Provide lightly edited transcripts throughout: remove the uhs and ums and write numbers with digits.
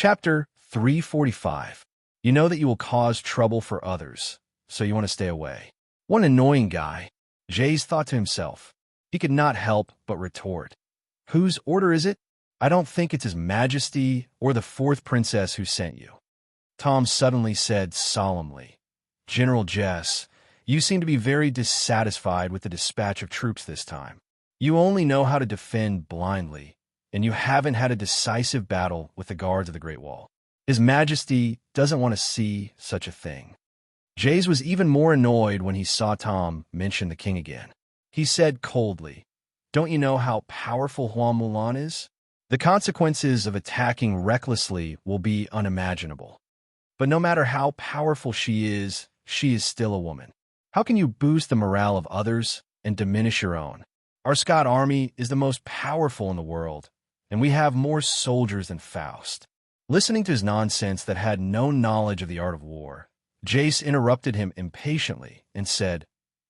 Chapter 345. You know that you will cause trouble for others, so you want to stay away. What an annoying guy, Jace thought to himself. He could not help but retort. Whose order is it? I don't think it's His Majesty or the fourth princess who sent you. Tom suddenly said solemnly, General Jess, you seem to be very dissatisfied with the dispatch of troops this time. You only know how to defend blindly, and you haven't had a decisive battle with the guards of the Great Wall. His Majesty doesn't want to see such a thing. Jace was even more annoyed when he saw Tom mention the king again. He said coldly, Don't you know how powerful Hua Mulan is? The consequences of attacking recklessly will be unimaginable. But no matter how powerful she is still a woman. How can you boost the morale of others and diminish your own? Our Scott army is the most powerful in the world, and we have more soldiers than Faust. Listening to his nonsense that had no knowledge of the art of war, Jace interrupted him impatiently and said,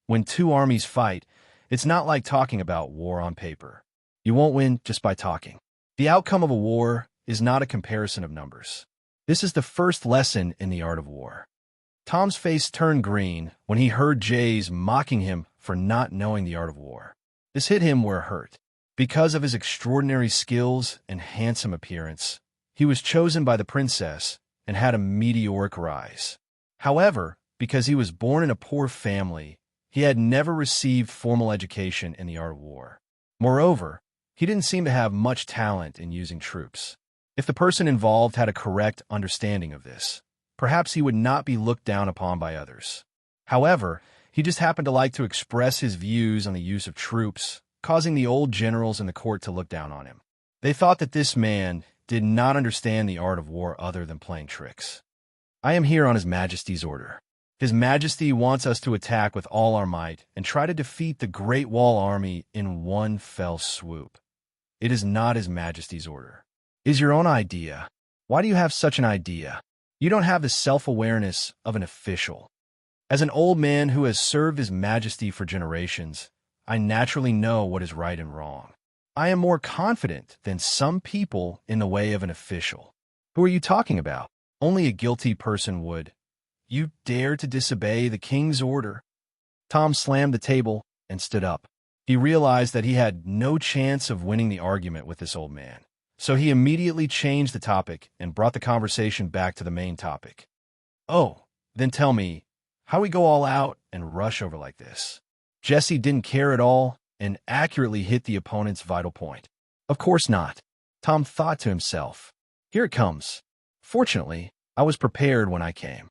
When two armies fight, it's not like talking about war on paper. You won't win just by talking. The outcome of a war is not a comparison of numbers. This is the first lesson in the art of war. Tom's face turned green when he heard Jace mocking him for not knowing the art of war. This hit him where it hurt. Because of his extraordinary skills and handsome appearance, he was chosen by the princess and had a meteoric rise. However, because he was born in a poor family, he had never received formal education in the art of war. Moreover, he didn't seem to have much talent in using troops. If the person involved had a correct understanding of this, perhaps he would not be looked down upon by others. However, he just happened to like to express his views on the use of troops, causing the old generals in the court to look down on him. They thought that this man did not understand the art of war other than playing tricks. I am here on His Majesty's order. His Majesty wants us to attack with all our might and try to defeat the Great Wall army in one fell swoop. It is not His Majesty's order. It is your own idea. Why do you have such an idea? You don't have the self-awareness of an official. As an old man who has served His Majesty for generations, I naturally know what is right and wrong. I am more confident than some people in the way of an official. Who are you talking about? Only a guilty person would. You dare to disobey the king's order? Tom slammed the table and stood up. He realized that he had no chance of winning the argument with this old man. So he immediately changed the topic and brought the conversation back to the main topic. Oh, then tell me, how do we go all out and rush over like this? Jesse didn't care at all and accurately hit the opponent's vital point. Of course not. Tom thought to himself. Here it comes. Fortunately, I was prepared when I came.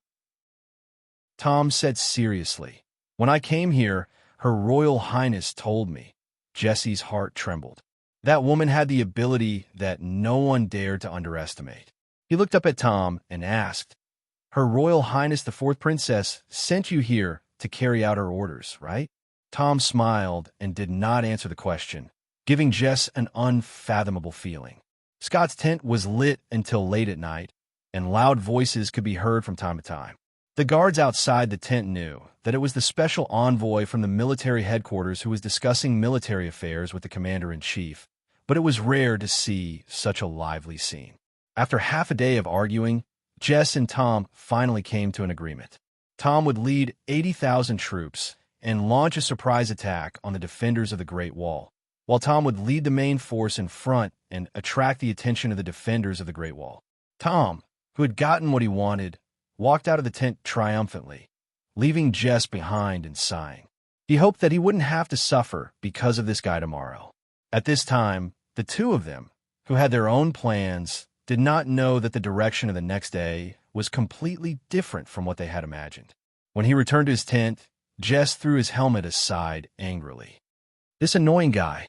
Tom said seriously. When I came here, Her Royal Highness told me. Jesse's heart trembled. That woman had the ability that no one dared to underestimate. He looked up at Tom and asked, Her Royal Highness the Fourth Princess sent you here to carry out her orders, right? Tom smiled and did not answer the question, giving Jess an unfathomable feeling. Scott's tent was lit until late at night, and loud voices could be heard from time to time. The guards outside the tent knew that it was the special envoy from the military headquarters who was discussing military affairs with the commander-in-chief, but it was rare to see such a lively scene. After half a day of arguing, Jess and Tom finally came to an agreement. Tom would lead 80,000 troops and launch a surprise attack on the defenders of the Great Wall, while Tom would lead the main force in front and attract the attention of the defenders of the Great Wall. Tom, who had gotten what he wanted, walked out of the tent triumphantly, leaving Jess behind and sighing. He hoped that he wouldn't have to suffer because of this guy tomorrow. At this time, the two of them, who had their own plans, did not know that the direction of the next day was completely different from what they had imagined. When he returned to his tent, Jess threw his helmet aside angrily. This annoying guy.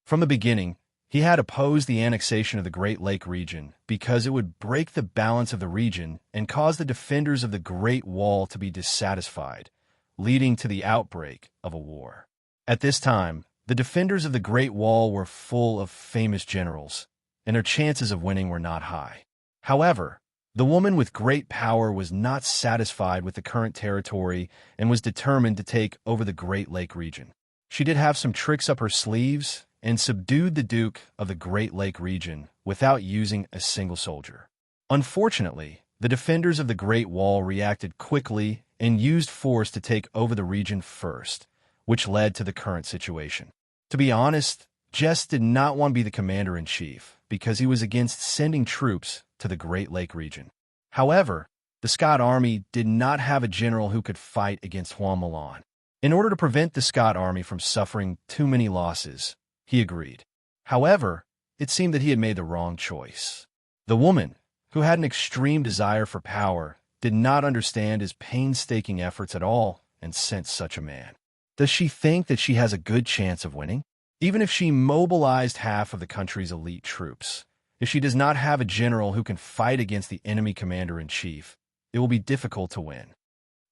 From the beginning, he had opposed the annexation of the Great Lake region because it would break the balance of the region and cause the defenders of the Great Wall to be dissatisfied, leading to the outbreak of a war. At this time, the defenders of the Great Wall were full of famous generals, and their chances of winning were not high. However, the woman with great power was not satisfied with the current territory and was determined to take over the Great Lake region. She did have some tricks up her sleeves and subdued the Duke of the Great Lake region without using a single soldier. Unfortunately, the defenders of the Great Wall reacted quickly and used force to take over the region first, which led to the current situation. To be honest, Jess did not want to be the commander-in-chief because he was against sending troops to the Great Lake region. However, the Scott army did not have a general who could fight against Juan Milan. In order to prevent the Scott army from suffering too many losses, he agreed. However, it seemed that he had made the wrong choice. The woman, who had an extreme desire for power, did not understand his painstaking efforts at all and sent such a man. Does she think that she has a good chance of winning? Even if she mobilized half of the country's elite troops, if she does not have a general who can fight against the enemy commander-in-chief, it will be difficult to win.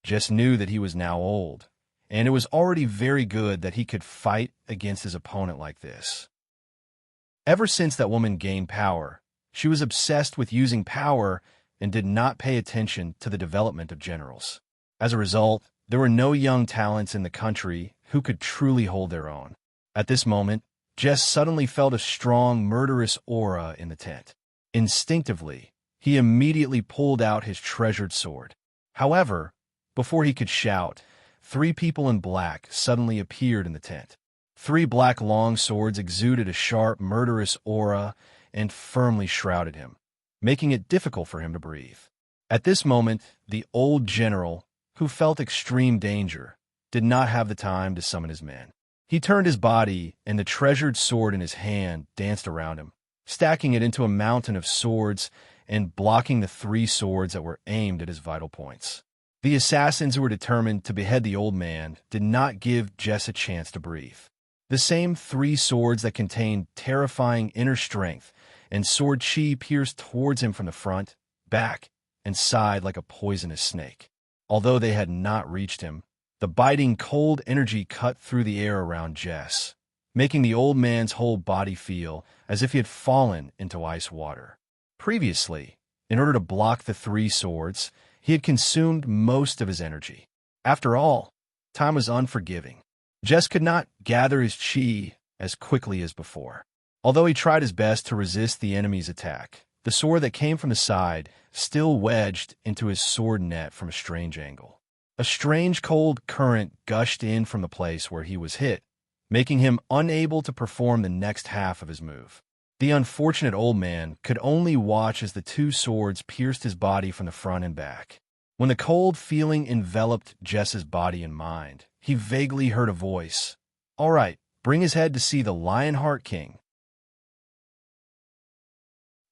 Jess knew that he was now old, and it was already very good that he could fight against his opponent like this. Ever since that woman gained power, she was obsessed with using power and did not pay attention to the development of generals. As a result, there were no young talents in the country who could truly hold their own. At this moment, Jess suddenly felt a strong, murderous aura in the tent. Instinctively, he immediately pulled out his treasured sword. However, before he could shout, 3 people in black suddenly appeared in the tent. 3 black long swords exuded a sharp, murderous aura and firmly shrouded him, making it difficult for him to breathe. At this moment, the old general, who felt extreme danger, did not have the time to summon his men. He turned his body, and the treasured sword in his hand danced around him, stacking it into a mountain of swords and blocking the 3 swords that were aimed at his vital points. The assassins who were determined to behead the old man did not give Jess a chance to breathe. The same 3 swords that contained terrifying inner strength and sword chi pierced towards him from the front, back, and side like a poisonous snake. Although they had not reached him, the biting cold energy cut through the air around Jess, making the old man's whole body feel as if he had fallen into ice water. Previously, in order to block the 3 swords, he had consumed most of his energy. After all, time was unforgiving. Jess could not gather his chi as quickly as before. Although he tried his best to resist the enemy's attack, the sword that came from the side still wedged into his sword net from a strange angle. A strange cold current gushed in from the place where he was hit, making him unable to perform the next half of his move. The unfortunate old man could only watch as the 2 swords pierced his body from the front and back. When the cold feeling enveloped Jess's body and mind, he vaguely heard a voice. "All right, bring his head to see the Lionheart King."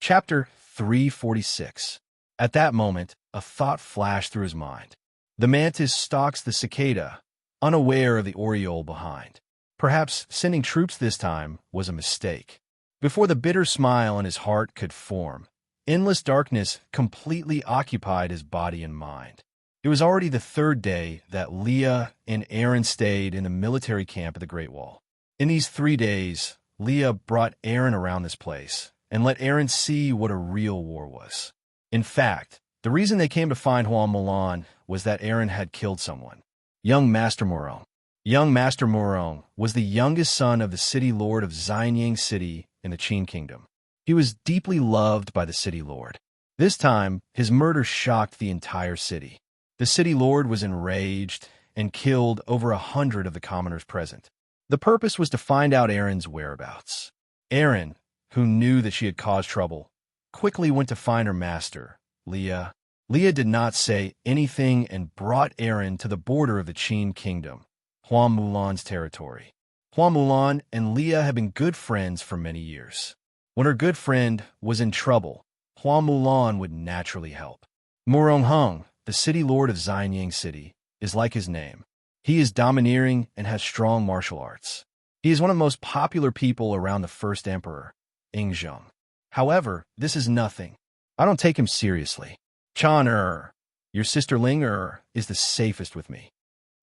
Chapter 346. At that moment, a thought flashed through his mind. The mantis stalks the cicada, unaware of the oriole behind. Perhaps sending troops this time was a mistake. Before the bitter smile in his heart could form, endless darkness completely occupied his body and mind. It was already the 3rd day that Leah and Aaron stayed in the military camp at the Great Wall. In these 3 days, Leah brought Aaron around this place and let Aaron see what a real war was. In fact, the reason they came to find Juan Milan was that Aaron had killed someone. Young Master Morong. Young Master Morong was the youngest son of the city lord of Xianyang City in the Qin Kingdom. He was deeply loved by the city lord. This time, his murder shocked the entire city. The city lord was enraged and killed over 100 of the commoners present. The purpose was to find out Aaron's whereabouts. Aaron, who knew that she had caused trouble, quickly went to find her master, Leah. Leah did not say anything and brought Aaron to the border of the Qin Kingdom, Juan Mulan's territory. Juan Mulan and Leah had been good friends for many years. When her good friend was in trouble, Juan Mulan would naturally help. Murong Hung, the city lord of Xianyang City, is like his name. He is domineering and has strong martial arts. He is one of the most popular people around the first emperor, Ingzheng. However, this is nothing. I don't take him seriously. Chan your sister Ling is the safest with me.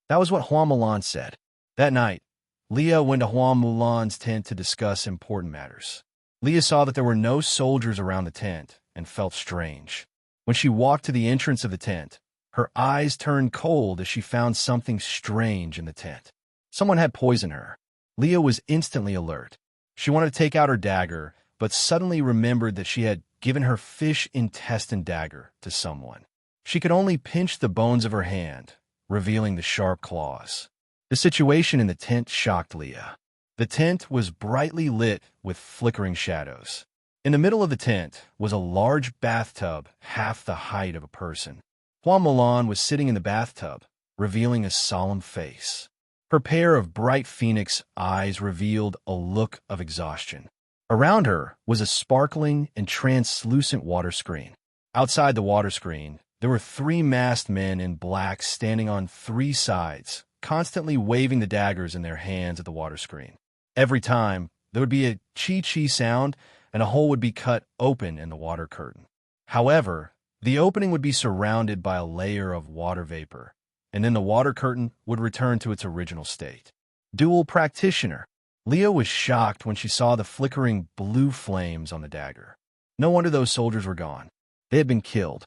That was what Juan Mulan said. That night, Leah went to Juan Mulan's tent to discuss important matters. Leah saw that there were no soldiers around the tent and felt strange. When she walked to the entrance of the tent, her eyes turned cold as she found something strange in the tent. Someone had poisoned her. Leah was instantly alert. She wanted to take out her dagger, but suddenly remembered that she had given her fish intestine dagger to someone. She could only pinch the bones of her hand, revealing the sharp claws. The situation in the tent shocked Leah. The tent was brightly lit with flickering shadows. In the middle of the tent was a large bathtub half the height of a person. Hua Mulan was sitting in the bathtub, revealing a solemn face. Her pair of bright phoenix eyes revealed a look of exhaustion. Around her was a sparkling and translucent water screen. Outside the water screen, there were three masked men in black standing on three sides, constantly waving the daggers in their hands at the water screen. Every time, there would be a chi-chi sound, and a hole would be cut open in the water curtain. However, the opening would be surrounded by a layer of water vapor, and then the water curtain would return to its original state. Dual practitioner. Leah was shocked when she saw the flickering blue flames on the dagger. No wonder those soldiers were gone. They had been killed.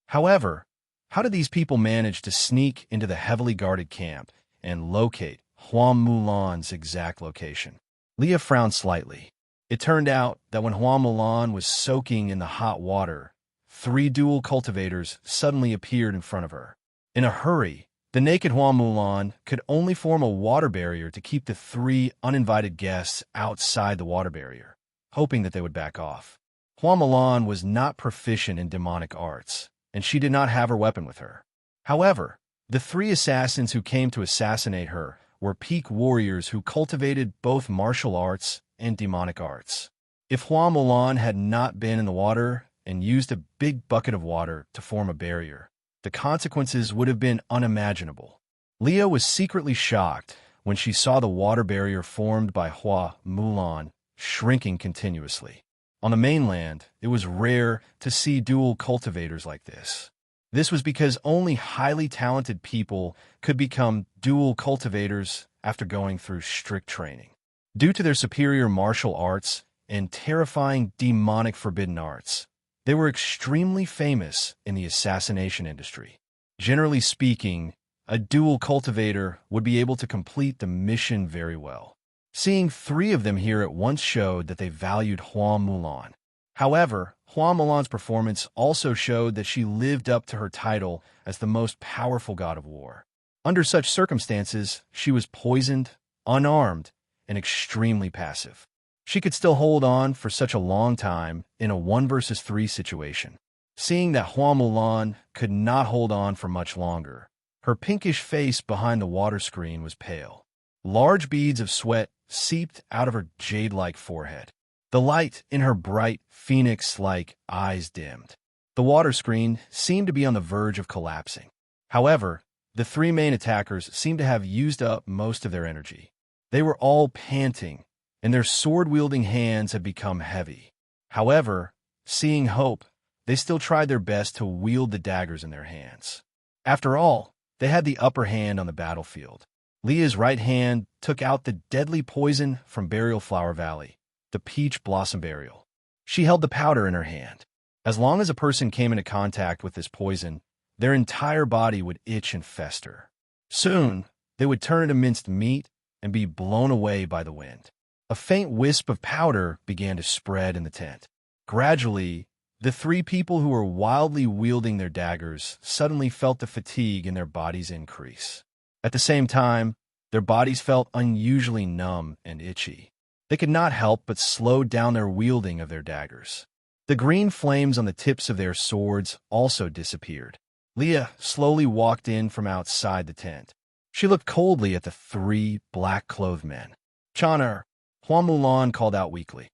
However, how did these people manage to sneak into the heavily guarded camp and locate Hua Mulan's exact location? Leah frowned slightly. It turned out that when Hua Mulan was soaking in the hot water, three dual cultivators suddenly appeared in front of her. In a hurry, the naked Hua Mulan could only form a water barrier to keep the three uninvited guests outside the water barrier, hoping that they would back off. Hua Mulan was not proficient in demonic arts, and she did not have her weapon with her. However, the three assassins who came to assassinate her were peak warriors who cultivated both martial arts and demonic arts. If Hua Mulan had not been in the water and used a big bucket of water to form a barrier, the consequences would have been unimaginable. Leah was secretly shocked when she saw the water barrier formed by Hua Mulan shrinking continuously. On the mainland, it was rare to see dual cultivators like this. This was because only highly talented people could become dual cultivators after going through strict training. Due to their superior martial arts and terrifying demonic forbidden arts, they were extremely famous in the assassination industry. Generally speaking, a dual cultivator would be able to complete the mission very well. Seeing three of them here at once showed that they valued Hua Mulan. However, Hua Mulan's performance also showed that she lived up to her title as the most powerful god of war. Under such circumstances, she was poisoned, unarmed, and extremely passive. She could still hold on for such a long time in a 1 versus 3 situation. Seeing that Hua Mulan could not hold on for much longer, her pinkish face behind the water screen was pale. Large beads of sweat seeped out of her jade-like forehead. The light in her bright, phoenix-like eyes dimmed. The water screen seemed to be on the verge of collapsing. However, the three main attackers seemed to have used up most of their energy. They were all panting, and their sword-wielding hands had become heavy. However, seeing hope, they still tried their best to wield the daggers in their hands. After all, they had the upper hand on the battlefield. Leah's right hand took out the deadly poison from Burial Flower Valley, the peach blossom burial. She held the powder in her hand. As long as a person came into contact with this poison, their entire body would itch and fester. Soon, they would turn into minced meat and be blown away by the wind. A faint wisp of powder began to spread in the tent. Gradually, the three people who were wildly wielding their daggers suddenly felt the fatigue in their bodies increase. At the same time, their bodies felt unusually numb and itchy. They could not help but slow down their wielding of their daggers. The green flames on the tips of their swords also disappeared. Leah slowly walked in from outside the tent. She looked coldly at the three black-clothed men. "Chaner," Hua Mulan called out weakly.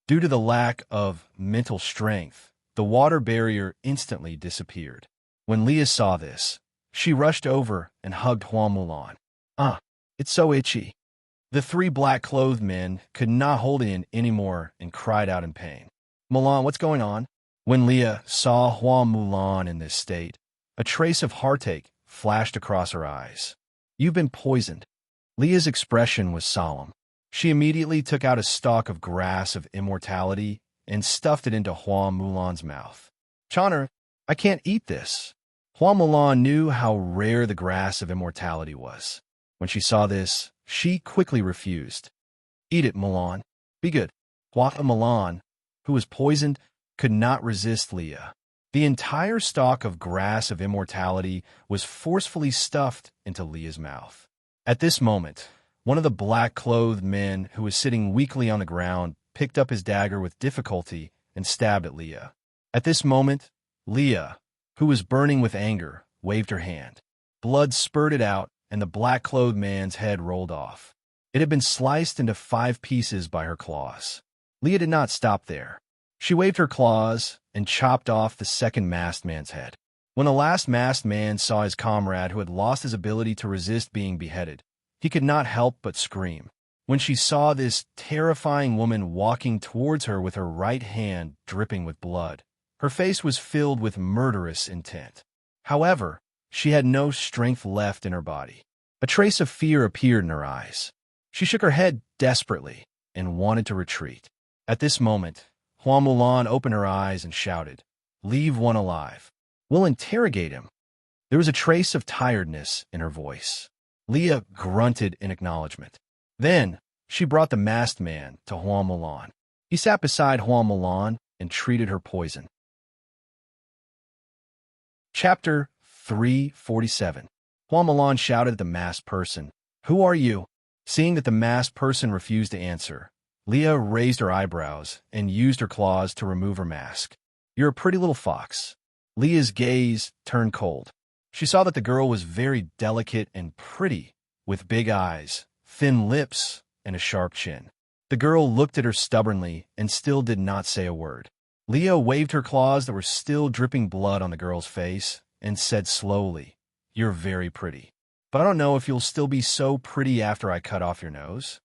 Due to the lack of mental strength, the water barrier instantly disappeared. When Leah saw this, she rushed over and hugged Hua Mulan. It's so itchy." The three black-clothed men could not hold it in anymore and cried out in pain. "Mulan, what's going on?" When Leah saw Hua Mulan in this state, a trace of heartache flashed across her eyes. "You've been poisoned." Leah's expression was solemn. She immediately took out a stalk of grass of immortality and stuffed it into Hua Mulan's mouth. "Chaner, I can't eat this." Hua Mulan knew how rare the grass of immortality was. When she saw this, she quickly refused. "Eat it, Mulan. Be good." Hua Mulan, who was poisoned, could not resist Leah. The entire stalk of grass of immortality was forcefully stuffed into Leah's mouth. At this moment, one of the black-clothed men who was sitting weakly on the ground picked up his dagger with difficulty and stabbed at Leah. At this moment, Leah, who was burning with anger, waved her hand. Blood spurted out, and the black-clothed man's head rolled off. It had been sliced into 5 pieces by her claws. Leah did not stop there. She waved her claws and chopped off the second masked man's head. When the last masked man saw his comrade who had lost his ability to resist being beheaded, he could not help but scream. When she saw this terrifying woman walking towards her with her right hand dripping with blood, her face was filled with murderous intent. However, she had no strength left in her body. A trace of fear appeared in her eyes. She shook her head desperately and wanted to retreat. At this moment, Hua Mulan opened her eyes and shouted, "Leave one alive. We'll interrogate him." There was a trace of tiredness in her voice. Leah grunted in acknowledgement. Then, she brought the masked man to Hua Mulan. He sat beside Hua Mulan and treated her poison. Chapter 347. Hua Mulan shouted at the masked person, "Who are you?" Seeing that the masked person refused to answer, Leah raised her eyebrows and used her claws to remove her mask. "You're a pretty little fox." Leah's gaze turned cold. She saw that the girl was very delicate and pretty, with big eyes, thin lips, and a sharp chin. The girl looked at her stubbornly and still did not say a word. Leah waved her claws that were still dripping blood on the girl's face and said slowly, "You're very pretty. But I don't know if you'll still be so pretty after I cut off your nose."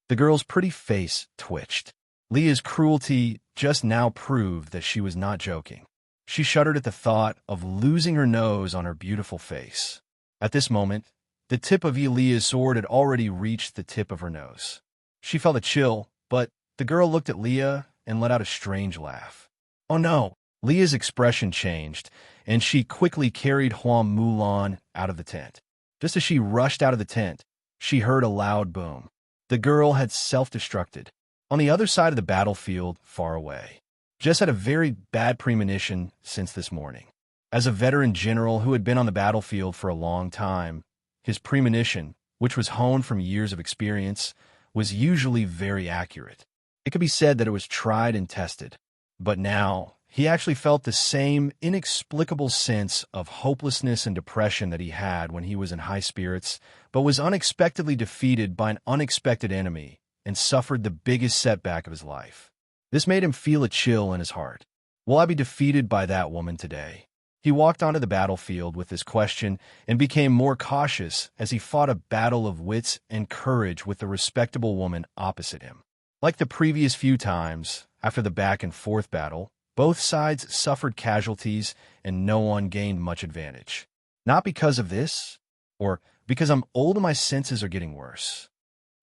The girl's pretty face twitched. Leah's cruelty just now proved that she was not joking. She shuddered at the thought of losing her nose on her beautiful face. At this moment, the tip of Leah's sword had already reached the tip of her nose. She felt a chill, but the girl looked at Leah and let out a strange laugh. "Oh no!" Leah's expression changed, and she quickly carried Hua Mulan out of the tent. Just as she rushed out of the tent, she heard a loud boom. The girl had self-destructed. On the other side of the battlefield, far away, Jess had a very bad premonition since this morning. As a veteran general who had been on the battlefield for a long time, his premonition, which was honed from years of experience, was usually very accurate. It could be said that it was tried and tested. But now, he actually felt the same inexplicable sense of hopelessness and depression that he had when he was in high spirits, but was unexpectedly defeated by an unexpected enemy and suffered the biggest setback of his life. This made him feel a chill in his heart. Will I be defeated by that woman today? He walked onto the battlefield with this question and became more cautious as he fought a battle of wits and courage with the respectable woman opposite him. Like the previous few times, after the back-and-forth battle, both sides suffered casualties and no one gained much advantage. Not because of this, or because I'm old and my senses are getting worse.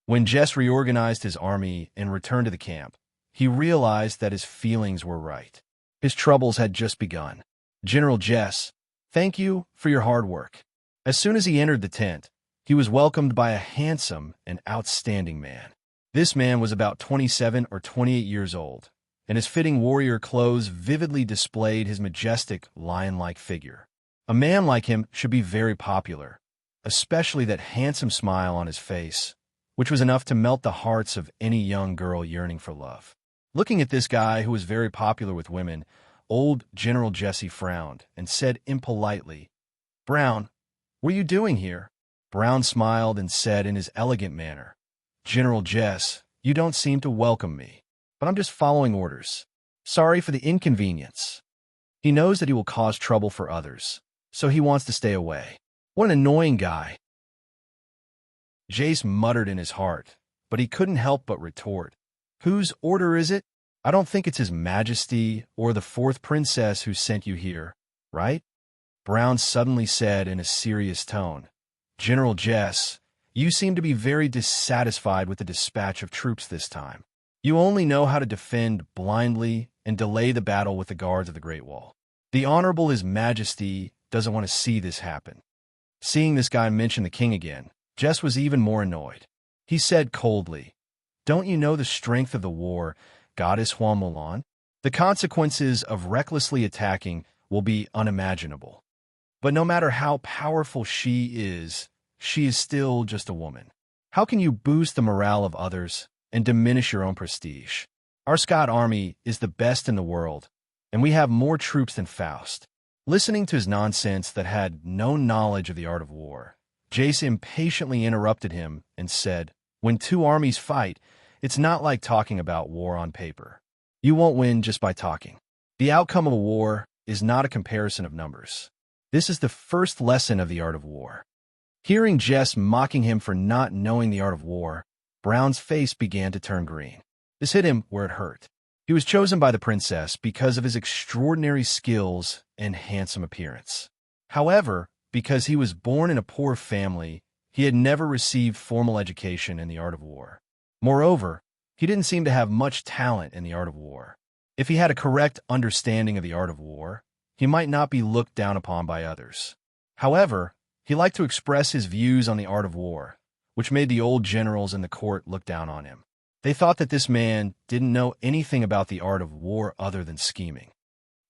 When Jess reorganized his army and returned to the camp, he realized that his feelings were right. His troubles had just begun. "General Jess, thank you for your hard work." As soon as he entered the tent, he was welcomed by a handsome and outstanding man. This man was about 27 or 28 years old, and his fitting warrior clothes vividly displayed his majestic, lion-like figure. A man like him should be very popular, especially that handsome smile on his face, which was enough to melt the hearts of any young girl yearning for love. Looking at this guy who was very popular with women, old General Jesse frowned and said impolitely, "Brown, what are you doing here?" Brown smiled and said in his elegant manner, "General Jess, you don't seem to welcome me, but I'm just following orders. Sorry for the inconvenience." He knows that he will cause trouble for others, so he wants to stay away. What an annoying guy. Jace muttered in his heart, but he couldn't help but retort, "Whose order is it? I don't think it's His Majesty or the fourth princess who sent you here, right?" Brown suddenly said in a serious tone, "General Jess, you seem to be very dissatisfied with the dispatch of troops this time. You only know how to defend blindly and delay the battle with the guards of the Great Wall. The Honorable His Majesty doesn't want to see this happen." Seeing this guy mention the king again, Jess was even more annoyed. He said coldly, "Don't you know the strength of the war, Goddess Hua Mulan? The consequences of recklessly attacking will be unimaginable. But no matter how powerful she is still just a woman. How can you boost the morale of others and diminish your own prestige? Our Scot army is the best in the world, and we have more troops than Faust. Listening to his nonsense that had no knowledge of the art of war, Jace impatiently interrupted him and said, "When two armies fight, it's not like talking about war on paper. You won't win just by talking. The outcome of a war is not a comparison of numbers. This is the first lesson of the art of war." Hearing Jess mocking him for not knowing the art of war, Brown's face began to turn green. This hit him where it hurt. He was chosen by the princess because of his extraordinary skills and handsome appearance. However, because he was born in a poor family, he had never received formal education in the art of war. Moreover, he didn't seem to have much talent in the art of war. If he had a correct understanding of the art of war, he might not be looked down upon by others. However, he liked to express his views on the art of war, which made the old generals in the court look down on him. They thought that this man didn't know anything about the art of war other than scheming.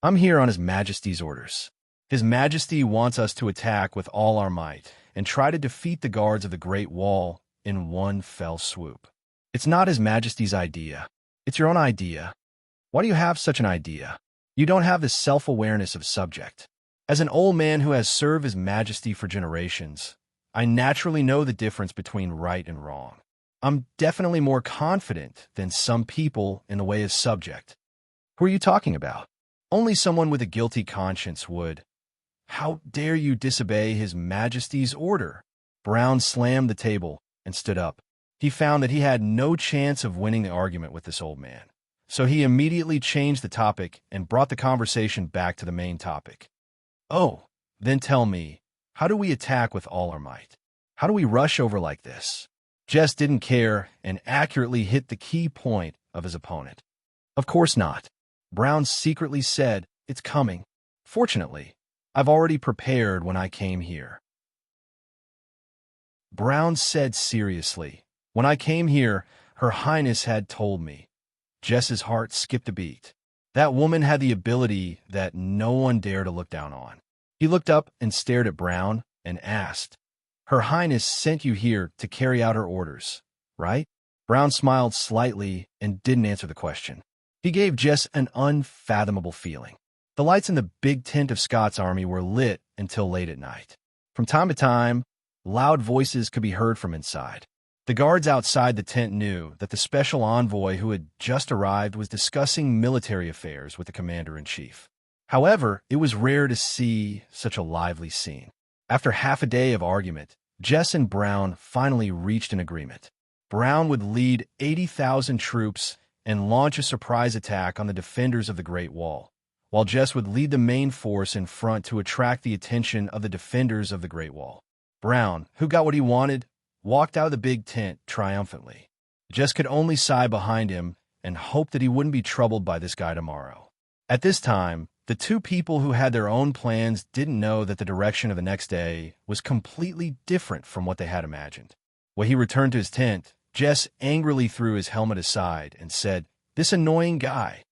"I'm here on His Majesty's orders. His Majesty wants us to attack with all our might and try to defeat the guards of the Great Wall in one fell swoop. It's not His Majesty's idea. It's your own idea. Why do you have such an idea? You don't have the self-awareness of subject. As an old man who has served His Majesty for generations, I naturally know the difference between right and wrong. I'm definitely more confident than some people in the way of subject." "Who are you talking about?" "Only someone with a guilty conscience would." "How dare you disobey His Majesty's order?" Brown slammed the table and stood up. He found that he had no chance of winning the argument with this old man. So he immediately changed the topic and brought the conversation back to the main topic. "Oh, then tell me, how do we attack with all our might? How do we rush over like this?" Jess didn't care and accurately hit the key point of his opponent. "Of course not." Brown secretly said, "It's coming. Fortunately, I've already prepared when I came here." Brown said seriously, "When I came here, Her Highness had told me." Jess's heart skipped a beat. That woman had the ability that no one dared to look down on. He looked up and stared at Brown and asked, "Her Highness sent you here to carry out her orders, right?" Brown smiled slightly and didn't answer the question. He gave Jess an unfathomable feeling. The lights in the big tent of Scott's army were lit until late at night. From time to time, loud voices could be heard from inside. The guards outside the tent knew that the special envoy who had just arrived was discussing military affairs with the commander-in-chief. However, it was rare to see such a lively scene. After half a day of argument, Jess and Brown finally reached an agreement. Brown would lead 80,000 troops and launch a surprise attack on the defenders of the Great Wall, while Jess would lead the main force in front to attract the attention of the defenders of the Great Wall. Brown, who got what he wanted, walked out of the big tent triumphantly. Jess could only sigh behind him and hope that he wouldn't be troubled by this guy tomorrow. At this time, the two people who had their own plans didn't know that the direction of the next day was completely different from what they had imagined. When he returned to his tent, Jess angrily threw his helmet aside and said, "This annoying guy."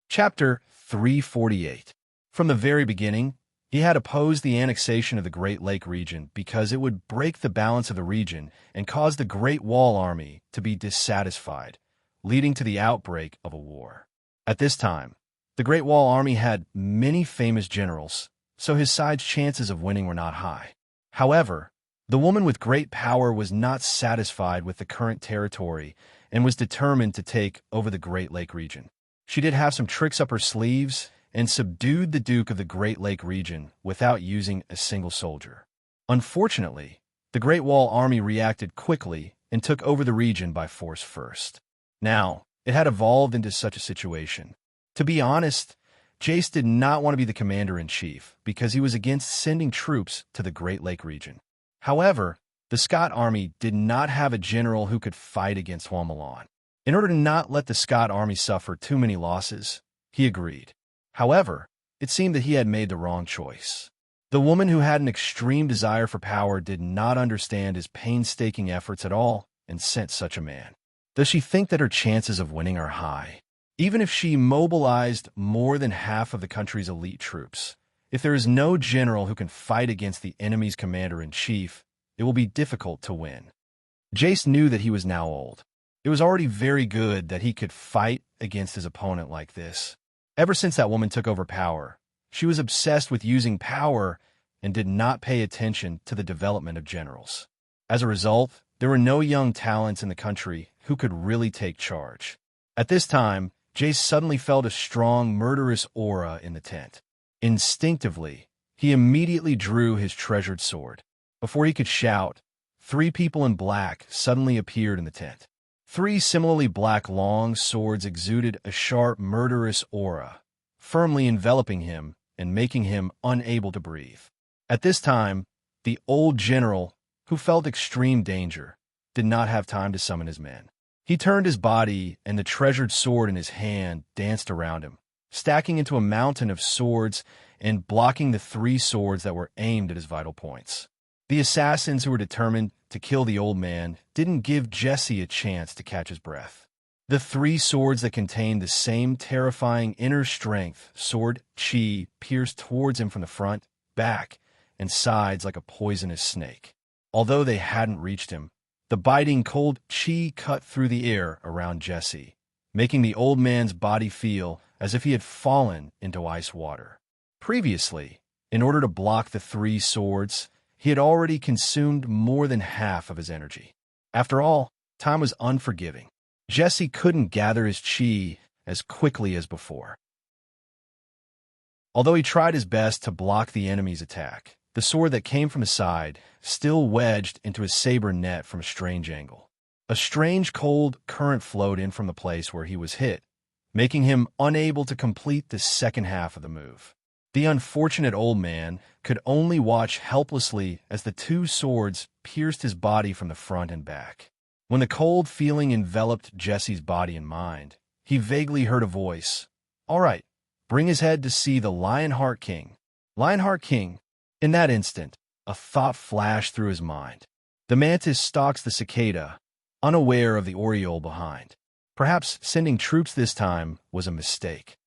Chapter 348. From the very beginning, he had opposed the annexation of the Great Lake region because it would break the balance of the region and cause the Great Wall Army to be dissatisfied, leading to the outbreak of a war. At this time, the Great Wall Army had many famous generals, so his side's chances of winning were not high. However, the woman with great power was not satisfied with the current territory and was determined to take over the Great Lake region. She did have some tricks up her sleeves and subdued the Duke of the Great Lake region without using a single soldier. Unfortunately, the Great Wall Army reacted quickly and took over the region by force first. Now, it had evolved into such a situation. To be honest, Jace did not want to be the commander-in-chief because he was against sending troops to the Great Lake region. However, the Scott army did not have a general who could fight against Huamalon. In order to not let the Scott army suffer too many losses, he agreed. However, it seemed that he had made the wrong choice. The woman who had an extreme desire for power did not understand his painstaking efforts at all and sent such a man. Does she think that her chances of winning are high? Even if she mobilized more than half of the country's elite troops, if there is no general who can fight against the enemy's commander-in-chief, it will be difficult to win. Jace knew that he was now old. It was already very good that he could fight against his opponent like this. Ever since that woman took over power, she was obsessed with using power and did not pay attention to the development of generals. As a result, there were no young talents in the country who could really take charge. At this time, Jace suddenly felt a strong, murderous aura in the tent. Instinctively, he immediately drew his treasured sword. Before he could shout, 3 people in black suddenly appeared in the tent. 3 similarly black long swords exuded a sharp, murderous aura, firmly enveloping him and making him unable to breathe. At this time, the old general, who felt extreme danger, did not have time to summon his men. He turned his body, and the treasured sword in his hand danced around him, stacking into a mountain of swords and blocking the 3 swords that were aimed at his vital points. The assassins who were determined to kill the old man didn't give Jesse a chance to catch his breath. The 3 swords that contained the same terrifying inner strength, sword chi, pierced towards him from the front, back, and sides like a poisonous snake. Although they hadn't reached him, the biting cold chi cut through the air around Jesse, making the old man's body feel as if he had fallen into ice water. Previously, in order to block the 3 swords, he had already consumed more than half of his energy. After all, time was unforgiving. Jesse couldn't gather his chi as quickly as before. Although he tried his best to block the enemy's attack, the sword that came from his side still wedged into his saber net from a strange angle. A strange cold current flowed in from the place where he was hit, making him unable to complete the second half of the move. The unfortunate old man could only watch helplessly as the 2 swords pierced his body from the front and back. When the cold feeling enveloped Jesse's body and mind, he vaguely heard a voice. "All right, bring his head to see the Lionheart King." Lionheart King. In that instant, a thought flashed through his mind. The mantis stalks the cicada, unaware of the oriole behind. Perhaps sending troops this time was a mistake.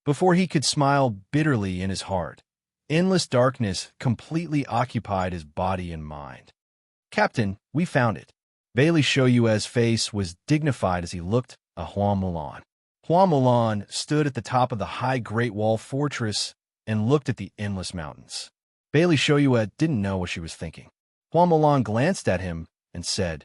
Before he could smile bitterly in his heart, endless darkness completely occupied his body and mind. "Captain, we found it." Bailey Shoyue's face was dignified as he looked at Hua Mulan. Hua Mulan stood at the top of the high Great Wall fortress and looked at the endless mountains. Bailey Shoyue didn't know what she was thinking. Hua Mulan glanced at him and said,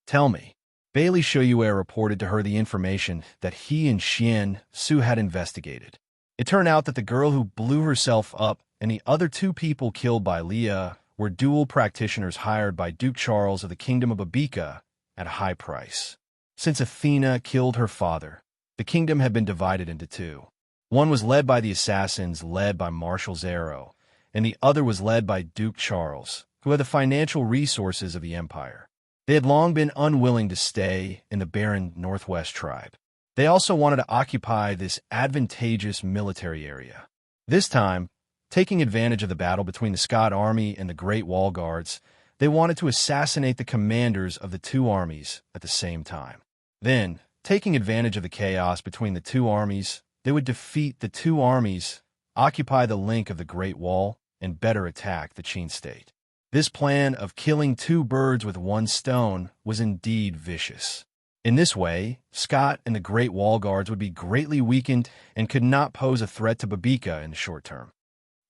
"Tell me." Bailey Shoyue reported to her the information that he and Xian Su had investigated. It turned out that the girl who blew herself up and the other 2 people killed by Leah were dual practitioners hired by Duke Charles of the Kingdom of Abika at a high price. Since Athena killed her father, the kingdom had been divided into 2. One was led by the assassins led by Marshal Zero, and the other was led by Duke Charles, who had the financial resources of the empire. They had long been unwilling to stay in the barren Northwest tribe. They also wanted to occupy this advantageous military area. This time, taking advantage of the battle between the Scott Army and the Great Wall Guards, they wanted to assassinate the commanders of the 2 armies at the same time. Then, taking advantage of the chaos between the 2 armies, they would defeat the 2 armies, occupy the link of the Great Wall, and better attack the Qin state. This plan of killing 2 birds with 1 stone was indeed vicious. In this way, Scott and the Great Wall Guards would be greatly weakened and could not pose a threat to Babika in the short term.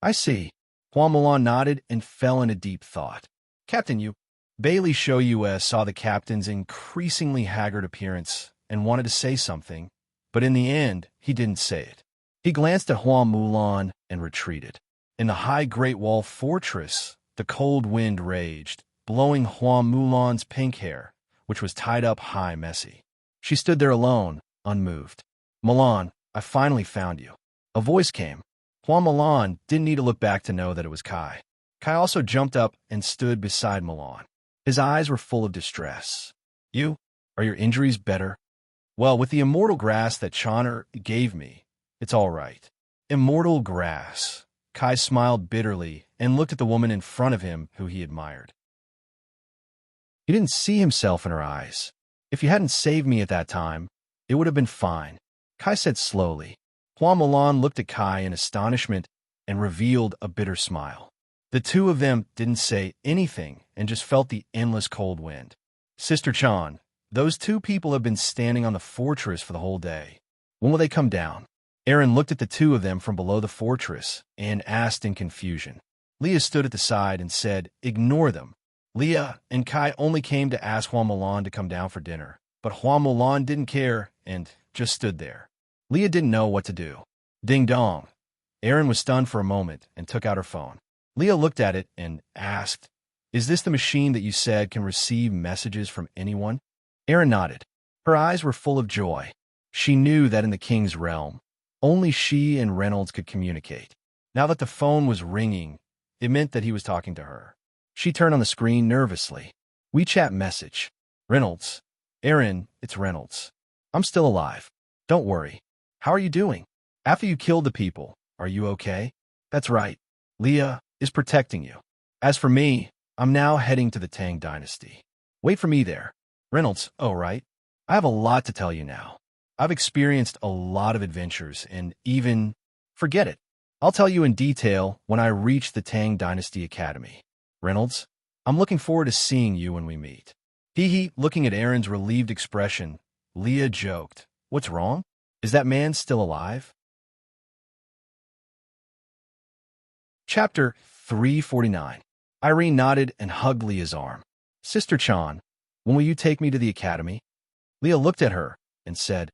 "I see." Hua Mulan nodded and fell into deep thought. "Captain, you..." Bailey Shoyue saw the captain's increasingly haggard appearance and wanted to say something, but in the end, he didn't say it. He glanced at Hua Mulan and retreated. In the high Great Wall fortress, the cold wind raged, blowing Hua Mulan's pink hair, which was tied up high messy. She stood there alone, unmoved. "Mulan, I finally found you." A voice came. Hua Mulan didn't need to look back to know that it was Kai. Kai also jumped up and stood beside Mulan. His eyes were full of distress. "You? Are your injuries better?" "Well, with the immortal grass that Choner gave me, it's all right." Immortal grass. Kai smiled bitterly and looked at the woman in front of him who he admired. He didn't see himself in her eyes. If you hadn't saved me at that time, it would have been fine, Kai said slowly. Hua Mulan looked at Kai in astonishment and revealed a bitter smile. The two of them didn't say anything and just felt the endless cold wind. Sister Chan, those two people have been standing on the fortress for the whole day. When will they come down? Aaron looked at the two of them from below the fortress and asked in confusion. Leah stood at the side and said, "Ignore them." Leah and Kai only came to ask Hua Mulan to come down for dinner, but Hua Mulan didn't care and just stood there. Leah didn't know what to do. Ding dong. Aaron was stunned for a moment and took out her phone. Leah looked at it and asked, "Is this the machine that you said can receive messages from anyone?" Aaron nodded. Her eyes were full of joy. She knew that in the king's realm, only she and Reynolds could communicate. Now that the phone was ringing, it meant that he was talking to her. She turned on the screen nervously. WeChat message. Reynolds. Aaron, it's Reynolds. I'm still alive. Don't worry. How are you doing? After you killed the people, are you okay? That's right. Leah is protecting you. As for me, I'm now heading to the Tang Dynasty. Wait for me there. Reynolds, oh right. I have a lot to tell you now. I've experienced a lot of adventures and even... Forget it. I'll tell you in detail when I reach the Tang Dynasty Academy. Reynolds, I'm looking forward to seeing you when we meet. Hee, looking at Aaron's relieved expression, Leah joked, "What's wrong? Is that man still alive?" Chapter 349. Irene nodded and hugged Leah's arm. Sister Chan, when will you take me to the academy? Leah looked at her and said,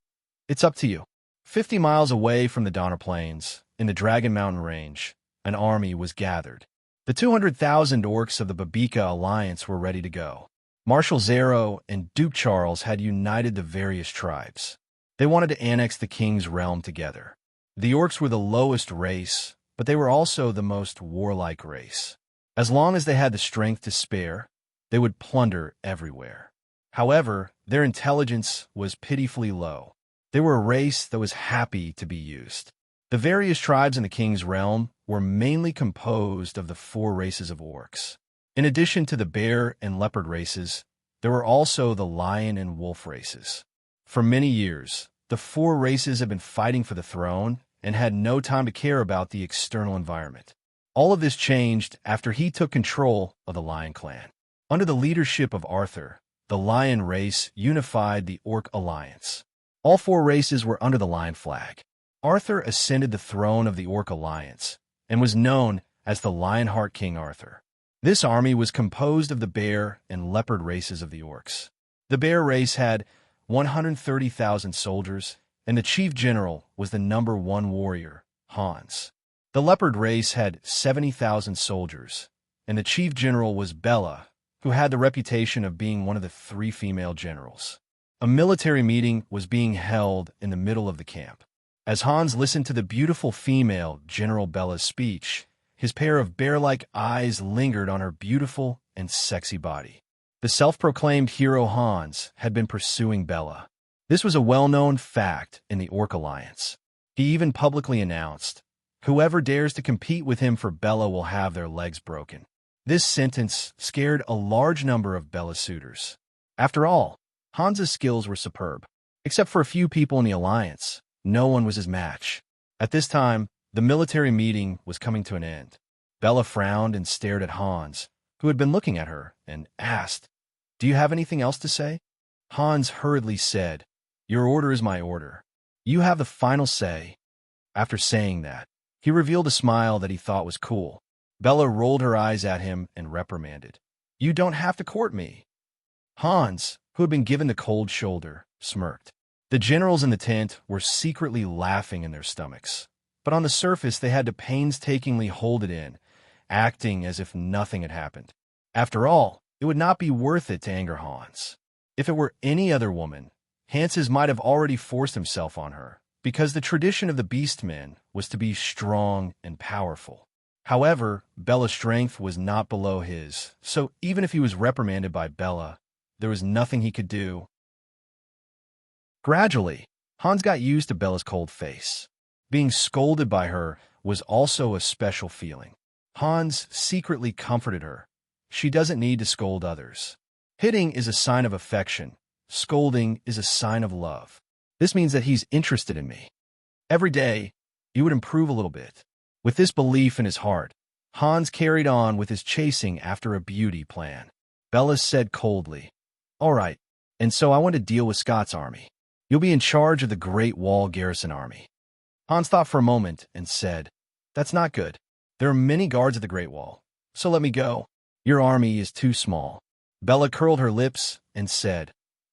"It's up to you." 50 miles away from the Donner Plains, in the Dragon Mountain Range, an army was gathered. The 200,000 orcs of the Babika Alliance were ready to go. Marshal Zero and Duke Charles had united the various tribes. They wanted to annex the king's realm together. The orcs were the lowest race, but they were also the most warlike race. As long as they had the strength to spare, they would plunder everywhere. However, their intelligence was pitifully low. They were a race that was happy to be used. The various tribes in the king's realm were mainly composed of the 4 races of orcs. In addition to the bear and leopard races, there were also the lion and wolf races. For many years, the 4 races had been fighting for the throne and had no time to care about the external environment. All of this changed after he took control of the Lion Clan. Under the leadership of Arthur, the lion race unified the Orc Alliance. All 4 races were under the lion flag. Arthur ascended the throne of the Orc Alliance and was known as the Lionheart King Arthur. This army was composed of the bear and leopard races of the orcs. The bear race had 130,000 soldiers, and the chief general was the #1 warrior, Hans. The leopard race had 70,000 soldiers, and the chief general was Bella, who had the reputation of being one of the 3 female generals. A military meeting was being held in the middle of the camp. As Hans listened to the beautiful female General Bella's speech, his pair of bear-like eyes lingered on her beautiful and sexy body. The self-proclaimed hero Hans had been pursuing Bella. This was a well-known fact in the Orc Alliance. He even publicly announced, "Whoever dares to compete with him for Bella will have their legs broken." This sentence scared a large number of Bella's suitors. After all, Hans's skills were superb. Except for a few people in the Alliance, no one was his match. At this time, the military meeting was coming to an end. Bella frowned and stared at Hans, who had been looking at her, and asked, "Do you have anything else to say?" Hans hurriedly said, "Your order is my order. You have the final say." After saying that, he revealed a smile that he thought was cool. Bella rolled her eyes at him and reprimanded, "You don't have to court me." Hans, who had been given the cold shoulder, smirked. The generals in the tent were secretly laughing in their stomachs, but on the surface they had to painstakingly hold it in, acting as if nothing had happened. After all, it would not be worth it to anger Hans. If it were any other woman, Hanses might have already forced himself on her, because the tradition of the Beastmen was to be strong and powerful. However, Bella's strength was not below his, so even if he was reprimanded by Bella, there was nothing he could do. Gradually, Hans got used to Bella's cold face. Being scolded by her was also a special feeling. Hans secretly comforted her. She doesn't need to scold others. Hitting is a sign of affection, Scolding is a sign of love. This means that he's interested in me. Every day, you would improve a little bit. With this belief in his heart, Hans carried on with his chasing after a beauty plan. Bella said coldly, "All right, and so I want to deal with Scott's army. You'll be in charge of the Great Wall Garrison Army." Hans thought for a moment and said, "That's not good. There are many guards at the Great Wall, so let me go. Your army is too small." Bella curled her lips and said,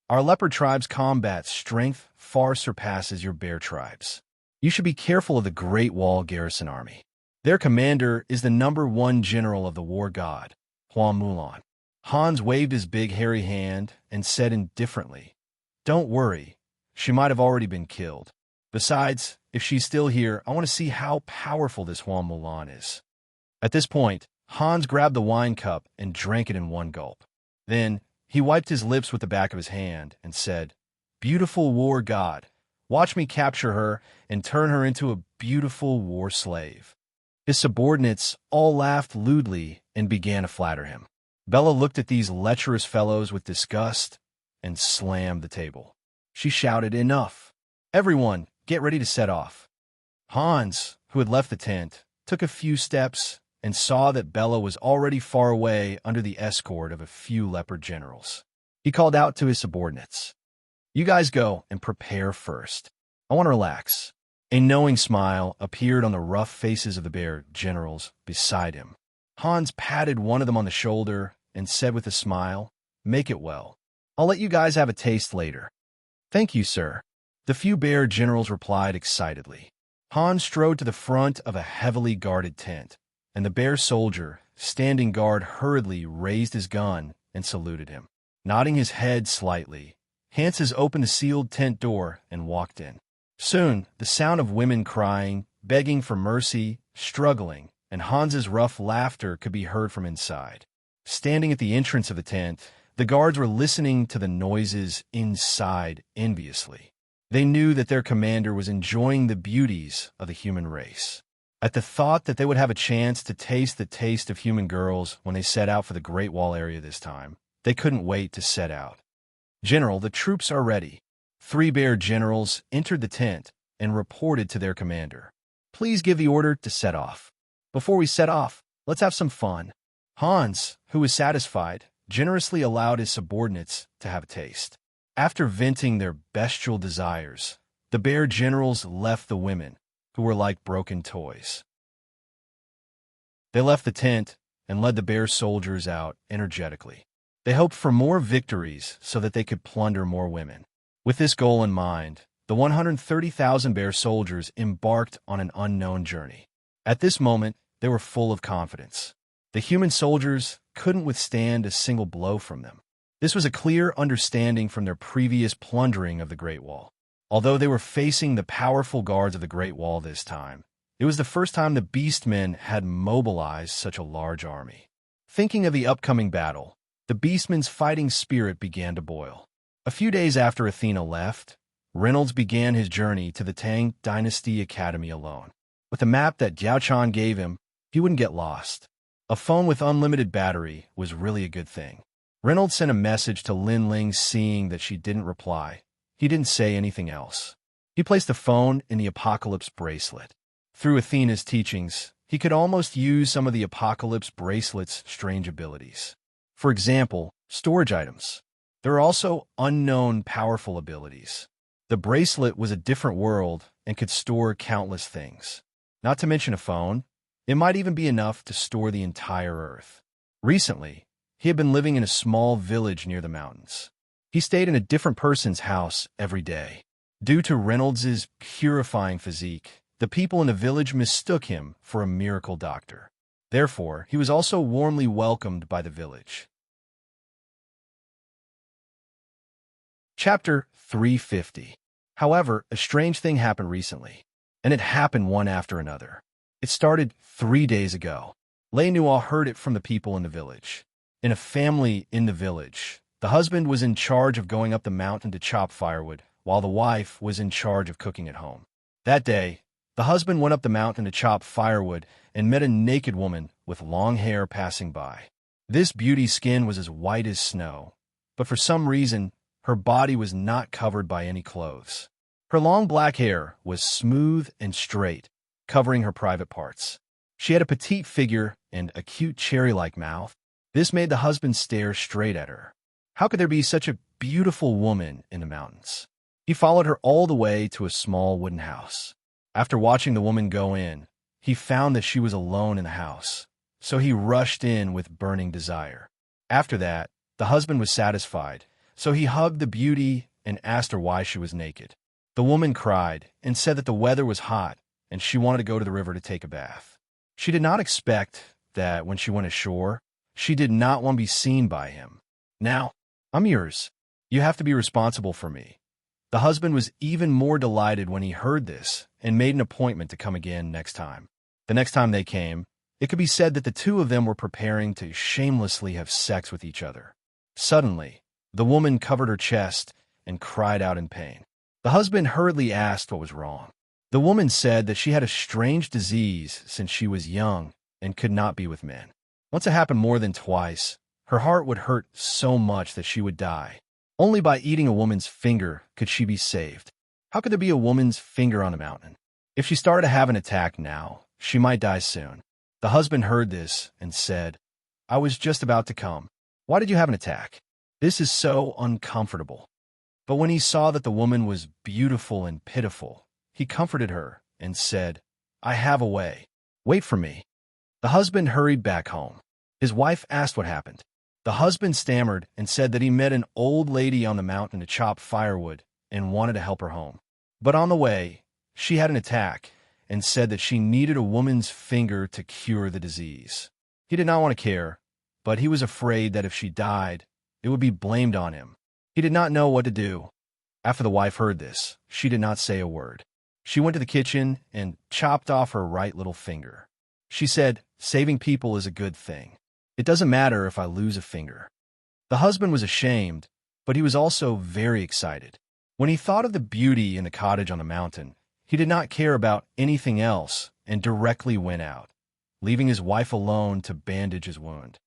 "Our leopard tribe's combat strength far surpasses your bear tribe's. You should be careful of the Great Wall Garrison Army. Their commander is the #1 general of the war god, Hua Mulan." Hans waved his big hairy hand and said indifferently, "Don't worry, she might have already been killed. Besides, if she's still here, I want to see how powerful this Hua Mulan is." At this point, Hans grabbed the wine cup and drank it in one gulp. Then, he wiped his lips with the back of his hand and said, "Beautiful war god, watch me capture her and turn her into a beautiful war slave." His subordinates all laughed lewdly and began to flatter him. Bella looked at these lecherous fellows with disgust and slammed the table. She shouted, "Enough! Everyone, get ready to set off." Hans, who had left the tent, took a few steps and saw that Bella was already far away under the escort of a few leopard generals. He called out to his subordinates, "You guys go and prepare first. I want to relax." A knowing smile appeared on the rough faces of the bear generals beside him. Hans patted one of them on the shoulder and said with a smile, "Make it well. I'll let you guys have a taste later." "Thank you, sir." The few bear generals replied excitedly. Hans strode to the front of a heavily guarded tent, and the bear soldier, standing guard, hurriedly raised his gun and saluted him. Nodding his head slightly, Hanses opened the sealed tent door and walked in. Soon, the sound of women crying, begging for mercy, struggling, and Hans's rough laughter could be heard from inside. Standing at the entrance of the tent, the guards were listening to the noises inside enviously. They knew that their commander was enjoying the beauties of the human race. At the thought that they would have a chance to taste the taste of human girls when they set out for the Great Wall area this time, they couldn't wait to set out. "General, the troops are ready." 3 bear generals entered the tent and reported to their commander. "Please give the order to set off. Before we set off, let's have some fun." Hans, who was satisfied, generously allowed his subordinates to have a taste. After venting their bestial desires, the bear generals left the women, who were like broken toys. They left the tent and led the bear soldiers out energetically. They hoped for more victories so that they could plunder more women. With this goal in mind, the 130,000 bear soldiers embarked on an unknown journey. At this moment, they were full of confidence. The human soldiers couldn't withstand a single blow from them. This was a clear understanding from their previous plundering of the Great Wall. Although they were facing the powerful guards of the Great Wall this time, it was the first time the beastmen had mobilized such a large army. Thinking of the upcoming battle, the beastmen's fighting spirit began to boil. A few days after Athena left, Reynolds began his journey to the Tang Dynasty Academy alone. With a map that Diaochan gave him, he wouldn't get lost. A phone with unlimited battery was really a good thing. Reynolds sent a message to Lin Ling seeing that she didn't reply. He didn't say anything else. He placed the phone in the Apocalypse bracelet. Through Athena's teachings, he could almost use some of the Apocalypse bracelet's strange abilities. For example, storage items. There are also unknown powerful abilities. The bracelet was a different world and could store countless things. Not to mention a phone, it might even be enough to store the entire Earth. Recently, he had been living in a small village near the mountains. He stayed in a different person's house every day. Due to Reynolds's purifying physique, the people in the village mistook him for a miracle doctor. Therefore, he was also warmly welcomed by the village. Chapter 350. However, a strange thing happened recently, and it happened one after another. It started 3 days ago. Lei Nua heard it from the people in the village. In a family in the village, the husband was in charge of going up the mountain to chop firewood, while the wife was in charge of cooking at home. That day, the husband went up the mountain to chop firewood and met a naked woman with long hair passing by. This beauty's skin was as white as snow, but for some reason, her body was not covered by any clothes. Her long black hair was smooth and straight, covering her private parts. She had a petite figure and a cute cherry-like mouth. This made the husband stare straight at her. How could there be such a beautiful woman in the mountains? He followed her all the way to a small wooden house. After watching the woman go in, he found that she was alone in the house, so he rushed in with burning desire. After that, the husband was satisfied, so he hugged the beauty and asked her why she was naked. The woman cried and said that the weather was hot and she wanted to go to the river to take a bath. She did not expect that when she went ashore, she did not want to be seen by him. "Now, I'm yours. You have to be responsible for me." The husband was even more delighted when he heard this and made an appointment to come again next time. The next time they came, it could be said that the two of them were preparing to shamelessly have sex with each other. Suddenly, the woman covered her chest and cried out in pain. The husband hurriedly asked what was wrong. The woman said that she had a strange disease since she was young and could not be with men. Once it happened more than twice, her heart would hurt so much that she would die. Only by eating a woman's finger could she be saved. How could there be a woman's finger on a mountain? If she started to have an attack now, she might die soon. The husband heard this and said, "I was just about to come. Why did you have an attack? This is so uncomfortable." But when he saw that the woman was beautiful and pitiful, he comforted her and said, "I have a way. Wait for me." The husband hurried back home. His wife asked what happened. The husband stammered and said that he met an old lady on the mountain to chop firewood and wanted to help her home. But on the way, she had an attack and said that she needed a woman's finger to cure the disease. He did not want to care, but he was afraid that if she died, it would be blamed on him. He did not know what to do. After the wife heard this, she did not say a word. She went to the kitchen and chopped off her right little finger. She said, "Saving people is a good thing. It doesn't matter if I lose a finger." The husband was ashamed, but he was also very excited. When he thought of the beauty in the cottage on the mountain, he did not care about anything else and directly went out, leaving his wife alone to bandage his wound.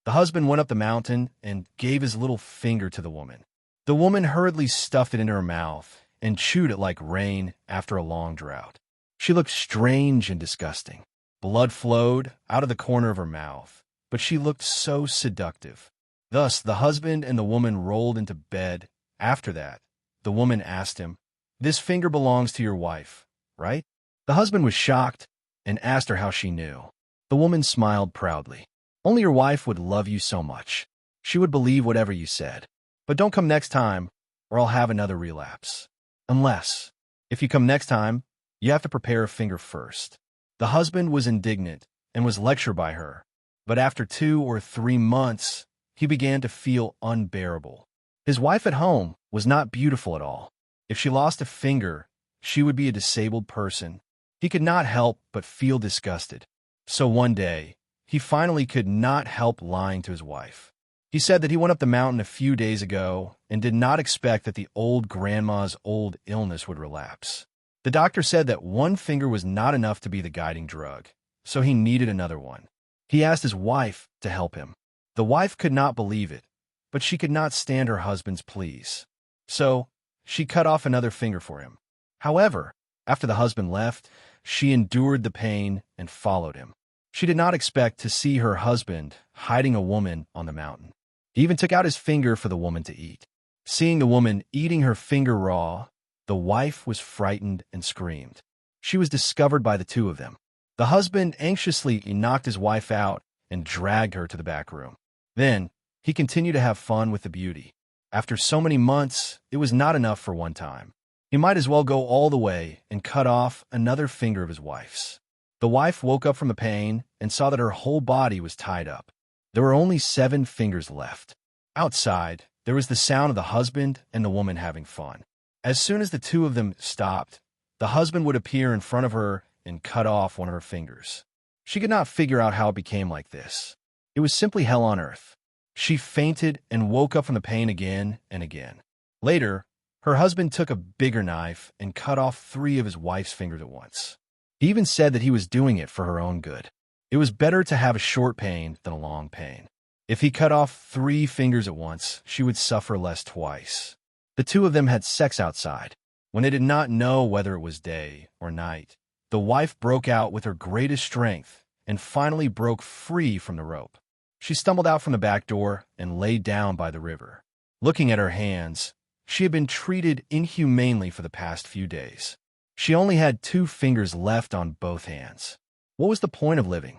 The husband went up the mountain and gave his little finger to the woman. The woman hurriedly stuffed it into her mouth and chewed it like rain after a long drought. She looked strange and disgusting. Blood flowed out of the corner of her mouth, but she looked so seductive. Thus, the husband and the woman rolled into bed. After that, the woman asked him, "This finger belongs to your wife, right?" The husband was shocked and asked her how she knew. The woman smiled proudly. "Only your wife would love you so much. She would believe whatever you said. But don't come next time, or I'll have another relapse. Unless, if you come next time, you have to prepare a finger first." The husband was indignant and was lectured by her, but after 2 or 3 months, he began to feel unbearable. His wife at home was not beautiful at all. If she lost a finger, she would be a disabled person. He could not help but feel disgusted. So one day, he finally could not help lying to his wife. He said that he went up the mountain a few days ago and did not expect that the old grandma's old illness would relapse. The doctor said that one finger was not enough to be the guiding drug, so he needed another one. He asked his wife to help him. The wife could not believe it, but she could not stand her husband's pleas. So she cut off another finger for him. However, after the husband left, she endured the pain and followed him. She did not expect to see her husband hiding a woman on the mountain. He even took out his finger for the woman to eat. Seeing the woman eating her finger raw, the wife was frightened and screamed. She was discovered by the two of them. The husband anxiously knocked his wife out and dragged her to the back room. Then, he continued to have fun with the beauty. After so many months, it was not enough for one time. He might as well go all the way and cut off another finger of his wife's. The wife woke up from the pain and saw that her whole body was tied up. There were only 7 fingers left. Outside, there was the sound of the husband and the woman having fun. As soon as the two of them stopped, the husband would appear in front of her and cut off one of her fingers. She could not figure out how it became like this. It was simply hell on earth. She fainted and woke up from the pain again and again. Later, her husband took a bigger knife and cut off 3 of his wife's fingers at once. He even said that he was doing it for her own good. It was better to have a short pain than a long pain. If he cut off 3 fingers at once, she would suffer less twice. The two of them had sex outside, when they did not know whether it was day or night. The wife broke out with her greatest strength and finally broke free from the rope. She stumbled out from the back door and lay down by the river. Looking at her hands, she had been treated inhumanely for the past few days. She only had 2 fingers left on both hands. What was the point of living?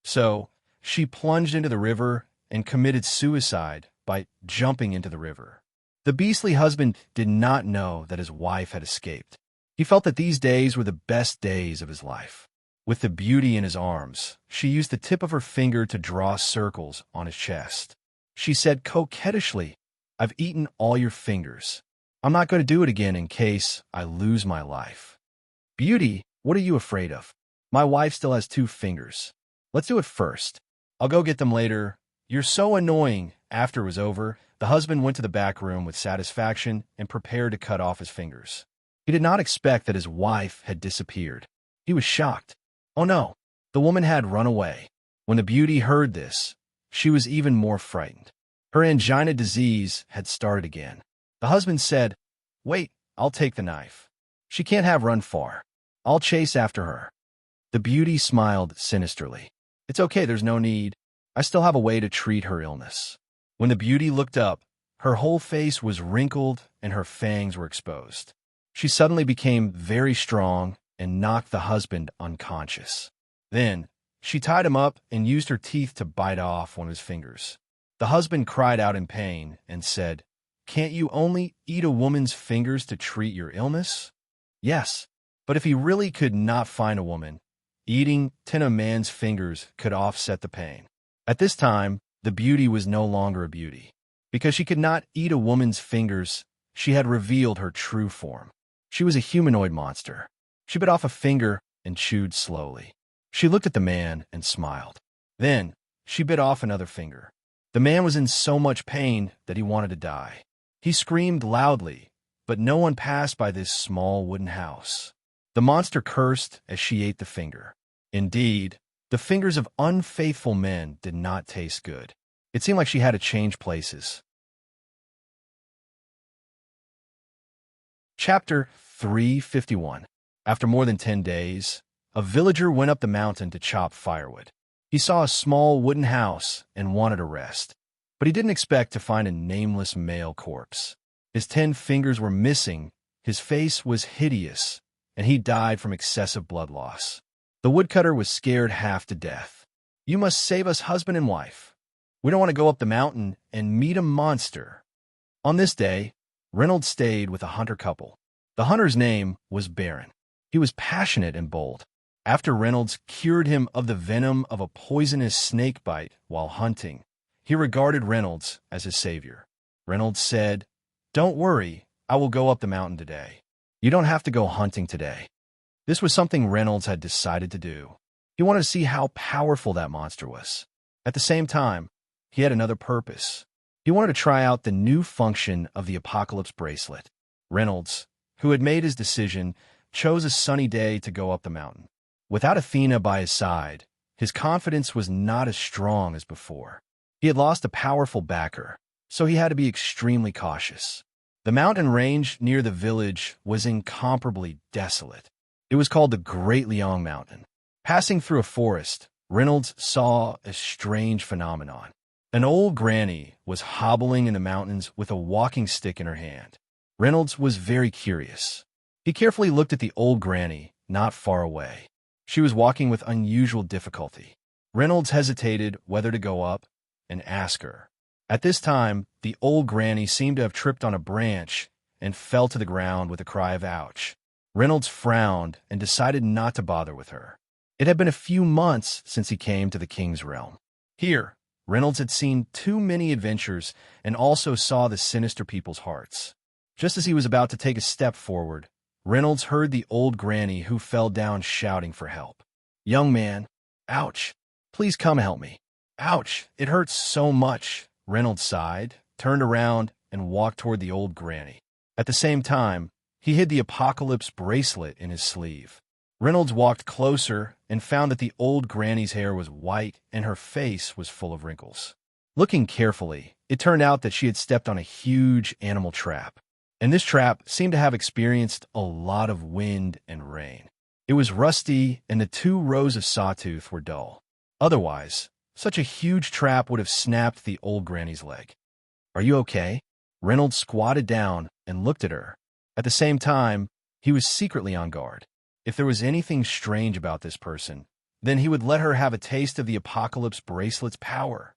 So, she plunged into the river and committed suicide by jumping into the river. The beastly husband did not know that his wife had escaped. He felt that these days were the best days of his life. With the beauty in his arms, she used the tip of her finger to draw circles on his chest. She said coquettishly, "I've eaten all your fingers. I'm not going to do it again in case I lose my life." "Beauty, what are you afraid of? My wife still has 2 fingers. Let's do it first. I'll go get them later. You're so annoying." After it was over, the husband went to the back room with satisfaction and prepared to cut off his fingers. He did not expect that his wife had disappeared. He was shocked. Oh no, the woman had run away. When the beauty heard this, she was even more frightened. Her angina disease had started again. The husband said, "Wait, I'll take the knife. She can't have run far. I'll chase after her." The beauty smiled sinisterly. "It's okay, there's no need. I still have a way to treat her illness." When the beauty looked up, her whole face was wrinkled and her fangs were exposed. She suddenly became very strong and knocked the husband unconscious. Then, she tied him up and used her teeth to bite off one of his fingers. The husband cried out in pain and said, "Can't you only eat a woman's fingers to treat your illness?" Yes, but if he really could not find a woman, eating 10 a man's fingers could offset the pain. At this time, the beauty was no longer a beauty. Because she could not eat a woman's fingers, she had revealed her true form. She was a humanoid monster. She bit off a finger and chewed slowly. She looked at the man and smiled. Then, she bit off another finger. The man was in so much pain that he wanted to die. He screamed loudly, but no one passed by this small wooden house. The monster cursed as she ate the finger. Indeed, the fingers of unfaithful men did not taste good. It seemed like she had to change places. Chapter 351. After more than 10 days, a villager went up the mountain to chop firewood. He saw a small wooden house and wanted a rest, but he didn't expect to find a nameless male corpse. His 10 fingers were missing, his face was hideous, and he died from excessive blood loss. The woodcutter was scared half to death. "You must save us, husband and wife. We don't want to go up the mountain and meet a monster." On this day, Reynolds stayed with a hunter couple. The hunter's name was Baron. He was passionate and bold. After Reynolds cured him of the venom of a poisonous snake bite while hunting, he regarded Reynolds as his savior. Reynolds said, "Don't worry, I will go up the mountain today. You don't have to go hunting today." This was something Reynolds had decided to do. He wanted to see how powerful that monster was. At the same time, he had another purpose. He wanted to try out the new function of the Apocalypse bracelet. Reynolds, who had made his decision, chose a sunny day to go up the mountain. Without Athena by his side, his confidence was not as strong as before. He had lost a powerful backer, so he had to be extremely cautious. The mountain range near the village was incomparably desolate. It was called the Great Liang Mountain. Passing through a forest, Reynolds saw a strange phenomenon. An old granny was hobbling in the mountains with a walking stick in her hand. Reynolds was very curious. He carefully looked at the old granny, not far away. She was walking with unusual difficulty. Reynolds hesitated whether to go up and ask her. At this time, the old granny seemed to have tripped on a branch and fell to the ground with a cry of ouch. Reynolds frowned and decided not to bother with her. It had been a few months since he came to the king's realm. Here, Reynolds had seen too many adventures and also saw the sinister people's hearts. Just as he was about to take a step forward, Reynolds heard the old granny who fell down shouting for help. "Young man, ouch, please come help me. Ouch, it hurts so much." Reynolds sighed, turned around, and walked toward the old granny. At the same time, he hid the Apocalypse bracelet in his sleeve. Reynolds walked closer and found that the old granny's hair was white and her face was full of wrinkles. Looking carefully, it turned out that she had stepped on a huge animal trap, and this trap seemed to have experienced a lot of wind and rain. It was rusty, and the 2 rows of sawtooth were dull. Otherwise, such a huge trap would have snapped the old granny's leg. "Are you okay?" Reynolds squatted down and looked at her. At the same time, he was secretly on guard. If there was anything strange about this person, then he would let her have a taste of the Apocalypse Bracelet's power.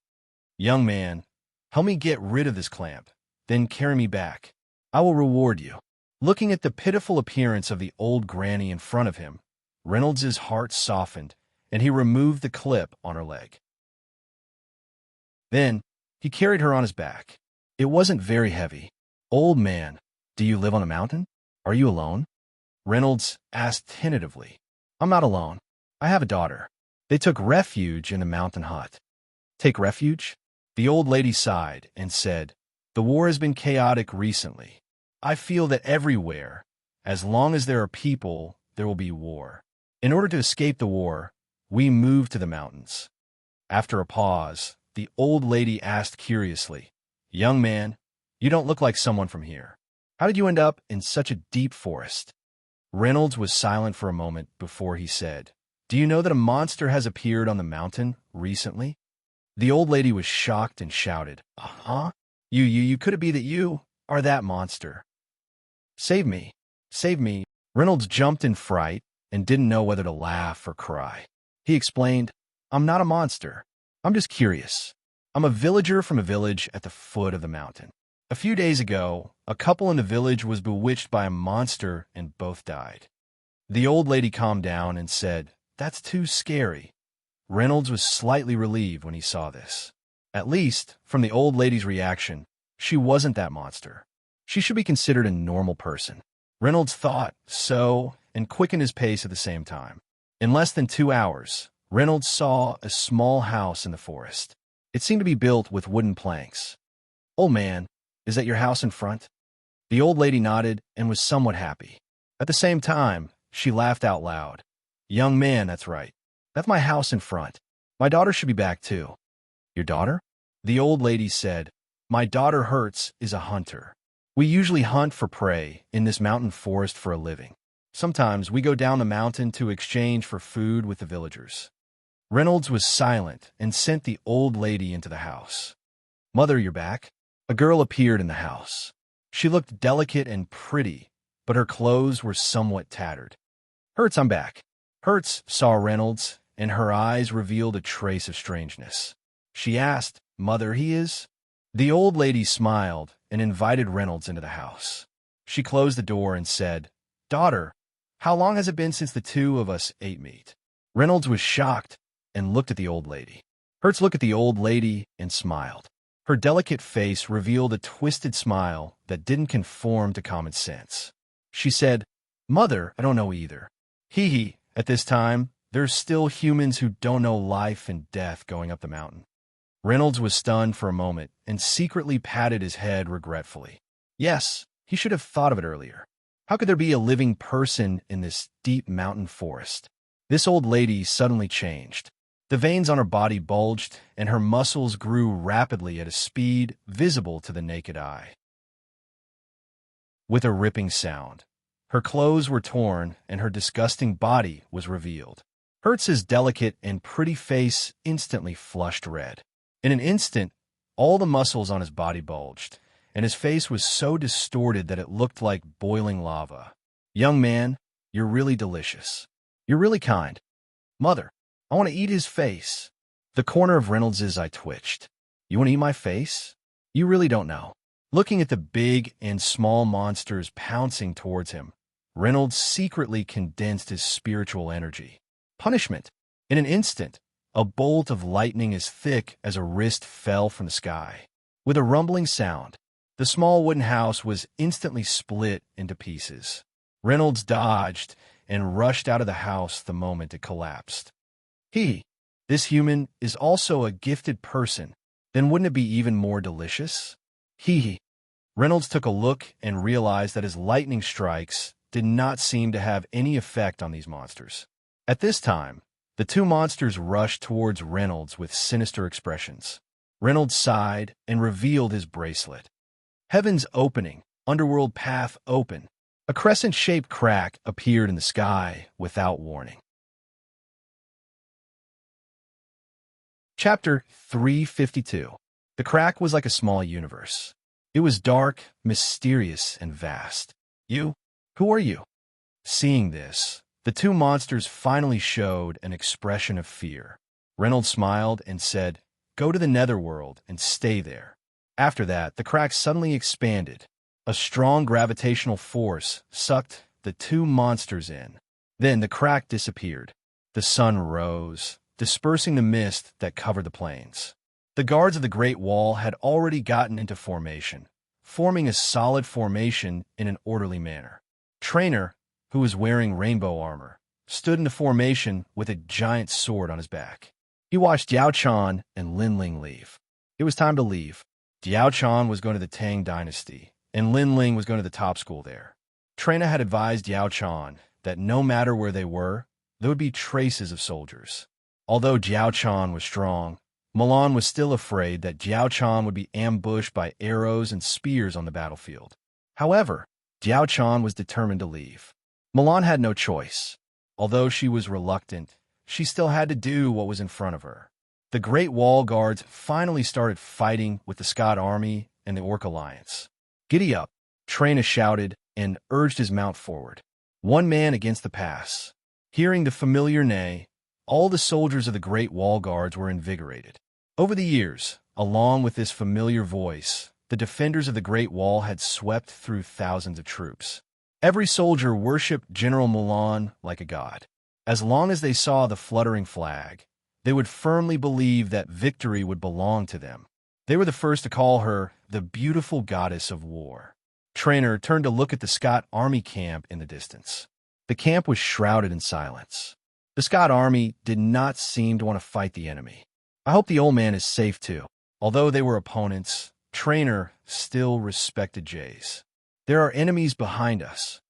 "Young man, help me get rid of this clamp, then carry me back. I will reward you." Looking at the pitiful appearance of the old granny in front of him, Reynolds's heart softened, and he removed the clip on her leg. Then, he carried her on his back. It wasn't very heavy. "Old man, do you live on a mountain? Are you alone?" Reynolds asked tentatively. "I'm not alone. I have a daughter. They took refuge in the mountain hut." "Take refuge?" The old lady sighed and said, "The war has been chaotic recently. I feel that everywhere, as long as there are people, there will be war. In order to escape the war, we moved to the mountains." After a pause, the old lady asked curiously, "Young man, you don't look like someone from here. How did you end up in such a deep forest?" Reynolds was silent for a moment before he said, "Do you know that a monster has appeared on the mountain recently?" The old lady was shocked and shouted, "Uh-huh? You could it be that you are that monster? Save me, save me." Reynolds jumped in fright and didn't know whether to laugh or cry. He explained, "I'm not a monster. I'm just curious. I'm a villager from a village at the foot of the mountain. A few days ago, a couple in the village was bewitched by a monster and both died." The old lady calmed down and said, "That's too scary." Reynolds was slightly relieved when he saw this. At least, from the old lady's reaction, she wasn't that monster. She should be considered a normal person. Reynolds thought so and quickened his pace at the same time. In less than 2 hours, Reynolds saw a small house in the forest. It seemed to be built with wooden planks. "Old man, is that your house in front?" The old lady nodded and was somewhat happy. At the same time, she laughed out loud. "Young man, that's right. That's my house in front. My daughter should be back too." "Your daughter?" The old lady said, "My daughter Hertz is a hunter. We usually hunt for prey in this mountain forest for a living. Sometimes we go down the mountain to exchange for food with the villagers." Reynolds was silent and sent the old lady into the house. "Mother, you're back?" A girl appeared in the house. She looked delicate and pretty, but her clothes were somewhat tattered. "Hertz, I'm back." Hertz saw Reynolds, and her eyes revealed a trace of strangeness. She asked, "Mother, he is?" The old lady smiled and invited Reynolds into the house. She closed the door and said, "Daughter, how long has it been since the 2 of us ate meat?" Reynolds was shocked and looked at the old lady. Hertz looked at the old lady and smiled. Her delicate face revealed a twisted smile that didn't conform to common sense. She said, "Mother, I don't know either. Hee. At this time, there's still humans who don't know life and death going up the mountain." Reynolds was stunned for a moment and secretly patted his head regretfully. Yes, he should have thought of it earlier. How could there be a living person in this deep mountain forest? This old lady suddenly changed. The veins on her body bulged, and her muscles grew rapidly at a speed visible to the naked eye. With a ripping sound, her clothes were torn and her disgusting body was revealed. Hertz's delicate and pretty face instantly flushed red. In an instant, all the muscles on his body bulged, and his face was so distorted that it looked like boiling lava. "Young man, you're really delicious. You're really kind. Mother, I want to eat his face." The corner of Reynolds's eye twitched. "You want to eat my face? You really don't know." Looking at the big and small monsters pouncing towards him, Reynolds secretly condensed his spiritual energy. Punishment. In an instant, a bolt of lightning as thick as a wrist fell from the sky. With a rumbling sound, the small wooden house was instantly split into pieces. Reynolds dodged and rushed out of the house the moment it collapsed. This human is also a gifted person. Then wouldn't it be even more delicious? Reynolds took a look and realized that his lightning strikes did not seem to have any effect on these monsters. At this time, the two monsters rushed towards Reynolds with sinister expressions. Reynolds sighed and revealed his bracelet. Heaven's opening, underworld path open. A crescent-shaped crack appeared in the sky without warning. Chapter 352. The crack was like a small universe. It was dark, mysterious, and vast. You? Who are you? Seeing this, the two monsters finally showed an expression of fear. Reynolds smiled and said, "Go to the netherworld and stay there." After that, the crack suddenly expanded. A strong gravitational force sucked the two monsters in. Then the crack disappeared. The sun rose, dispersing the mist that covered the plains. The guards of the Great Wall had already gotten into formation, forming a solid formation in an orderly manner. Trainer, who was wearing rainbow armor, stood in the formation with a giant sword on his back. He watched Diao Chan and Lin Ling leave. It was time to leave. Diao Chan was going to the Tang Dynasty, and Lin Ling was going to the top school there. Trainer had advised Diao Chan that no matter where they were, there would be traces of soldiers. Although Diao Chan was strong, Milan was still afraid that Diao Chan would be ambushed by arrows and spears on the battlefield. However, Diao Chan was determined to leave. Milan had no choice. Although she was reluctant, she still had to do what was in front of her. The Great Wall Guards finally started fighting with the Scott Army and the Orc Alliance. "Giddy up," Traina shouted and urged his mount forward. One man against the pass. Hearing the familiar neigh, all the soldiers of the Great Wall Guards were invigorated. Over the years, along with this familiar voice, the defenders of the Great Wall had swept through thousands of troops. Every soldier worshipped General Milan like a god. As long as they saw the fluttering flag, they would firmly believe that victory would belong to them. They were the first to call her the beautiful goddess of war. Trainer turned to look at the Scott Army camp in the distance. The camp was shrouded in silence. The Scott Army did not seem to want to fight the enemy. "I hope the old man is safe too." Although they were opponents, Trainer still respected Jays. "There are enemies behind us."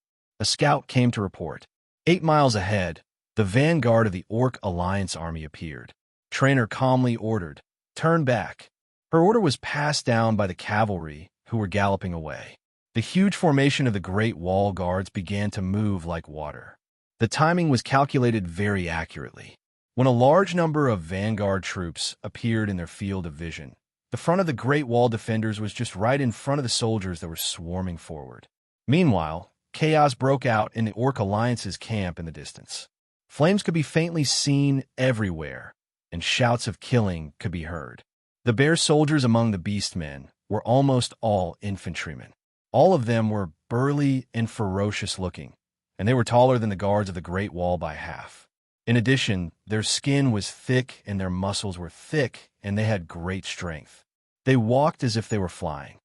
A scout came to report. 8 miles ahead, the vanguard of the Orc Alliance army appeared. Trainer calmly ordered, "Turn back." Her order was passed down by the cavalry, who were galloping away. The huge formation of the Great Wall Guards began to move like water. The timing was calculated very accurately. When a large number of vanguard troops appeared in their field of vision, the front of the Great Wall defenders was just right in front of the soldiers that were swarming forward. Meanwhile, chaos broke out in the Orc Alliance's camp in the distance. Flames could be faintly seen everywhere, and shouts of killing could be heard. The bear soldiers among the beastmen were almost all infantrymen. All of them were burly and ferocious looking, and they were taller than the guards of the Great Wall by half. In addition, their skin was thick and their muscles were thick, and they had great strength. They walked as if they were flying.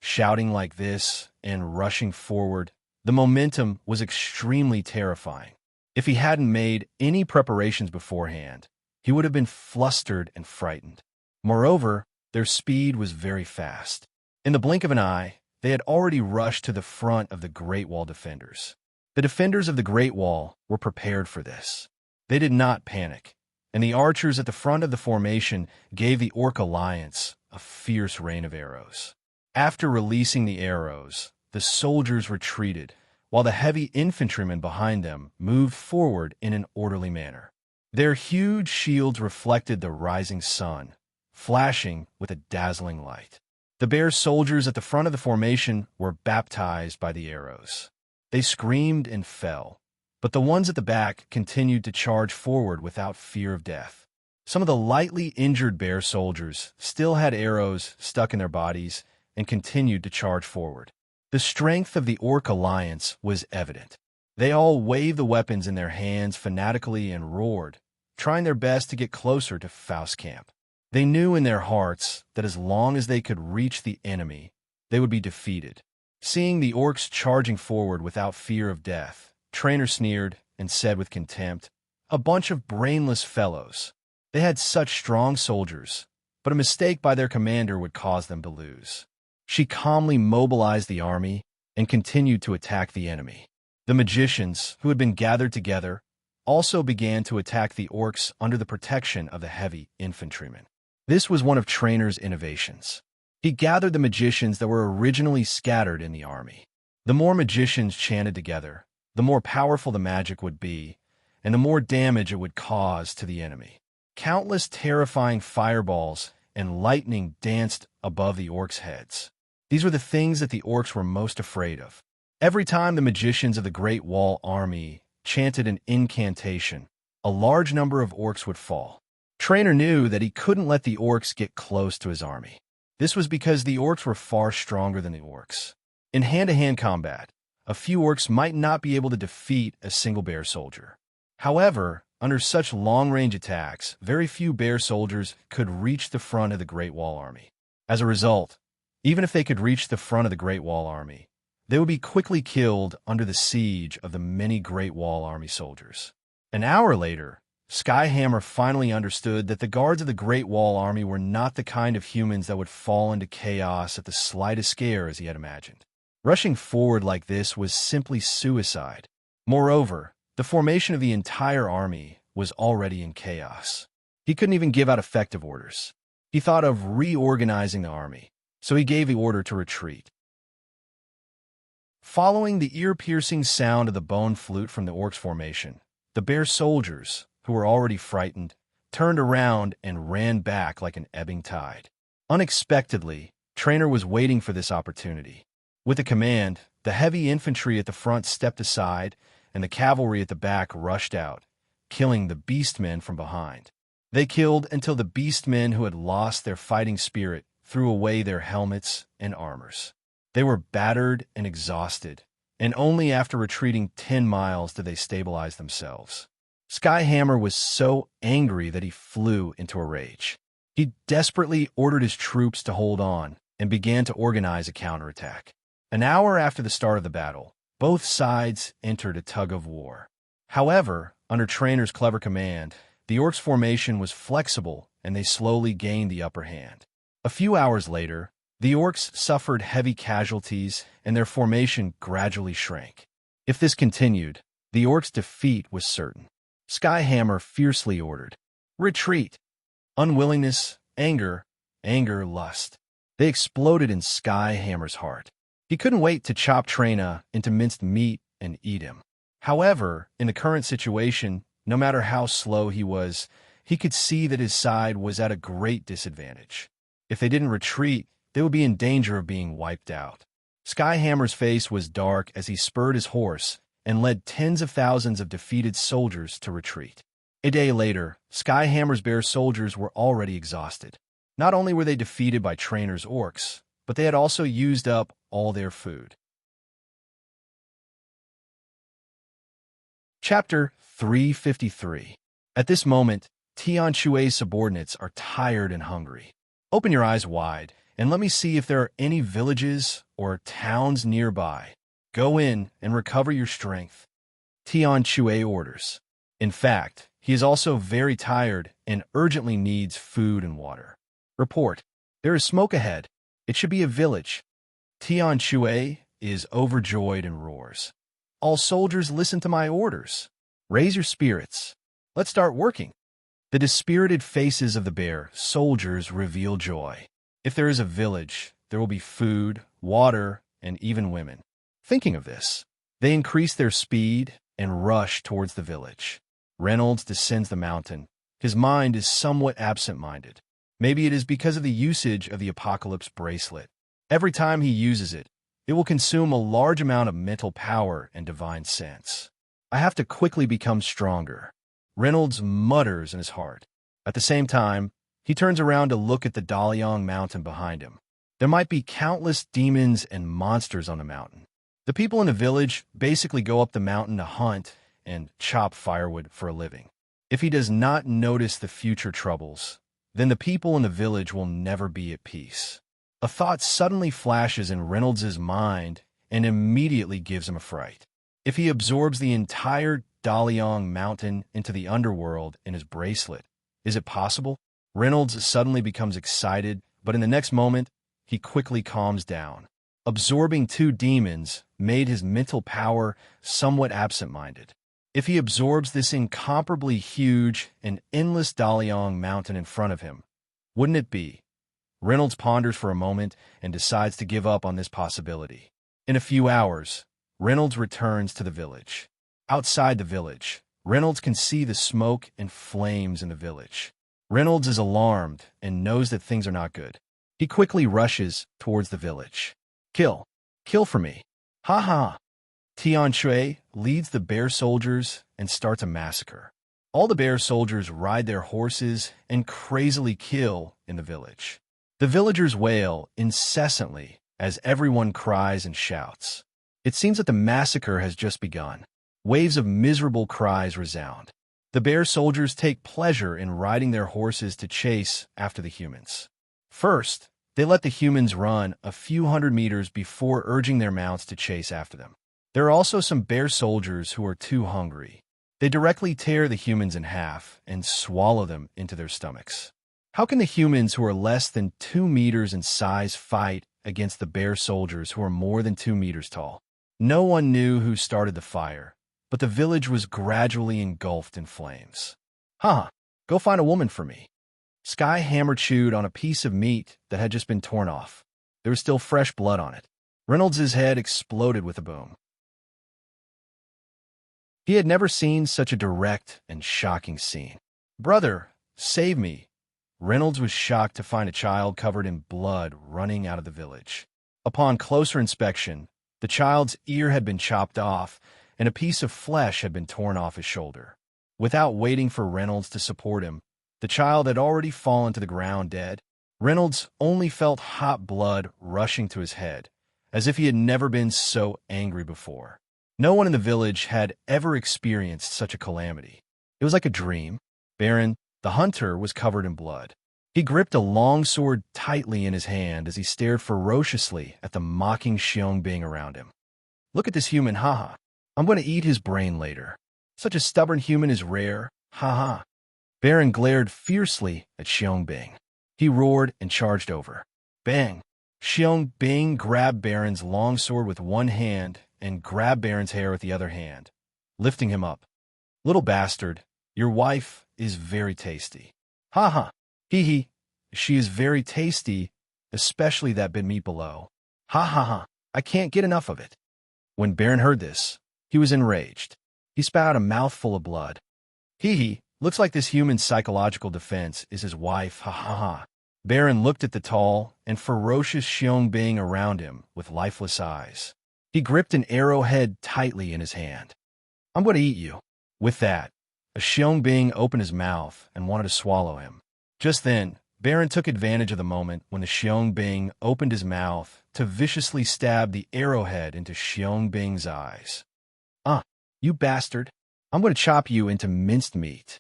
Shouting like this and rushing forward, the momentum was extremely terrifying. If he hadn't made any preparations beforehand, he would have been flustered and frightened. Moreover, their speed was very fast. In the blink of an eye, they had already rushed to the front of the Great Wall defenders. The defenders of the Great Wall were prepared for this. They did not panic, and the archers at the front of the formation gave the Orc Alliance a fierce rain of arrows. After releasing the arrows, the soldiers retreated, while the heavy infantrymen behind them moved forward in an orderly manner. Their huge shields reflected the rising sun, flashing with a dazzling light. The bear soldiers at the front of the formation were baptized by the arrows. They screamed and fell, but the ones at the back continued to charge forward without fear of death. Some of the lightly injured bear soldiers still had arrows stuck in their bodies and continued to charge forward. The strength of the Orc Alliance was evident. They all waved the weapons in their hands fanatically and roared, trying their best to get closer to Faust's camp. They knew in their hearts that as long as they could reach the enemy, they would be defeated. Seeing the orcs charging forward without fear of death, Trainer sneered and said with contempt, "A bunch of brainless fellows. They had such strong soldiers, but a mistake by their commander would cause them to lose." She calmly mobilized the army and continued to attack the enemy. The magicians, who had been gathered together, also began to attack the orcs under the protection of the heavy infantrymen. This was one of Trainer's innovations. He gathered the magicians that were originally scattered in the army. The more magicians chanted together, the more powerful the magic would be, and the more damage it would cause to the enemy. Countless terrifying fireballs and lightning danced above the orcs' heads. These were the things that the orcs were most afraid of. Every time the magicians of the Great Wall army chanted an incantation, a large number of orcs would fall. Trainer knew that he couldn't let the orcs get close to his army. This was because the orcs were far stronger than the orcs. In hand-to-hand combat, a few orcs might not be able to defeat a single bear soldier. However, under such long-range attacks, very few bear soldiers could reach the front of the Great Wall army. As a result, even if they could reach the front of the Great Wall army, they would be quickly killed under the siege of the many Great Wall army soldiers. An hour later, Skyhammer finally understood that the guards of the Great Wall army were not the kind of humans that would fall into chaos at the slightest scare as he had imagined. Rushing forward like this was simply suicide. Moreover, the formation of the entire army was already in chaos. He couldn't even give out effective orders. He thought of reorganizing the army, so he gave the order to retreat. Following the ear-piercing sound of the bone flute from the orcs' formation, the bear soldiers, who were already frightened, turned around and ran back like an ebbing tide. Unexpectedly, Trainer was waiting for this opportunity. With a command, the heavy infantry at the front stepped aside, and the cavalry at the back rushed out, killing the beastmen from behind. They killed until the beastmen who had lost their fighting spirit threw away their helmets and armors. They were battered and exhausted, and only after retreating 10 miles did they stabilize themselves. Skyhammer was so angry that he flew into a rage. He desperately ordered his troops to hold on and began to organize a counterattack. An hour after the start of the battle, both sides entered a tug-of-war. However, under Trainer's clever command, the orcs' formation was flexible and they slowly gained the upper hand. A few hours later, the orcs suffered heavy casualties and their formation gradually shrank. If this continued, the orcs' defeat was certain. Skyhammer fiercely ordered, "Retreat!" Unwillingness, anger, lust. They exploded in Skyhammer's heart. He couldn't wait to chop Trainer into minced meat and eat him. However, in the current situation, no matter how slow he was, he could see that his side was at a great disadvantage. If they didn't retreat, they would be in danger of being wiped out. Skyhammer's face was dark as he spurred his horse and led tens of thousands of defeated soldiers to retreat. A day later, Skyhammer's bear soldiers were already exhausted. Not only were they defeated by Trainer's orcs, but they had also used up all their food. Chapter 353. At this moment, Tian Shui's subordinates are tired and hungry. Open your eyes wide, and let me see if there are any villages or towns nearby. Go in and recover your strength. Tian Shui orders. In fact, he is also very tired and urgently needs food and water. Report. There is smoke ahead. It should be a village. Tian Shui is overjoyed and roars. All soldiers listen to my orders. Raise your spirits. Let's start working. The dispirited faces of the bear soldiers reveal joy. If there is a village, there will be food, water, and even women. Thinking of this, they increase their speed and rush towards the village. Reynolds descends the mountain. His mind is somewhat absent-minded. Maybe it is because of the usage of the Apocalypse bracelet. Every time he uses it, it will consume a large amount of mental power and divine sense. I have to quickly become stronger. Reynolds mutters in his heart. At the same time, he turns around to look at the Daliang mountain behind him. There might be countless demons and monsters on the mountain. The people in the village basically go up the mountain to hunt and chop firewood for a living. If he does not notice the future troubles, then the people in the village will never be at peace. A thought suddenly flashes in Reynolds' mind and immediately gives him a fright. If he absorbs the entire Daliang mountain into the underworld in his bracelet, is it possible? Reynolds suddenly becomes excited, but in the next moment, he quickly calms down. Absorbing 2 demons made his mental power somewhat absent-minded. If he absorbs this incomparably huge and endless Daliang mountain in front of him, wouldn't it be? Reynolds ponders for a moment and decides to give up on this possibility. In a few hours, Reynolds returns to the village. Outside the village, Reynolds can see the smoke and flames in the village. Reynolds is alarmed and knows that things are not good. He quickly rushes towards the village. Kill! Kill for me! Ha ha! Tian Shui leads the bear soldiers and starts a massacre. All the bear soldiers ride their horses and crazily kill in the village. The villagers wail incessantly as everyone cries and shouts. It seems that the massacre has just begun. Waves of miserable cries resound. The bear soldiers take pleasure in riding their horses to chase after the humans. First, they let the humans run a few hundred meters before urging their mounts to chase after them. There are also some bear soldiers who are too hungry. They directly tear the humans in half and swallow them into their stomachs. How can the humans who are less than 2 meters in size fight against the bear soldiers who are more than 2 meters tall? No one knew who started the fire, but the village was gradually engulfed in flames. Go find a woman for me. Sky hammer chewed on a piece of meat that had just been torn off. There was still fresh blood on it. Reynolds' head exploded with a boom. He had never seen such a direct and shocking scene. Brother, save me. Reynolds was shocked to find a child covered in blood running out of the village. Upon closer inspection, the child's ear had been chopped off, and a piece of flesh had been torn off his shoulder. Without waiting for Reynolds to support him, the child had already fallen to the ground dead. Reynolds only felt hot blood rushing to his head, as if he had never been so angry before. No one in the village had ever experienced such a calamity. It was like a dream. Baron, the hunter, was covered in blood. He gripped a long sword tightly in his hand as he stared ferociously at the mocking Xiong around him. Look at this human, haha. I'm going to eat his brain later. Such a stubborn human is rare, haha. Baron glared fiercely at Xiong. He roared and charged over. Bang! Xiong grabbed Baron's long sword with one hand and grabbed Baron's hair with the other hand, lifting him up. Little bastard, your wife is very tasty. Ha ha. Hee hee. She is very tasty, especially that bit meat below. Ha ha ha. I can't get enough of it. When Baron heard this, he was enraged. He spat out a mouthful of blood. Hee hee. Looks like this human's psychological defense is his wife, ha ha ha. Baron looked at the tall and ferocious Xiong around him with lifeless eyes. He gripped an arrowhead tightly in his hand. I'm going to eat you. With that, a Xiong opened his mouth and wanted to swallow him. Just then, Baron took advantage of the moment when the Xiong opened his mouth to viciously stab the arrowhead into Xiong eyes. You bastard. I'm going to chop you into minced meat.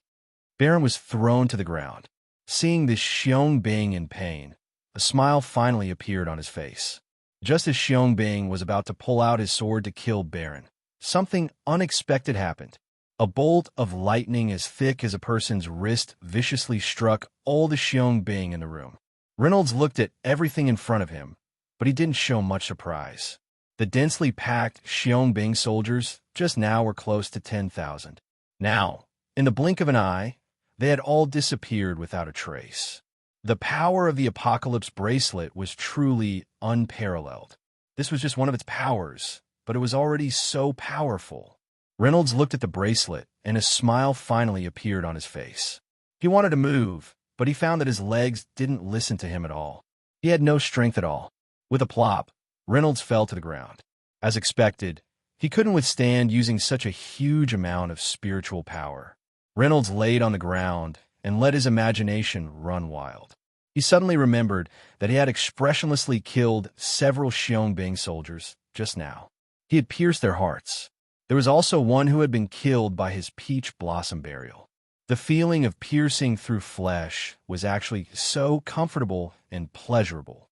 Baron was thrown to the ground. Seeing this Xiong in pain, a smile finally appeared on his face. Just as Xiong was about to pull out his sword to kill Baron, something unexpected happened. A bolt of lightning as thick as a person's wrist viciously struck all the Xiong in the room. Reynolds looked at everything in front of him, but he didn't show much surprise. The densely packed Xiong soldiers just now were close to 10,000. Now, in the blink of an eye, they had all disappeared without a trace. The power of the Apocalypse bracelet was truly unparalleled. This was just one of its powers, but it was already so powerful. Reynolds looked at the bracelet, and a smile finally appeared on his face. He wanted to move, but he found that his legs didn't listen to him at all. He had no strength at all. With a plop, Reynolds fell to the ground. As expected, he couldn't withstand using such a huge amount of spiritual power. Reynolds laid on the ground and let his imagination run wild. He suddenly remembered that he had expressionlessly killed several Xiong soldiers just now. He had pierced their hearts. There was also one who had been killed by his peach blossom burial. The feeling of piercing through flesh was actually so comfortable and pleasurable.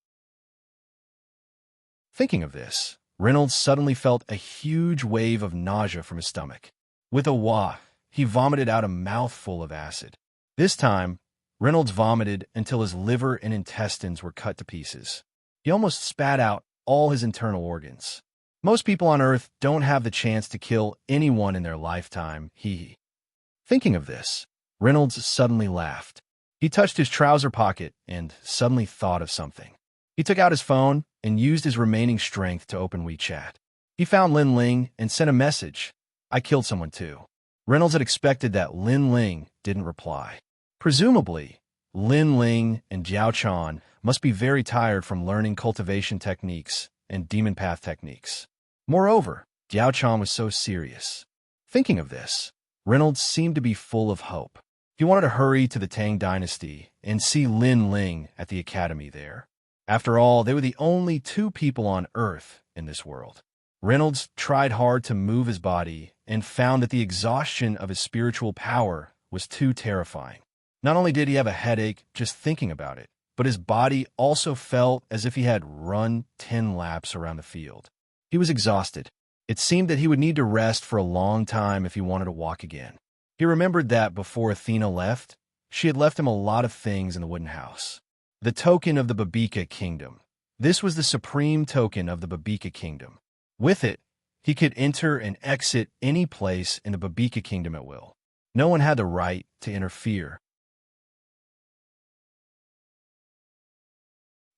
Thinking of this, Reynolds suddenly felt a huge wave of nausea from his stomach. With a wah, he vomited out a mouthful of acid. This time, Reynolds vomited until his liver and intestines were cut to pieces. He almost spat out all his internal organs. Most people on Earth don't have the chance to kill anyone in their lifetime, hee. Thinking of this, Reynolds suddenly laughed. He touched his trouser pocket and suddenly thought of something. He took out his phone and used his remaining strength to open WeChat. He found Lin Ling and sent a message. I killed someone too. Reynolds had expected that Lin Ling didn't reply. Presumably, Lin Ling and Jiao Chan must be very tired from learning cultivation techniques and demon path techniques. Moreover, Jiao Chan was so serious. Thinking of this, Reynolds seemed to be full of hope. He wanted to hurry to the Tang Dynasty and see Lin Ling at the academy there. After all, they were the only two people on Earth in this world. Reynolds tried hard to move his body and found that the exhaustion of his spiritual power was too terrifying. Not only did he have a headache just thinking about it, but his body also felt as if he had run 10 laps around the field. He was exhausted. It seemed that he would need to rest for a long time if he wanted to walk again. He remembered that before Athena left, she had left him a lot of things in the wooden house. The token of the Babika kingdom. This was the supreme token of the Babika kingdom. With it, he could enter and exit any place in the Babika kingdom at will. No one had the right to interfere.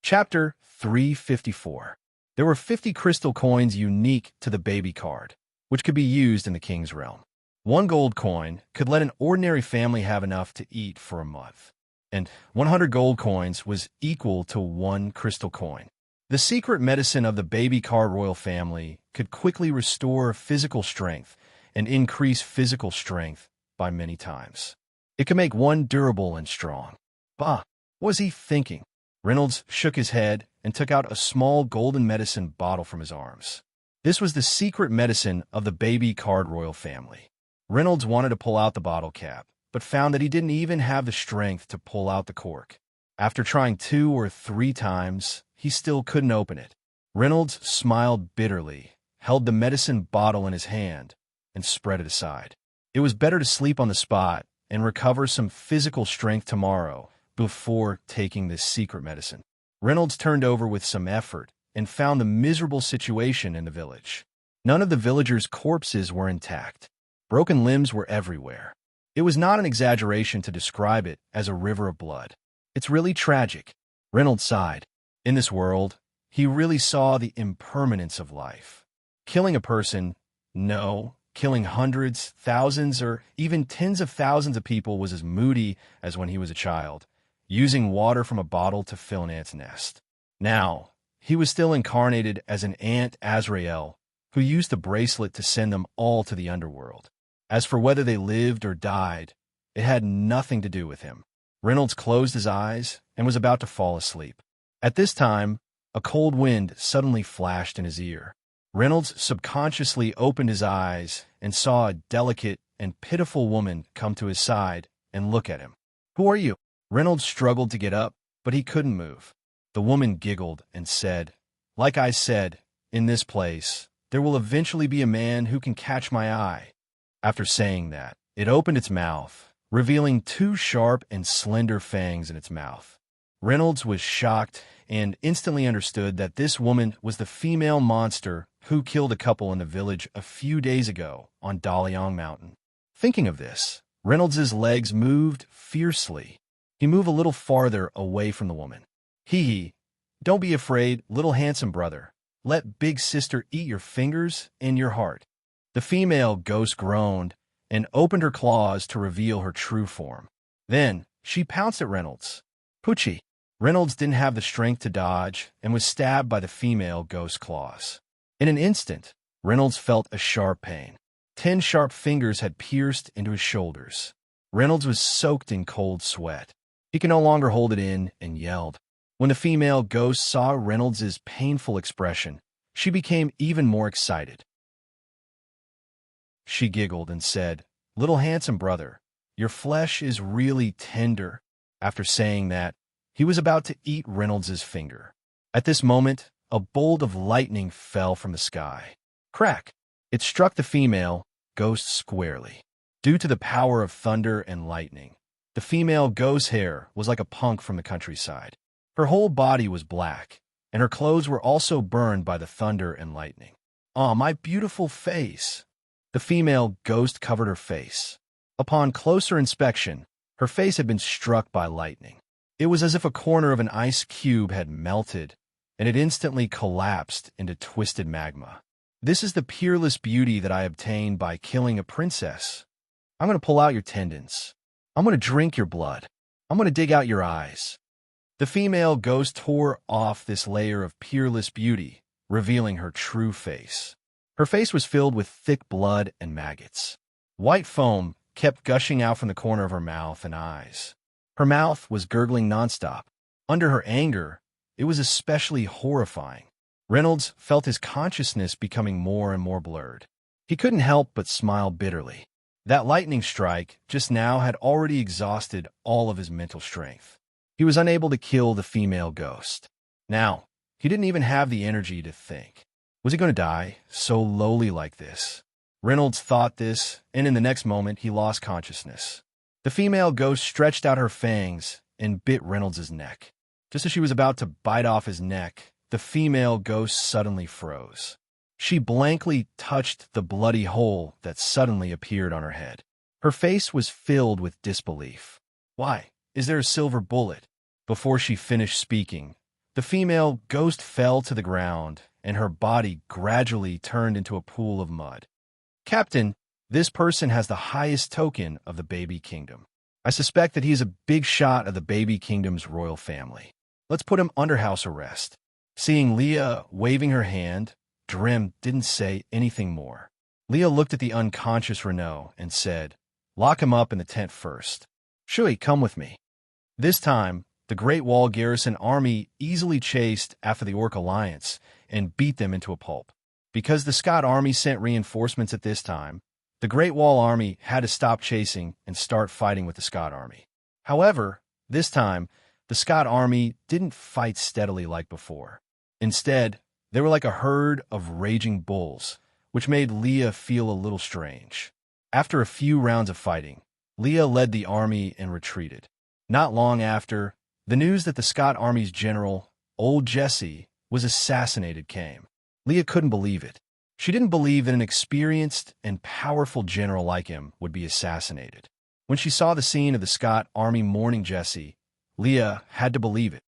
Chapter 354. There were 50 crystal coins unique to the baby card, which could be used in the king's realm. 1 gold coin could let an ordinary family have enough to eat for a month, and 100 gold coins was equal to 1 crystal coin. The secret medicine of the baby card royal family could quickly restore physical strength and increase physical strength by many times. It could make one durable and strong. Bah, what was he thinking? Reynolds shook his head and took out a small golden medicine bottle from his arms. This was the secret medicine of the baby card royal family. Reynolds wanted to pull out the bottle cap, but found that he didn't even have the strength to pull out the cork. After trying 2 or 3 times, he still couldn't open it. Reynolds smiled bitterly, held the medicine bottle in his hand, and spread it aside. It was better to sleep on the spot and recover some physical strength tomorrow before taking this secret medicine. Reynolds turned over with some effort and found the miserable situation in the village. None of the villagers' corpses were intact. Broken limbs were everywhere. It was not an exaggeration to describe it as a river of blood. It's really tragic. Reynolds sighed. In this world, he really saw the impermanence of life. Killing a person, no, killing hundreds, thousands, or even tens of thousands of people was as moody as when he was a child, using water from a bottle to fill an ant's nest. Now, he was still incarnated as an ant Azrael, who used the bracelet to send them all to the underworld. As for whether they lived or died, it had nothing to do with him. Reynolds closed his eyes and was about to fall asleep. At this time, a cold wind suddenly flashed in his ear. Reynolds subconsciously opened his eyes and saw a delicate and pitiful woman come to his side and look at him. "Who are you?" Reynolds struggled to get up, but he couldn't move. The woman giggled and said, "Like I said, in this place, there will eventually be a man who can catch my eye." After saying that, it opened its mouth, revealing 2 sharp and slender fangs in its mouth. Reynolds was shocked and instantly understood that this woman was the female monster who killed a couple in the village a few days ago on Daliang Mountain. Thinking of this, Reynolds's legs moved fiercely. He moved a little farther away from the woman. "Hee, don't be afraid, little handsome brother. Let big sister eat your fingers and your heart." The female ghost groaned and opened her claws to reveal her true form. Then she pounced at Reynolds. Poochie. Reynolds didn't have the strength to dodge and was stabbed by the female ghost claws. In an instant, Reynolds felt a sharp pain. 10 sharp fingers had pierced into his shoulders. Reynolds was soaked in cold sweat. He could no longer hold it in and yelled. When the female ghost saw Reynolds's painful expression, she became even more excited. She giggled and said, "Little handsome brother, your flesh is really tender." After saying that, he was about to eat Reynolds's finger. At this moment, a bolt of lightning fell from the sky. Crack! It struck the female ghost squarely. Due to the power of thunder and lightning, the female ghost's hair was like a punk from the countryside. Her whole body was black, and her clothes were also burned by the thunder and lightning. "Aw, my beautiful face." The female ghost covered her face. Upon closer inspection, her face had been struck by lightning. It was as if a corner of an ice cube had melted, and it instantly collapsed into twisted magma. "This is the peerless beauty that I obtained by killing a princess. I'm going to pull out your tendons. I'm going to drink your blood. I'm going to dig out your eyes." The female ghost tore off this layer of peerless beauty, revealing her true face. Her face was filled with thick blood and maggots. White foam kept gushing out from the corner of her mouth and eyes. Her mouth was gurgling nonstop. Under her anger, it was especially horrifying. Reynolds felt his consciousness becoming more and more blurred. He couldn't help but smile bitterly. That lightning strike just now had already exhausted all of his mental strength. He was unable to kill the female ghost. Now, he didn't even have the energy to think. Was he going to die so lowly like this? Reynolds thought this, and in the next moment he lost consciousness. The female ghost stretched out her fangs and bit Reynolds' neck. Just as she was about to bite off his neck, the female ghost suddenly froze. She blankly touched the bloody hole that suddenly appeared on her head. Her face was filled with disbelief. "Why, is there a silver bullet?" Before she finished speaking, the female ghost fell to the ground, and her body gradually turned into a pool of mud. "Captain, this person has the highest token of the baby kingdom. I suspect that he's a big shot of the baby kingdom's royal family. Let's put him under house arrest." Seeing Leah waving her hand, Drim didn't say anything more. Leah looked at the unconscious Renault and said, "Lock him up in the tent first. Shui, come with me." This time, the Great Wall garrison army easily chased after the Orc Alliance and beat them into a pulp. Because the Scott army sent reinforcements at this time, the Great Wall army had to stop chasing and start fighting with the Scott army. However, this time, the Scott army didn't fight steadily like before. Instead, they were like a herd of raging bulls, which made Leah feel a little strange. After a few rounds of fighting, Leah led the army and retreated. Not long after, the news that the Scott army's general, Old Jesse, was assassinated came. Leah couldn't believe it. She didn't believe that an experienced and powerful general like him would be assassinated. When she saw the scene of the Scott army mourning Jesse, Leah had to believe it.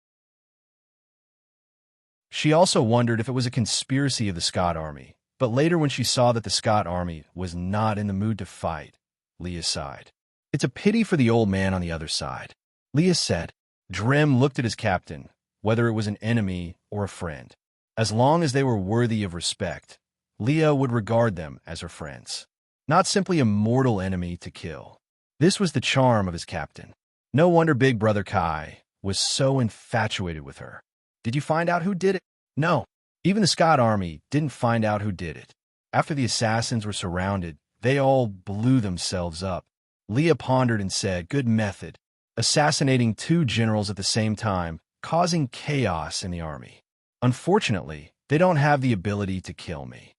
She also wondered if it was a conspiracy of the Scott army, but later when she saw that the Scott army was not in the mood to fight, Leah sighed. "It's a pity for the old man on the other side," Leah said. Drim looked at his captain, whether it was an enemy or a friend. As long as they were worthy of respect, Leah would regard them as her friends, not simply a mortal enemy to kill. This was the charm of his captain. No wonder Big Brother Kai was so infatuated with her. Did you find out who did it? No. Even the Scott army didn't find out who did it. After the assassins were surrounded, they all blew themselves up. Leah pondered and said, "Good method. Assassinating two generals at the same time, causing chaos in the army. Unfortunately, they don't have the ability to kill me."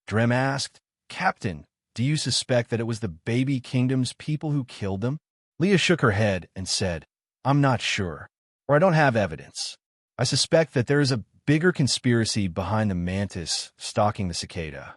Drim asked, "Captain, do you suspect that it was the baby kingdom's people who killed them?" Leah shook her head and said, "I'm not sure, or I don't have evidence. I suspect that there is a bigger conspiracy behind the mantis stalking the cicada.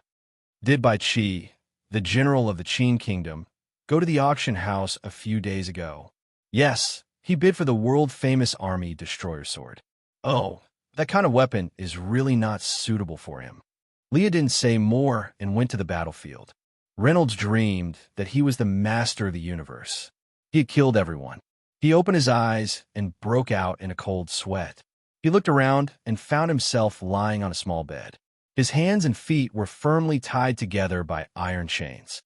Did Bai Chi, the general of the Qin kingdom, go to the auction house a few days ago? Yes, he bid for the world-famous army destroyer sword. Oh, that kind of weapon is really not suitable for him." Leah didn't say more and went to the battlefield. Reynolds dreamed that he was the master of the universe. He had killed everyone. He opened his eyes and broke out in a cold sweat. He looked around and found himself lying on a small bed. His hands and feet were firmly tied together by iron chains.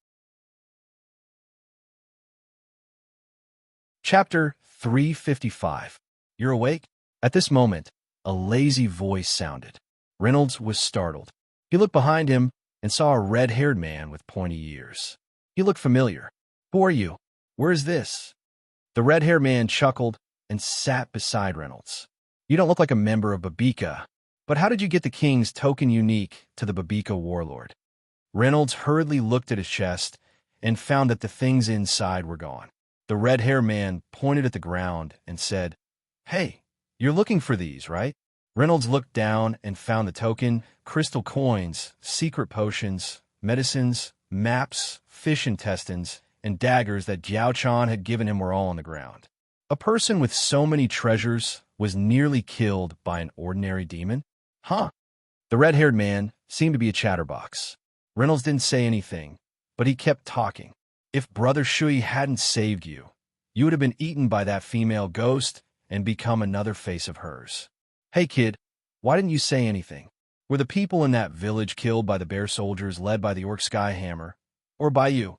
Chapter 355. You're awake? At this moment, a lazy voice sounded. Reynolds was startled. He looked behind him and saw a red-haired man with pointy ears. He looked familiar. "Who are you? Where is this?" The red-haired man chuckled and sat beside Reynolds. "You don't look like a member of Babika, but how did you get the king's token unique to the Babika warlord?" Reynolds hurriedly looked at his chest and found that the things inside were gone. The red-haired man pointed at the ground and said, "Hey, you're looking for these, right?" Reynolds looked down and found the token, crystal coins, secret potions, medicines, maps, fish intestines, and daggers that Jiao Chan had given him were all on the ground. A person with so many treasures was nearly killed by an ordinary demon? Huh. The red-haired man seemed to be a chatterbox. Reynolds didn't say anything, but he kept talking. If Brother Shui hadn't saved you, you would have been eaten by that female ghost and become another face of hers. Hey kid, why didn't you say anything? Were the people in that village killed by the bear soldiers led by the orc Skyhammer, or by you?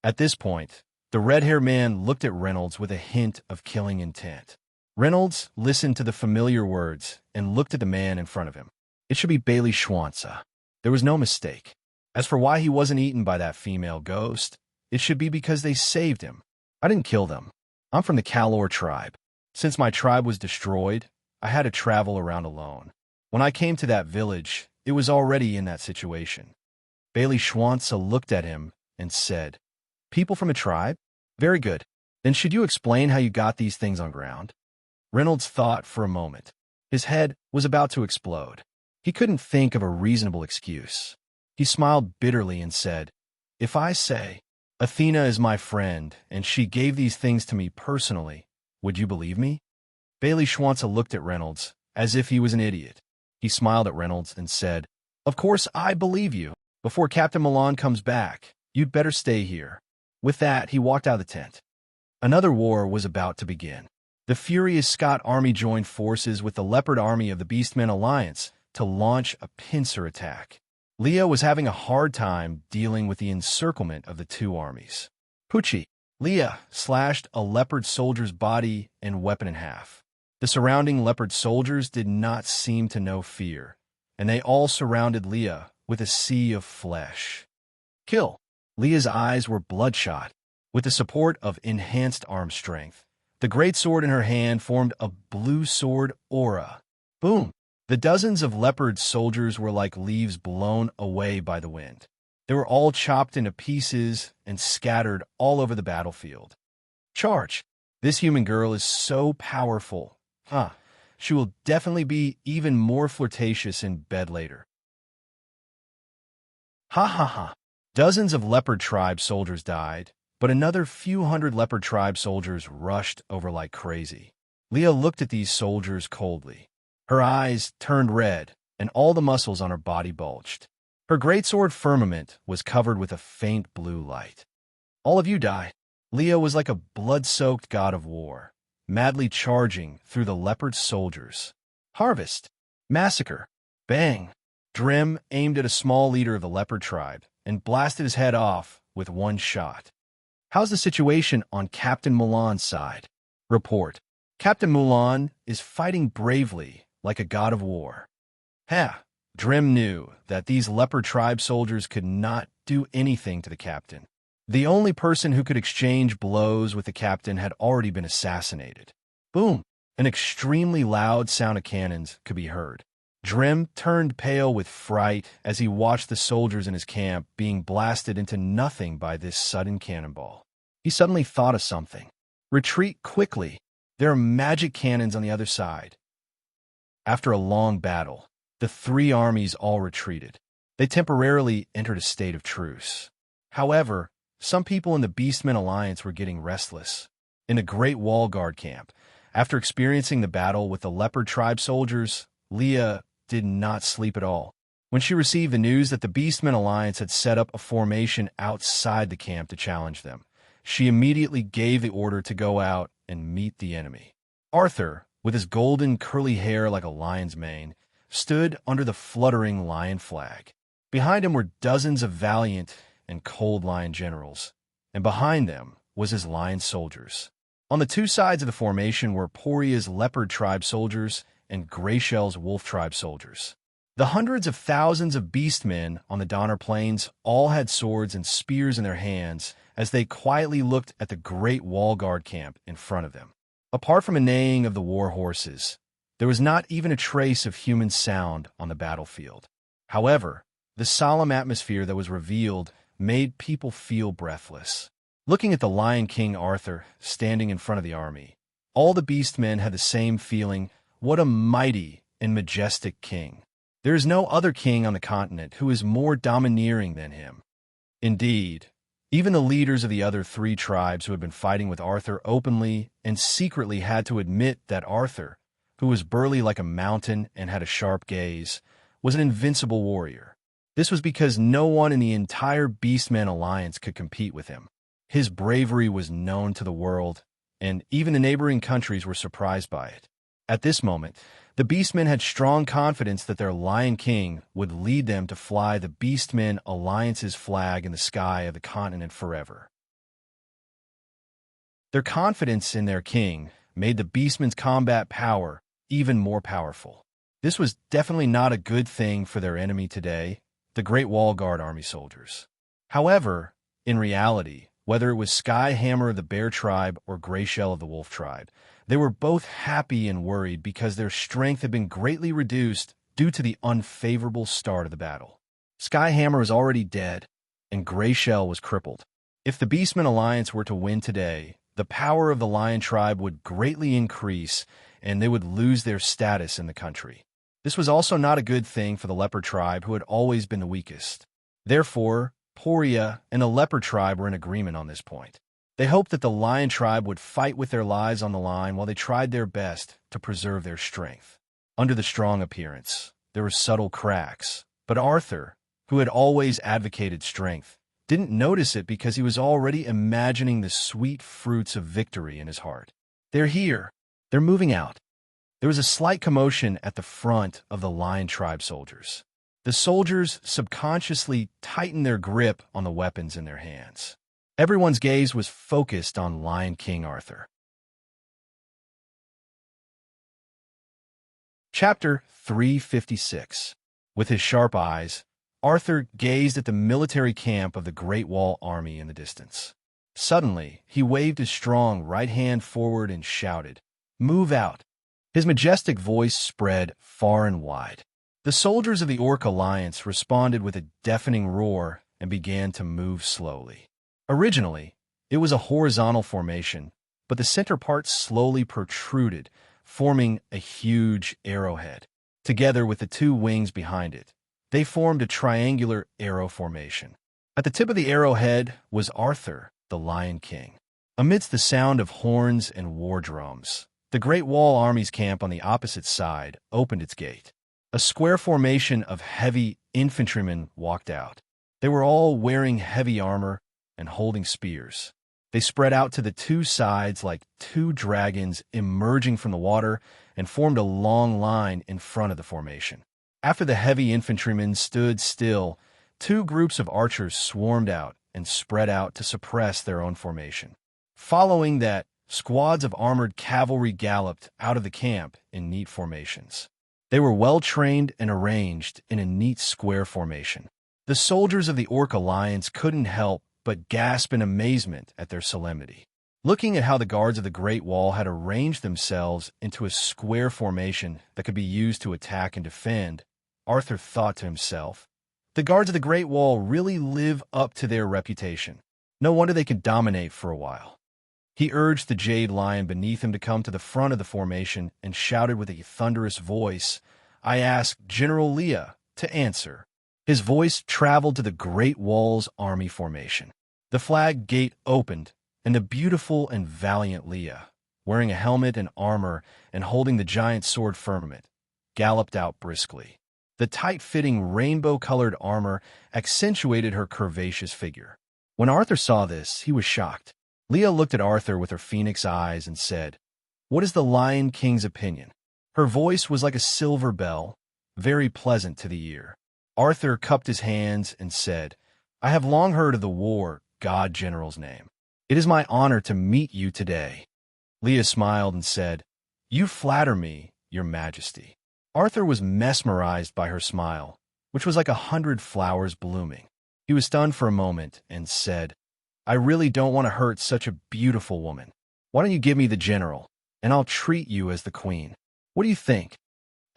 At this point, the red-haired man looked at Reynolds with a hint of killing intent. Reynolds listened to the familiar words and looked at the man in front of him. It should be Bailey Schwanza. There was no mistake. As for why he wasn't eaten by that female ghost, it should be because they saved him. I didn't kill them. I'm from the Kalor tribe. Since my tribe was destroyed, I had to travel around alone. When I came to that village, it was already in that situation. Bailey Schwanza looked at him and said, People from a tribe? Very good. Then should you explain how you got these things on ground? Reynolds thought for a moment. His head was about to explode. He couldn't think of a reasonable excuse. He smiled bitterly and said, If I say, Athena is my friend and she gave these things to me personally, would you believe me? Bailey Schwanza looked at Reynolds as if he was an idiot. He smiled at Reynolds and said, Of course I believe you. Before Captain Milan comes back, you'd better stay here. With that, he walked out of the tent. Another war was about to begin. The furious Scot army joined forces with the leopard army of the Beastmen Alliance to launch a pincer attack. Leah was having a hard time dealing with the encirclement of the two armies. Pucci, Leah slashed a leopard soldier's body and weapon in half. The surrounding leopard soldiers did not seem to know fear, and they all surrounded Leah with a sea of flesh. Kill. Leah's eyes were bloodshot. With the support of enhanced arm strength, the great sword in her hand formed a blue sword aura. Boom! The dozens of leopard soldiers were like leaves blown away by the wind. They were all chopped into pieces and scattered all over the battlefield. Charge! This human girl is so powerful. She will definitely be even more flirtatious in bed later. Ha ha ha. Dozens of leopard tribe soldiers died, but another few hundred leopard tribe soldiers rushed over like crazy. Leah looked at these soldiers coldly. Her eyes turned red, and all the muscles on her body bulged. Her greatsword firmament was covered with a faint blue light. All of you die. Leah was like a blood-soaked god of war, madly charging through the leopard soldiers. Harvest! Massacre! Bang! Drim aimed at a small leader of the leopard tribe and blasted his head off with one shot. How's the situation on Captain Mulan's side? Report. Captain Mulan is fighting bravely like a god of war. Drim knew that these leopard tribe soldiers could not do anything to the captain. The only person who could exchange blows with the captain had already been assassinated. Boom! An extremely loud sound of cannons could be heard. Drim turned pale with fright as he watched the soldiers in his camp being blasted into nothing by this sudden cannonball. He suddenly thought of something. Retreat quickly. There are magic cannons on the other side. After a long battle, the three armies all retreated. They temporarily entered a state of truce. However, some people in the Beastmen Alliance were getting restless. In a great wall guard camp, after experiencing the battle with the leopard tribe soldiers, Leah did not sleep at all. When she received the news that the Beastmen Alliance had set up a formation outside the camp to challenge them, she immediately gave the order to go out and meet the enemy. Arthur, with his golden curly hair like a lion's mane, stood under the fluttering lion flag. Behind him were dozens of valiant and cold lion generals, and behind them was his lion soldiers. On the two sides of the formation were Poria's leopard tribe soldiers and Greyshell's wolf tribe soldiers. The hundreds of thousands of beastmen on the Donner Plains all had swords and spears in their hands as they quietly looked at the great wall guard camp in front of them. Apart from a neighing of the war horses, there was not even a trace of human sound on the battlefield. However, the solemn atmosphere that was revealed made people feel breathless. Looking at the Lion King Arthur standing in front of the army, all the beastmen had the same feeling. What a mighty and majestic king. There is no other king on the continent who is more domineering than him. Indeed, even the leaders of the other three tribes who had been fighting with Arthur openly and secretly had to admit that Arthur, who was burly like a mountain and had a sharp gaze, was an invincible warrior. This was because no one in the entire Beastman alliance could compete with him. His bravery was known to the world, and even the neighboring countries were surprised by it. At this moment, the Beastmen had strong confidence that their Lion King would lead them to fly the Beastmen Alliance's flag in the sky of the continent forever. Their confidence in their king made the Beastmen's combat power even more powerful. This was definitely not a good thing for their enemy today, the Great Wall Guard army soldiers. However, in reality, whether it was Skyhammer of the Bear tribe or Greyshell of the Wolf tribe, they were both happy and worried because their strength had been greatly reduced due to the unfavorable start of the battle. Skyhammer was already dead, and Greyshell was crippled. If the Beastmen Alliance were to win today, the power of the Lion tribe would greatly increase, and they would lose their status in the country. This was also not a good thing for the Leopard tribe, who had always been the weakest. Therefore, Poria and the Leopard tribe were in agreement on this point. They hoped that the Lion tribe would fight with their lives on the line while they tried their best to preserve their strength. Under the strong appearance, there were subtle cracks, but Arthur, who had always advocated strength, didn't notice it because he was already imagining the sweet fruits of victory in his heart. They're here. They're moving out. There was a slight commotion at the front of the Lion tribe soldiers. The soldiers subconsciously tightened their grip on the weapons in their hands. Everyone's gaze was focused on Lion King Arthur. Chapter 356. With his sharp eyes, Arthur gazed at the military camp of the Great Wall Army in the distance. Suddenly, he waved his strong right hand forward and shouted, "Move out!" His majestic voice spread far and wide. The soldiers of the Orc Alliance responded with a deafening roar and began to move slowly. Originally, it was a horizontal formation, but the center part slowly protruded, forming a huge arrowhead. Together with the two wings behind it, they formed a triangular arrow formation. At the tip of the arrowhead was Arthur, the Lion King. Amidst the sound of horns and war drums, the Great Wall Army's camp on the opposite side opened its gate. A square formation of heavy infantrymen walked out. They were all wearing heavy armor and holding spears. They spread out to the two sides like two dragons emerging from the water and formed a long line in front of the formation. After the heavy infantrymen stood still, two groups of archers swarmed out and spread out to suppress their own formation. Following that, squads of armored cavalry galloped out of the camp in neat formations. They were well-trained and arranged in a neat square formation. The soldiers of the Orc Alliance couldn't help but gasp in amazement at their solemnity. Looking at how the guards of the Great Wall had arranged themselves into a square formation that could be used to attack and defend, Arthur thought to himself, the guards of the Great Wall really live up to their reputation. No wonder they could dominate for a while. He urged the Jade Lion beneath him to come to the front of the formation and shouted with a thunderous voice, "I ask General Leah to answer." His voice traveled to the Great Wall's army formation. The flag gate opened, and the beautiful and valiant Leah, wearing a helmet and armor and holding the giant sword Firmament, galloped out briskly. The tight-fitting rainbow-colored armor accentuated her curvaceous figure. When Arthur saw this, he was shocked. Leah looked at Arthur with her phoenix eyes and said, "What is the Lion King's opinion?" Her voice was like a silver bell, very pleasant to the ear. Arthur cupped his hands and said, "I have long heard of the war god general's name. It is my honor to meet you today." Leah smiled and said, "You flatter me, your majesty." Arthur was mesmerized by her smile, which was like 100 flowers blooming. He was stunned for a moment and said, "I really don't want to hurt such a beautiful woman. Why don't you give me the general, and I'll treat you as the queen? What do you think?"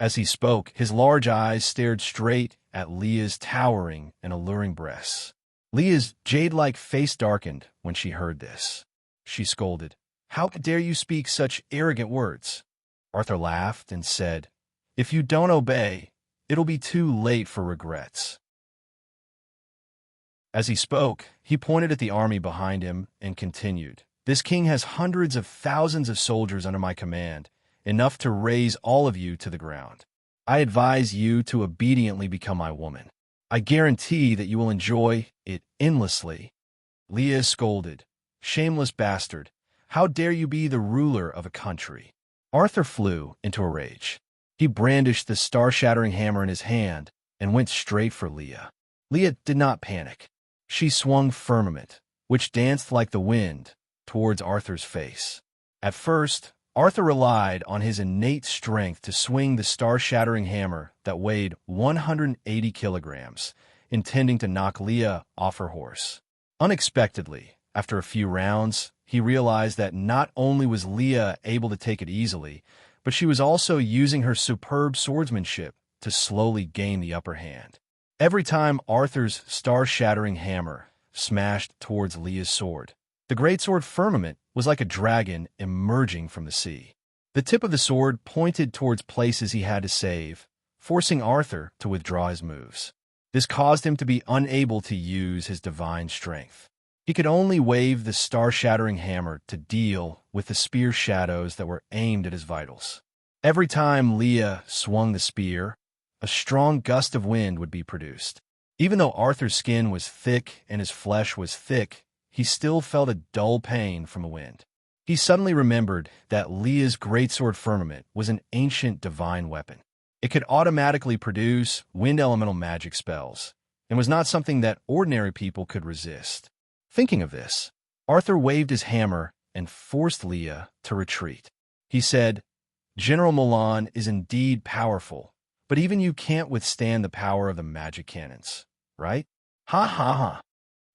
As he spoke, his large eyes stared straight at Leah's towering and alluring breasts. Leah's jade-like face darkened when she heard this. She scolded, "How dare you speak such arrogant words?" Arthur laughed and said, If you don't obey, it'll be too late for regrets." As he spoke, he pointed at the army behind him and continued, "This king has hundreds of thousands of soldiers under my command, enough to raze all of you to the ground. I advise you to obediently become my woman. I guarantee that you will enjoy it endlessly." Leah scolded, "Shameless bastard! How dare you be the ruler of a country?" Arthur flew into a rage. He brandished the star-shattering hammer in his hand and went straight for Leah. Leah did not panic. She swung firmament, which danced like the wind, towards Arthur's face. At first, Arthur relied on his innate strength to swing the star-shattering hammer that weighed 180 kilograms, intending to knock Leah off her horse. Unexpectedly, after a few rounds, he realized that not only was Leah able to take it easily, but she was also using her superb swordsmanship to slowly gain the upper hand. Every time Arthur's star-shattering hammer smashed towards Leah's sword, the greatsword firmament was like a dragon emerging from the sea. The tip of the sword pointed towards places he had to save, forcing Arthur to withdraw his moves. This caused him to be unable to use his divine strength. He could only wave the star-shattering hammer to deal with the spear shadows that were aimed at his vitals. Every time Leah swung the spear, a strong gust of wind would be produced. Even though Arthur's skin was thick and his flesh was thick, he still felt a dull pain from the wind. He suddenly remembered that Leah's greatsword firmament was an ancient divine weapon. It could automatically produce wind elemental magic spells, and was not something that ordinary people could resist. Thinking of this, Arthur waved his hammer and forced Leah to retreat. He said, "General Milan is indeed powerful, but even you can't withstand the power of the magic cannons, right?" "Ha ha ha."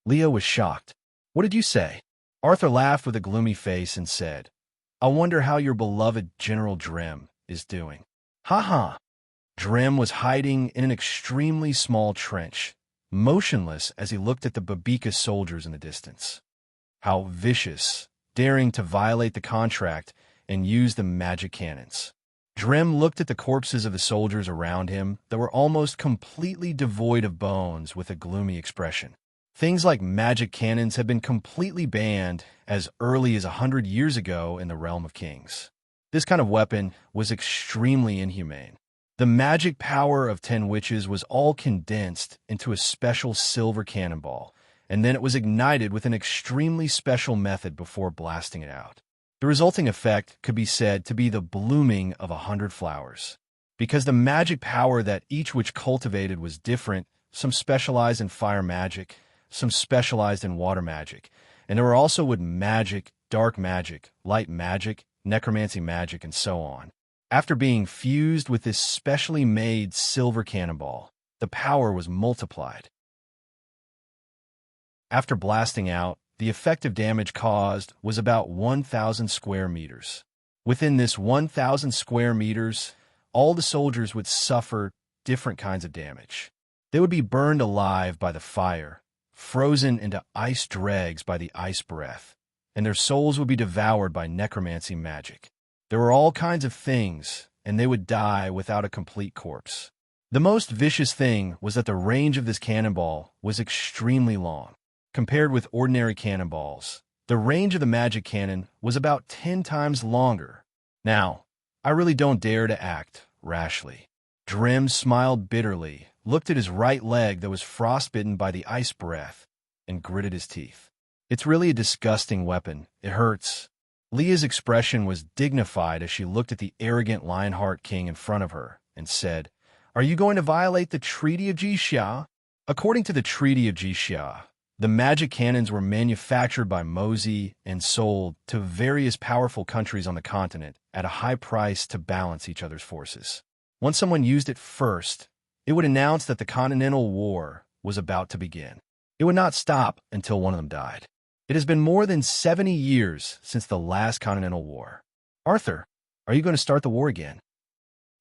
Leah was shocked. "What did you say?" Arthur laughed with a gloomy face and said, "I wonder how your beloved General Drem is doing." "Ha ha." Drem was hiding in an extremely small trench, motionless as he looked at the Babika soldiers in the distance. How vicious, daring to violate the contract and use the magic cannons. Drem looked at the corpses of the soldiers around him that were almost completely devoid of bones with a gloomy expression. Things like magic cannons had been completely banned as early as 100 years ago in the realm of kings. This kind of weapon was extremely inhumane. The magic power of 10 witches was all condensed into a special silver cannonball, and then it was ignited with an extremely special method before blasting it out. The resulting effect could be said to be the blooming of 100 flowers. Because the magic power that each witch cultivated was different, some specialized in fire magic, some specialized in water magic, and there were also wood magic, dark magic, light magic, necromancy magic, and so on. After being fused with this specially made silver cannonball, the power was multiplied. After blasting out, the effective damage caused was about 1,000 square meters. Within this 1,000 square meters, all the soldiers would suffer different kinds of damage. They would be burned alive by the fire, frozen into ice dregs by the ice breath, and their souls would be devoured by necromancy magic. There were all kinds of things, and they would die without a complete corpse. The most vicious thing was that the range of this cannonball was extremely long. Compared with ordinary cannonballs, the range of the magic cannon was about 10 times longer. Now, I really don't dare to act rashly. Drem smiled bitterly, looked at his right leg that was frostbitten by the ice breath, and gritted his teeth. "It's really a disgusting weapon. It hurts." Leah's expression was dignified as she looked at the arrogant Lionheart King in front of her and said, "Are you going to violate the Treaty of Jixia?" According to the Treaty of Jixia, the magic cannons were manufactured by Mosey and sold to various powerful countries on the continent at a high price to balance each other's forces. Once someone used it first, it would announce that the Continental War was about to begin. It would not stop until one of them died. It has been more than 70 years since the last Continental War. "Arthur, are you going to start the war again?"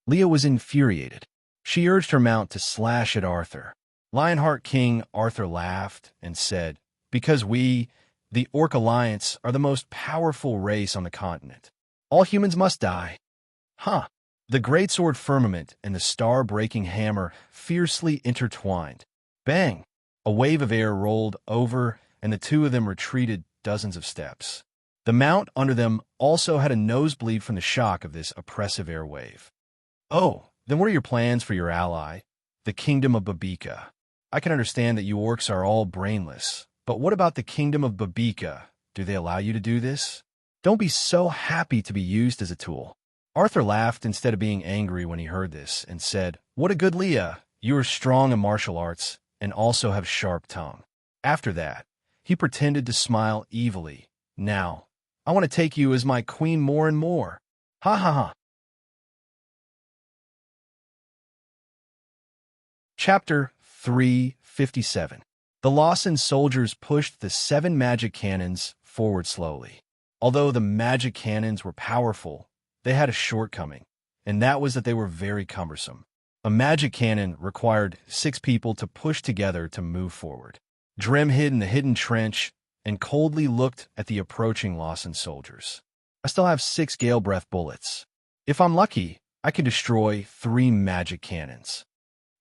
Leah was infuriated. She urged her mount to slash at Arthur. Lionheart King Arthur laughed and said, "Because we, the Orc Alliance, are the most powerful race on the continent. All humans must die." "Huh." The greatsword firmament and the star-breaking hammer fiercely intertwined. Bang! A wave of air rolled over, and the two of them retreated dozens of steps. The mount under them also had a nosebleed from the shock of this oppressive air wave. Oh, then what are your plans for your ally, the kingdom of Babika? I can understand that you orcs are all brainless, but what about the kingdom of Babika? Do they allow you to do this? Don't be so happy to be used as a tool. Arthur laughed instead of being angry when he heard this and said, "What a good Leah! You are strong in martial arts and also have sharp tongue." After that, he pretended to smile evilly. "Now, I want to take you as my queen more and more. Ha ha ha." Chapter 357. The Lawson soldiers pushed the 7 magic cannons forward slowly. Although the magic cannons were powerful, they had a shortcoming, and that was that they were very cumbersome. A magic cannon required 6 people to push together to move forward. Drem hid in the hidden trench and coldly looked at the approaching Lawson soldiers. "I still have 6 gale breath bullets. If I'm lucky, I can destroy 3 magic cannons."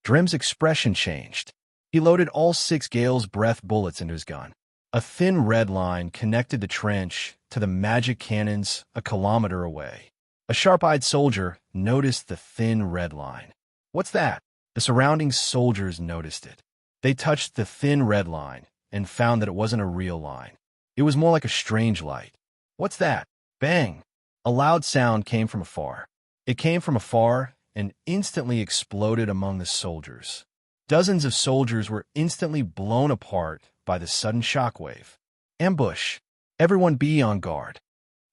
Drem's expression changed. He loaded all 6 Gale's breath bullets into his gun. A thin red line connected the trench to the magic cannons a kilometer away. A sharp-eyed soldier noticed the thin red line. "What's that?" The surrounding soldiers noticed it. They touched the thin red line and found that it wasn't a real line. It was more like a strange light. "What's that?" Bang! A loud sound came from afar. It came from afar and instantly exploded among the soldiers. Dozens of soldiers were instantly blown apart by the sudden shockwave. "Ambush! Everyone be on guard!"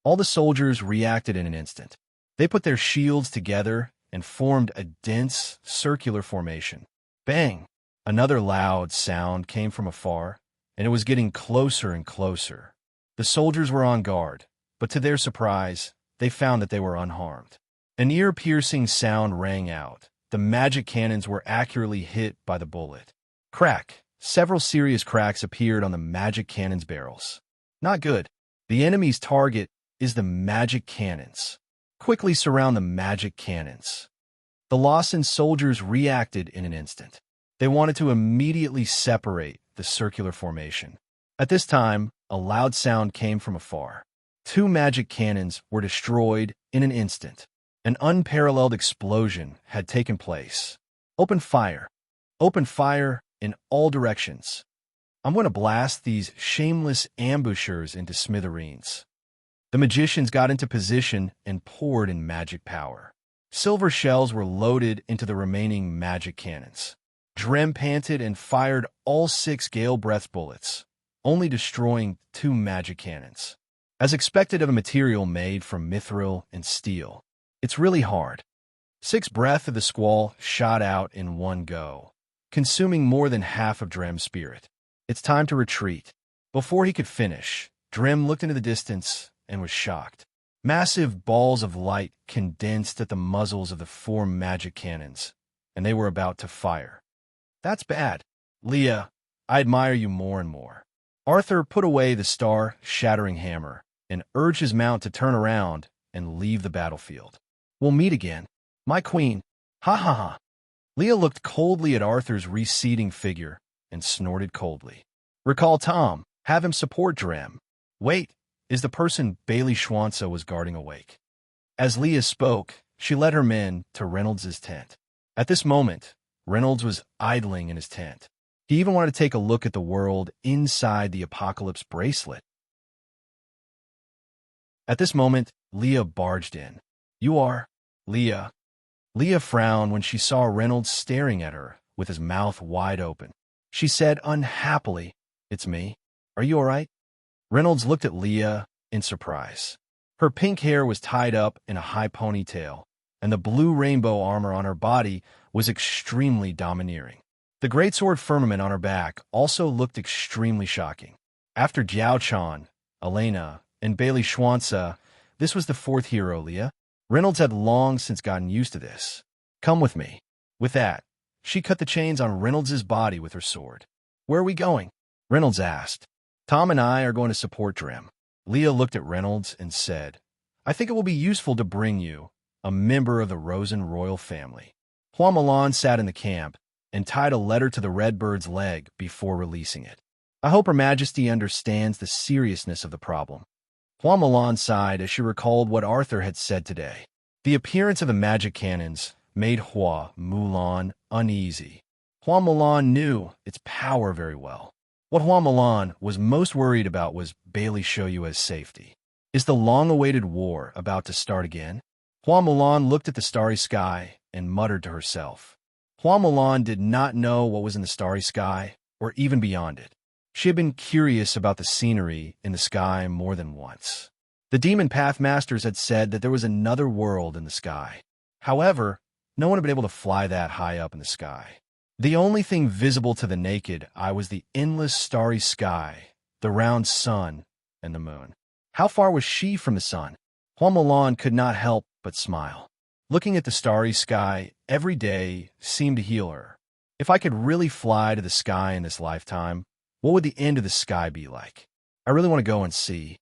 All the soldiers reacted in an instant. They put their shields together and formed a dense, circular formation. Bang! Another loud sound came from afar, and it was getting closer and closer. The soldiers were on guard, but to their surprise, they found that they were unharmed. An ear-piercing sound rang out. The magic cannons were accurately hit by the bullet. Crack! Several serious cracks appeared on the magic cannons' barrels. Not good. The enemy's target is the magic cannons. Quickly surround the magic cannons. The Lawson soldiers reacted in an instant. They wanted to immediately separate the circular formation. At this time, a loud sound came from afar. 2 magic cannons were destroyed in an instant. An unparalleled explosion had taken place. "Open fire! Open fire in all directions! I'm going to blast these shameless ambushers into smithereens." The magicians got into position and poured in magic power. Silver shells were loaded into the remaining magic cannons. Drem panted and fired all 6 gale breath bullets, only destroying 2 magic cannons. As expected of a material made from mithril and steel, it's really hard. 6 breath of the squall shot out in one go, consuming more than half of Drem's spirit. It's time to retreat. Before he could finish, Drem looked into the distance and was shocked. Massive balls of light condensed at the muzzles of the 4 magic cannons, and they were about to fire. "That's bad. Leah, I admire you more and more." Arthur put away the star-shattering hammer and urged his mount to turn around and leave the battlefield. "We'll meet again, my queen. Ha ha ha." Leah looked coldly at Arthur's receding figure and snorted coldly. "Recall Tom. Have him support Drem. Wait, is the person Bailey Schwanza was guarding awake?" As Leah spoke, she led her men to Reynolds's tent. At this moment, Reynolds was idling in his tent. He even wanted to take a look at the world inside the Apocalypse bracelet. At this moment, Leah barged in. "You are Leah." Leah frowned when she saw Reynolds staring at her with his mouth wide open. She said unhappily, "It's me. Are you all right?" Reynolds looked at Leah in surprise. Her pink hair was tied up in a high ponytail, and the blue rainbow armor on her body was extremely domineering. The greatsword firmament on her back also looked extremely shocking. After Jiao Chan, Elena, and Bailey Schwanza, this was the 4th hero, Leah. Reynolds had long since gotten used to this. "Come with me." With that, she cut the chains on Reynolds's body with her sword. "Where are we going?" Reynolds asked. "Tom and I are going to support Drem." Leah looked at Reynolds and said, "I think it will be useful to bring you. a member of the Rosen royal family. Hua Milan sat in the camp and tied a letter to the red bird's leg before releasing it. I hope Her Majesty understands the seriousness of the problem. Hua Milan sighed as she recalled what Arthur had said today. The appearance of the magic cannons made Hua Mulan uneasy. Hua Milan knew its power very well. What Hua Milan was most worried about was Bailey Shoyue's safety. Is the long-awaited war about to start again? Hua Milan looked at the starry sky and muttered to herself. Hua Milan did not know what was in the starry sky or even beyond it. She had been curious about the scenery in the sky more than once. The demon pathmasters had said that there was another world in the sky. However, no one had been able to fly that high up in the sky. The only thing visible to the naked eye was the endless starry sky, the round sun, and the moon. How far was she from the sun? Hua Milan could not help but smile. Looking at the starry sky every day seemed to heal her. If I could really fly to the sky in this lifetime, what would the end of the sky be like? I really want to go and see.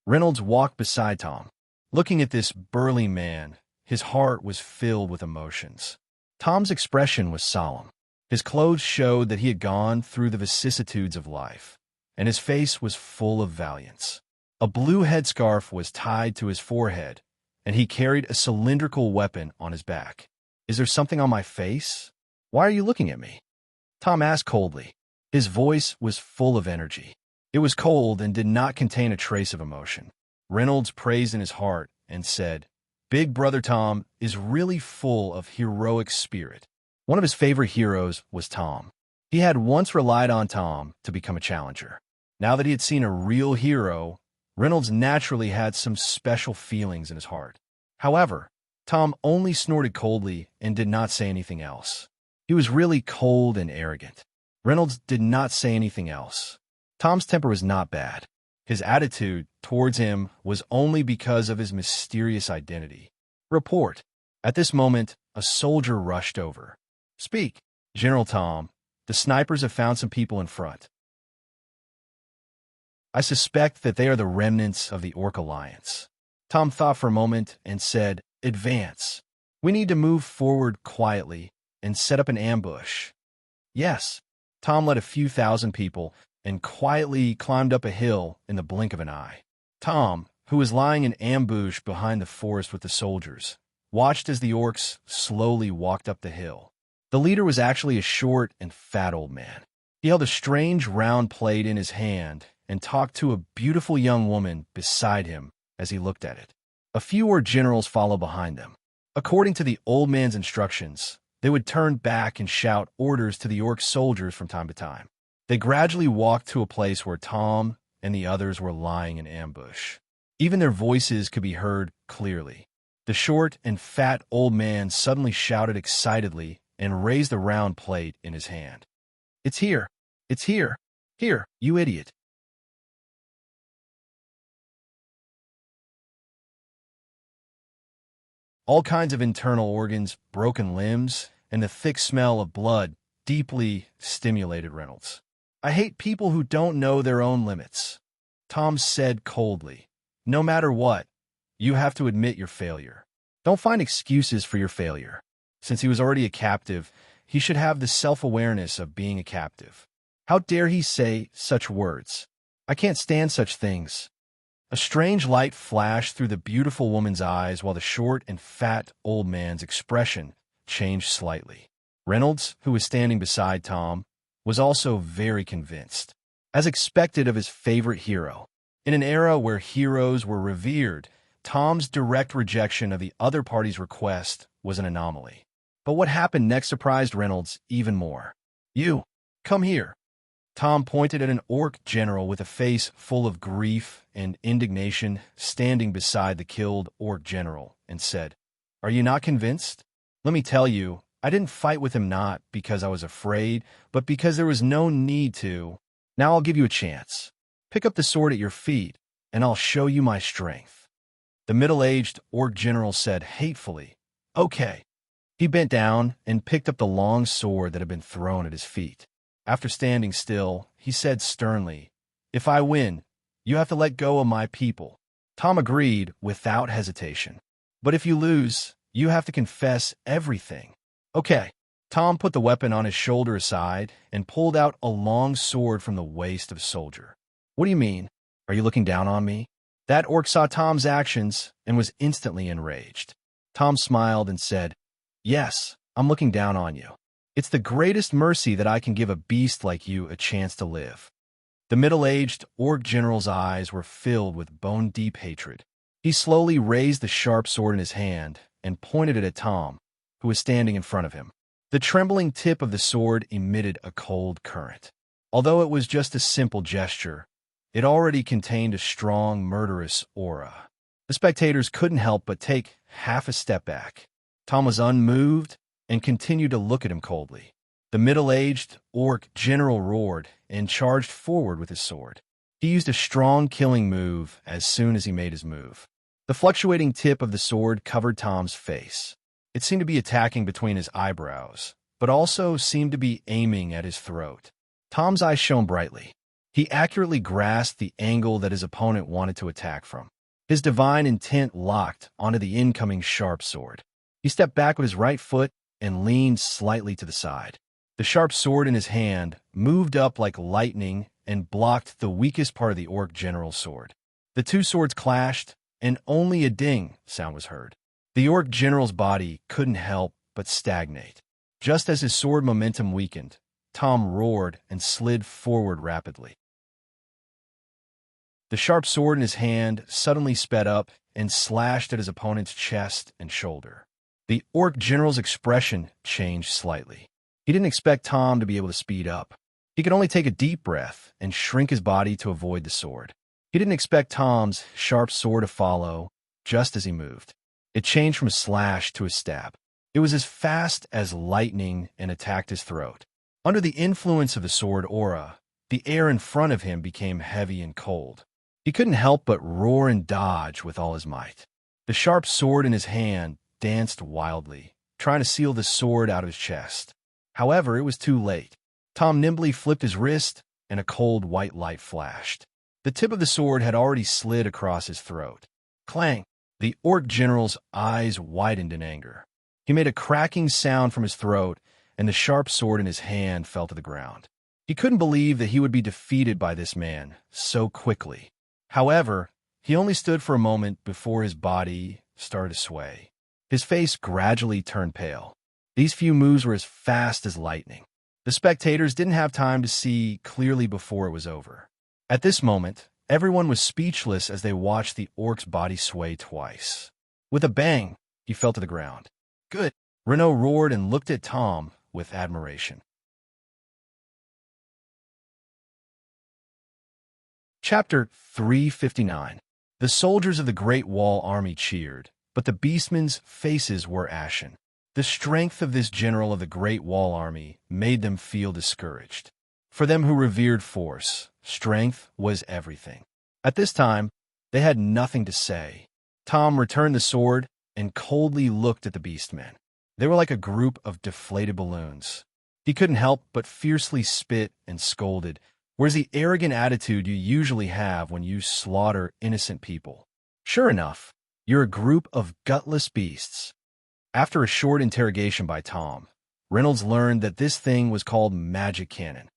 Reynolds walked beside Tom. Looking at this burly man, his heart was filled with emotions. Tom's expression was solemn. His clothes showed that he had gone through the vicissitudes of life, and his face was full of valiance. A blue headscarf was tied to his forehead, and he carried a cylindrical weapon on his back. Is there something on my face? Why are you looking at me? Tom asked coldly. His voice was full of energy. It was cold and did not contain a trace of emotion. Reynolds praised in his heart and said, Big Brother Tom is really full of heroic spirit. One of his favorite heroes was Tom. He had once relied on Tom to become a challenger. Now that he had seen a real hero, Reynolds naturally had some special feelings in his heart. However, Tom only snorted coldly and did not say anything else. He was really cold and arrogant. Reynolds did not say anything else. Tom's temper was not bad. His attitude towards him was only because of his mysterious identity. Report. At this moment, a soldier rushed over. Speak, General Tom. The snipers have found some people in front. I suspect that they are the remnants of the Orc Alliance. Tom thought for a moment and said, Advance. We need to move forward quietly and set up an ambush. Yes. Tom led a few thousand people and quietly climbed up a hill in the blink of an eye. Tom, who was lying in ambush behind the forest with the soldiers, watched as the orcs slowly walked up the hill. The leader was actually a short and fat old man. He held a strange round plate in his hand and talked to a beautiful young woman beside him as he looked at it. A few orc generals followed behind them. According to the old man's instructions, they would turn back and shout orders to the orc soldiers from time to time. They gradually walked to a place where Tom and the others were lying in ambush. Even their voices could be heard clearly. The short and fat old man suddenly shouted excitedly and raised the round plate in his hand. It's here! It's here! Here, you idiot! All kinds of internal organs, broken limbs, and the thick smell of blood deeply stimulated Reynolds. I hate people who don't know their own limits. Tom said coldly, No matter what, you have to admit your failure. Don't find excuses for your failure. Since he was already a captive, he should have the self-awareness of being a captive. How dare he say such words? I can't stand such things. A strange light flashed through the beautiful woman's eyes while the short and fat old man's expression changed slightly. Reynolds, who was standing beside Tom, was also very convinced, as expected of his favorite hero. In an era where heroes were revered, Tom's direct rejection of the other party's request was an anomaly. But what happened next surprised Reynolds even more. You, come here. Tom pointed at an orc general with a face full of grief and indignation standing beside the killed orc general and said, Are you not convinced? Let me tell you, I didn't fight with him not because I was afraid, but because there was no need to. Now I'll give you a chance. Pick up the sword at your feet, and I'll show you my strength. The middle-aged orc general said hatefully, Okay. He bent down and picked up the long sword that had been thrown at his feet. After standing still, he said sternly, If I win, you have to let go of my people. Tom agreed without hesitation. But if you lose, You have to confess everything. Okay. Tom put the weapon on his shoulder aside and pulled out a long sword from the waist of a soldier. What do you mean? Are you looking down on me? That orc saw Tom's actions and was instantly enraged. Tom smiled and said, Yes, I'm looking down on you. It's the greatest mercy that I can give a beast like you a chance to live. The middle-aged orc general's eyes were filled with bone-deep hatred. He slowly raised the sharp sword in his hand and pointed it at Tom, who was standing in front of him. The trembling tip of the sword emitted a cold current. Although it was just a simple gesture, it already contained a strong, murderous aura. The spectators couldn't help but take half a step back. Tom was unmoved and continued to look at him coldly. The middle-aged orc general roared and charged forward with his sword. He used a strong killing move as soon as he made his move. The fluctuating tip of the sword covered Tom's face. It seemed to be attacking between his eyebrows, but also seemed to be aiming at his throat. Tom's eyes shone brightly. He accurately grasped the angle that his opponent wanted to attack from. His divine intent locked onto the incoming sharp sword. He stepped back with his right foot and leaned slightly to the side. The sharp sword in his hand moved up like lightning and blocked the weakest part of the orc general's sword. The two swords clashed, and only a ding sound was heard. The orc general's body couldn't help but stagnate. Just as his sword momentum weakened, Tom roared and slid forward rapidly. The sharp sword in his hand suddenly sped up and slashed at his opponent's chest and shoulder. The orc general's expression changed slightly. He didn't expect Tom to be able to speed up. He could only take a deep breath and shrink his body to avoid the sword. He didn't expect Tom's sharp sword to follow just as he moved. It changed from a slash to a stab. It was as fast as lightning and attacked his throat. Under the influence of the sword aura, the air in front of him became heavy and cold. He couldn't help but roar and dodge with all his might. The sharp sword in his hand danced wildly, trying to seal the sword out of his chest. However, it was too late. Tom nimbly flipped his wrist, and a cold white light flashed. The tip of the sword had already slid across his throat. Clang! The orc general's eyes widened in anger. He made a cracking sound from his throat, and the sharp sword in his hand fell to the ground. He couldn't believe that he would be defeated by this man so quickly. However, he only stood for a moment before his body started to sway. His face gradually turned pale. These few moves were as fast as lightning. The spectators didn't have time to see clearly before it was over. At this moment, everyone was speechless as they watched the orc's body sway twice. With a bang, he fell to the ground. Good! Renault roared and looked at Tom with admiration. Chapter 359. The soldiers of the Great Wall Army cheered, but the beastmen's faces were ashen. The strength of this general of the Great Wall Army made them feel discouraged. For them who revered force, strength was everything. At this time, they had nothing to say. Tom returned the sword and coldly looked at the beastmen. They were like a group of deflated balloons. He couldn't help but fiercely spit and scolded, whereas the arrogant attitude you usually have when you slaughter innocent people. Sure enough, you're a group of gutless beasts. After a short interrogation by Tom, Reynolds learned that this thing was called magic cannon.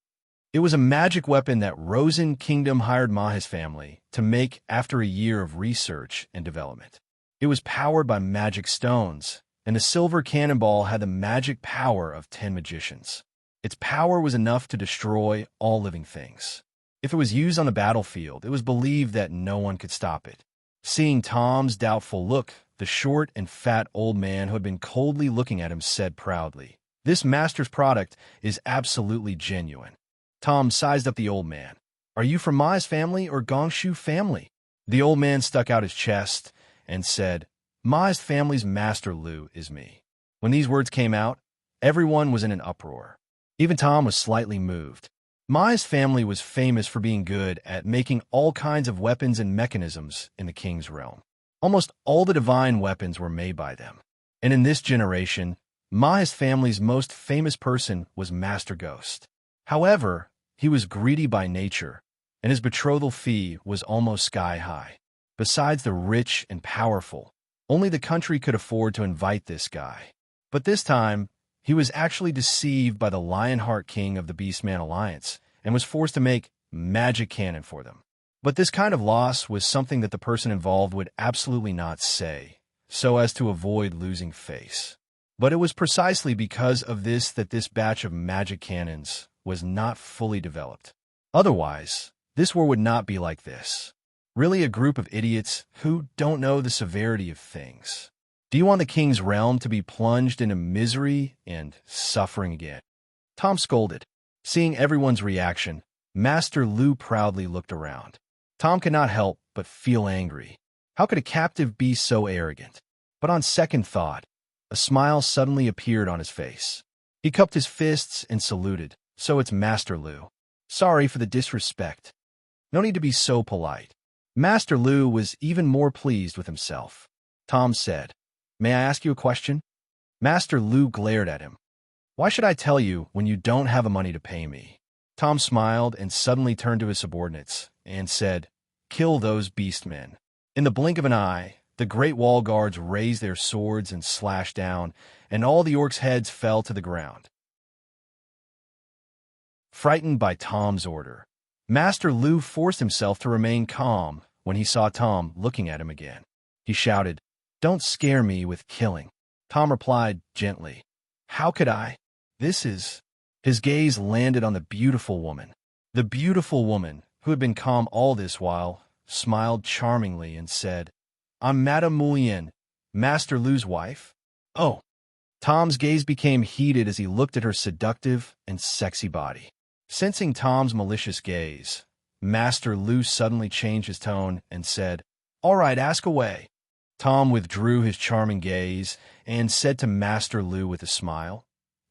It was a magic weapon that Rosen Kingdom hired Maha's family to make after a year of research and development. It was powered by magic stones, and the silver cannonball had the magic power of 10 magicians. Its power was enough to destroy all living things. If it was used on the battlefield, it was believed that no one could stop it. Seeing Tom's doubtful look, the short and fat old man who had been coldly looking at him said proudly, "This master's product is absolutely genuine." Tom sized up the old man. "Are you from Ma's family or Gongshu family?" The old man stuck out his chest and said, "Ma's family's master Lu is me." When these words came out, everyone was in an uproar. Even Tom was slightly moved. Ma's family was famous for being good at making all kinds of weapons and mechanisms in the king's realm. Almost all the divine weapons were made by them. And in this generation, Ma's family's most famous person was Master Ghost. However, he was greedy by nature, and his betrothal fee was almost sky high. Besides the rich and powerful, Only the country could afford to invite this guy. But this time, he was actually deceived by the Lionheart King of the Beastman Alliance and was forced to make magic cannon for them. But this kind of loss was something that the person involved would absolutely not say, so as to avoid losing face. But it was precisely because of this that this batch of magic cannons was not fully developed. Otherwise, this war would not be like this. Really a group of idiots who don't know the severity of things. Do you want the king's realm to be plunged into misery and suffering again? Tom scolded. Seeing everyone's reaction, Master Lu proudly looked around. Tom could not help but feel angry. How could a captive be so arrogant? But on second thought, a smile suddenly appeared on his face. He cupped his fists and saluted. So it's Master Lu. Sorry for the disrespect. No need to be so polite. Master Lu was even more pleased with himself. Tom said, May I ask you a question? Master Lu glared at him. Why should I tell you when you don't have the money to pay me? Tom smiled and suddenly turned to his subordinates and said, Kill those beastmen. In the blink of an eye, the great wall guards raised their swords and slashed down, and all the orcs' heads fell to the ground. Frightened by Tom's order, Master Lu forced himself to remain calm when he saw Tom looking at him again. He shouted, Don't scare me with killing. Tom replied gently, How could I? This is... His gaze landed on the beautiful woman. The beautiful woman, who had been calm all this while, smiled charmingly and said, I'm Madame Moulin, Master Lu's wife. Oh. Tom's gaze became heated as he looked at her seductive and sexy body. Sensing Tom's malicious gaze, Master Lu suddenly changed his tone and said, All right, ask away. Tom withdrew his charming gaze and said to Master Lu with a smile,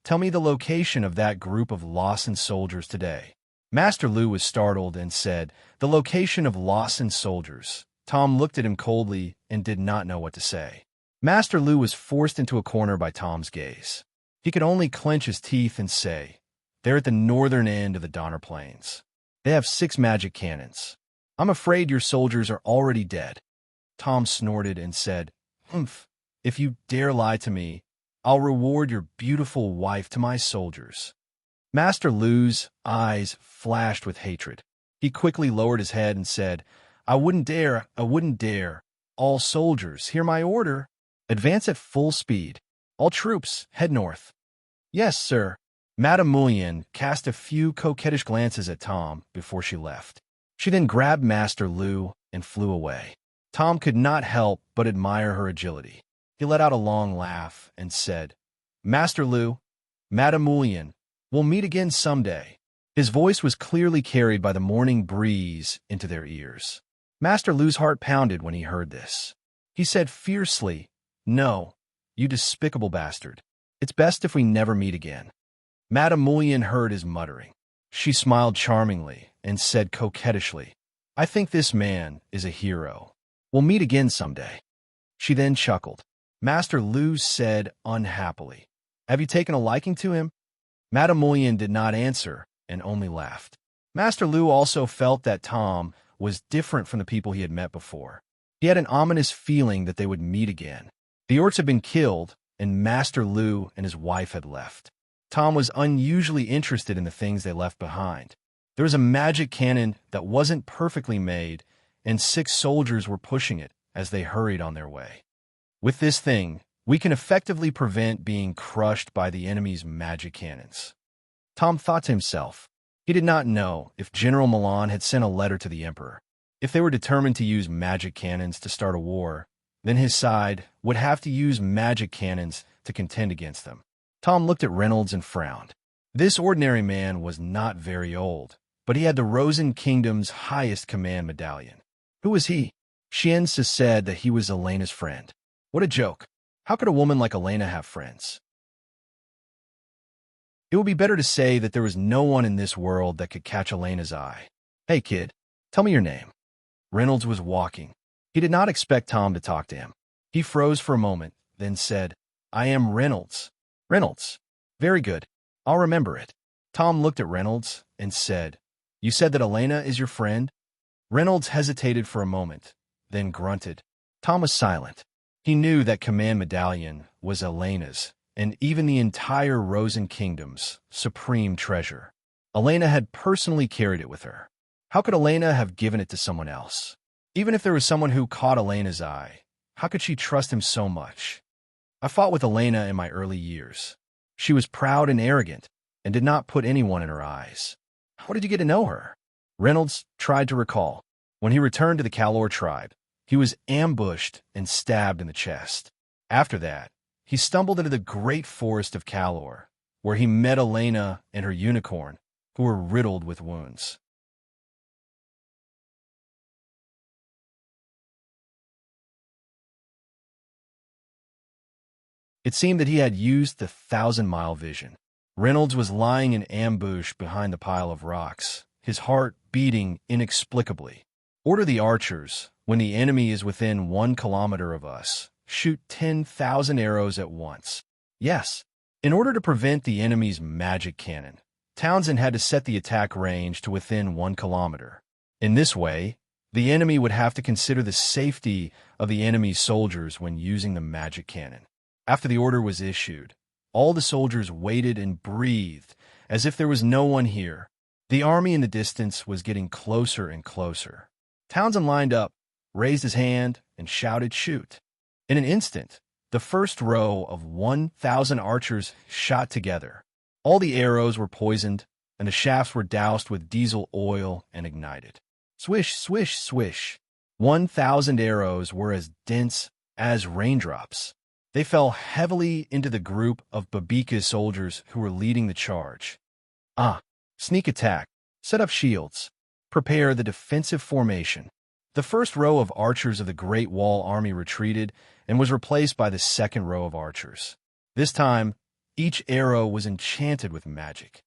Tell me the location of that group of Lawson soldiers today. Master Lu was startled and said, The location of Lawson soldiers. Tom looked at him coldly and did not know what to say. Master Lu was forced into a corner by Tom's gaze. He could only clench his teeth and say, They're at the northern end of the Donner Plains. They have 6 magic cannons. I'm afraid your soldiers are already dead. Tom snorted and said, Humph, if you dare lie to me, I'll reward your beautiful wife to my soldiers. Master Lu's eyes flashed with hatred. He quickly lowered his head and said, I wouldn't dare. All soldiers, hear my order. Advance at full speed. All troops, head north. Yes, sir. Madame Moulin cast a few coquettish glances at Tom before she left. She then grabbed Master Lu and flew away. Tom could not help but admire her agility. He let out a long laugh and said, Master Lu, Madame Moulin, we'll meet again someday. His voice was clearly carried by the morning breeze into their ears. Master Lu's heart pounded when he heard this. He said fiercely, No, you despicable bastard. It's best if we never meet again. Madame Moulin heard his muttering. She smiled charmingly and said coquettishly, I think this man is a hero. We'll meet again someday. She then chuckled. Master Lu said unhappily, Have you taken a liking to him? Madame Moulin did not answer and only laughed. Master Lu also felt that Tom was different from the people he had met before. He had an ominous feeling that they would meet again. The orcs had been killed, and Master Lu and his wife had left. Tom was unusually interested in the things they left behind. There was a magic cannon that wasn't perfectly made, and 6 soldiers were pushing it as they hurried on their way. With this thing, we can effectively prevent being crushed by the enemy's magic cannons. Tom thought to himself. He did not know if General Milan had sent a letter to the Emperor. If they were determined to use magic cannons to start a war, then his side would have to use magic cannons to contend against them. Tom looked at Reynolds and frowned. This ordinary man was not very old, but he had the Rosen Kingdom's highest command medallion. Who was he? Shienza said that he was Elena's friend. What a joke. How could a woman like Elena have friends? It would be better to say that there was no one in this world that could catch Elena's eye. Hey, kid, tell me your name. Reynolds was walking. He did not expect Tom to talk to him. He froze for a moment, then said, I am Reynolds. Reynolds. Very good. I'll remember it. Tom looked at Reynolds and said, You said that Elena is your friend? Reynolds hesitated for a moment, then grunted. Tom was silent. He knew that command medallion was Elena's, and even the entire Rosen Kingdom's supreme treasure. Elena had personally carried it with her. How could Elena have given it to someone else? Even if there was someone who caught Elena's eye, how could she trust him so much? I fought with Elena in my early years. She was proud and arrogant, and did not put anyone in her eyes. How did you get to know her? Reynolds tried to recall. When he returned to the Calor tribe, he was ambushed and stabbed in the chest. After that, he stumbled into the great forest of Calor, where he met Elena and her unicorn, who were riddled with wounds. It seemed that he had used the 1,000-mile vision. Reynolds was lying in ambush behind the pile of rocks, his heart beating inexplicably. Order the archers, when the enemy is within 1 kilometer of us, shoot 10,000 arrows at once. Yes, in order to prevent the enemy's magic cannon, Townsend had to set the attack range to within 1 kilometer. In this way, the enemy would have to consider the safety of the enemy's soldiers when using the magic cannon. After the order was issued, all the soldiers waited and breathed as if there was no one here. The army in the distance was getting closer and closer. Townsend lined up, raised his hand, and shouted, "Shoot!" In an instant, the first row of 1,000 archers shot together. All the arrows were poisoned, and the shafts were doused with diesel oil and ignited. Swish, swish, swish. 1,000 arrows were as dense as raindrops. They fell heavily into the group of Babika's soldiers who were leading the charge. Sneak attack. Set up shields. Prepare the defensive formation. The first row of archers of the Great Wall Army retreated and was replaced by the second row of archers. This time, each arrow was enchanted with magic.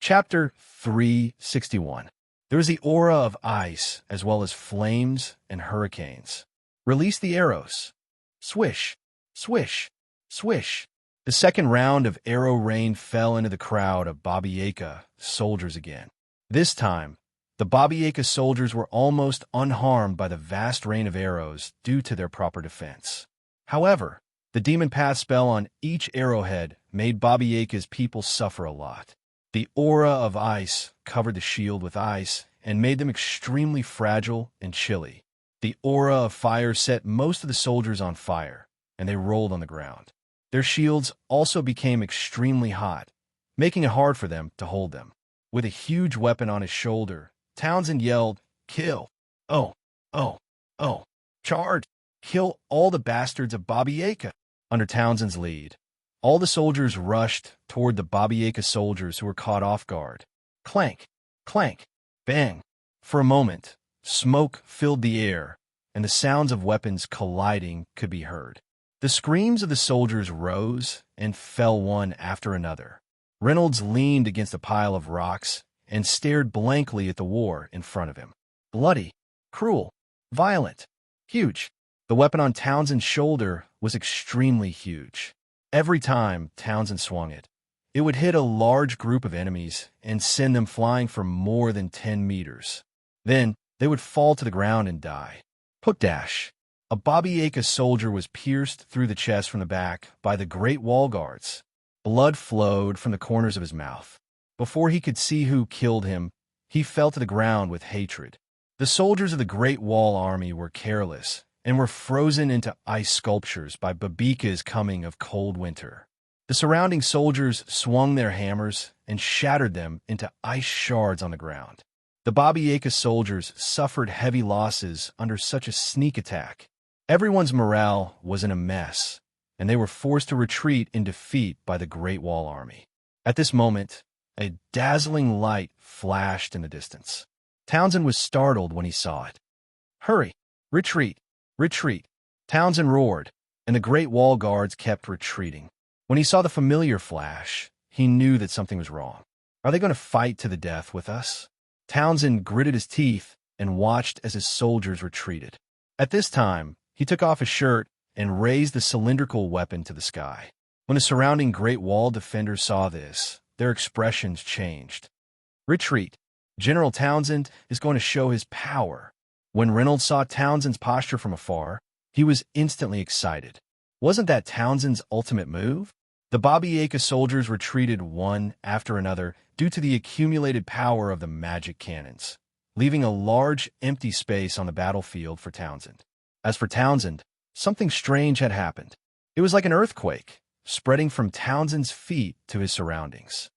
Chapter 361. There is the aura of ice, as well as flames and hurricanes. Release the arrows. Swish, swish, swish. The second round of arrow rain fell into the crowd of Babieka soldiers again. This time, the Babieka soldiers were almost unharmed by the vast rain of arrows due to their proper defense. However, the demon path spell on each arrowhead made Babieka's people suffer a lot. The aura of ice covered the shield with ice and made them extremely fragile and chilly. The aura of fire set most of the soldiers on fire, and they rolled on the ground. Their shields also became extremely hot, making it hard for them to hold them. With a huge weapon on his shoulder, Townsend yelled, "Kill! Oh, oh, oh! Charge! Kill all the bastards of Babieka!" Under Townsend's lead, all the soldiers rushed toward the Babieka soldiers who were caught off guard. Clank, clank, bang. For a moment, smoke filled the air, and the sounds of weapons colliding could be heard. The screams of the soldiers rose and fell one after another. Reynolds leaned against a pile of rocks and stared blankly at the war in front of him. Bloody, cruel, violent, huge. The weapon on Townsend's shoulder was extremely huge. Every time Townsend swung it, it would hit a large group of enemies and send them flying for more than 10 meters. Then they would fall to the ground and die. Hook dash. A Babieka soldier was pierced through the chest from the back by the Great Wall Guards. Blood flowed from the corners of his mouth. Before he could see who killed him, he fell to the ground with hatred. The soldiers of the Great Wall Army were careless and were frozen into ice sculptures by Babika's coming of cold winter. The surrounding soldiers swung their hammers and shattered them into ice shards on the ground. The Babieka soldiers suffered heavy losses under such a sneak attack. Everyone's morale was in a mess, and they were forced to retreat in defeat by the Great Wall Army. At this moment, a dazzling light flashed in the distance. Townsend was startled when he saw it. "Hurry! Retreat! Retreat!" Townsend roared, and the Great Wall Guards kept retreating. When he saw the familiar flash, he knew that something was wrong. Are they going to fight to the death with us? Townsend gritted his teeth and watched as his soldiers retreated. At this time, he took off his shirt and raised the cylindrical weapon to the sky. When the surrounding Great Wall defenders saw this, their expressions changed. "Retreat. General Townsend is going to show his power." When Reynolds saw Townsend's posture from afar, he was instantly excited. Wasn't that Townsend's ultimate move? The Babiaka soldiers retreated one after another due to the accumulated power of the magic cannons, leaving a large empty space on the battlefield for Townsend. As for Townsend, something strange had happened. It was like an earthquake, spreading from Townsend's feet to his surroundings.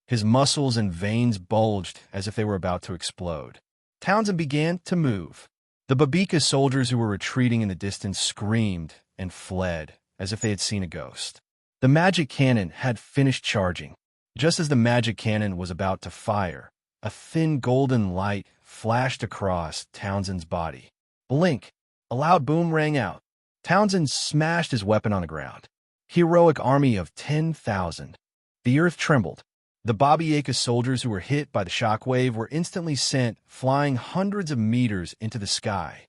His muscles and veins bulged as if they were about to explode. Townsend began to move. The Babika soldiers who were retreating in the distance screamed and fled as if they had seen a ghost. The magic cannon had finished charging. Just as the magic cannon was about to fire, a thin golden light flashed across Townsend's body. Blink! A loud boom rang out. Townsend smashed his weapon on the ground. Heroic army of 10,000. The earth trembled. The Babiaka soldiers who were hit by the shockwave were instantly sent flying hundreds of meters into the sky.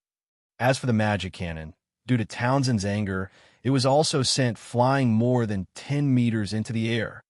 As for the magic cannon, due to Townsend's anger, it was also sent flying more than 10 meters into the air.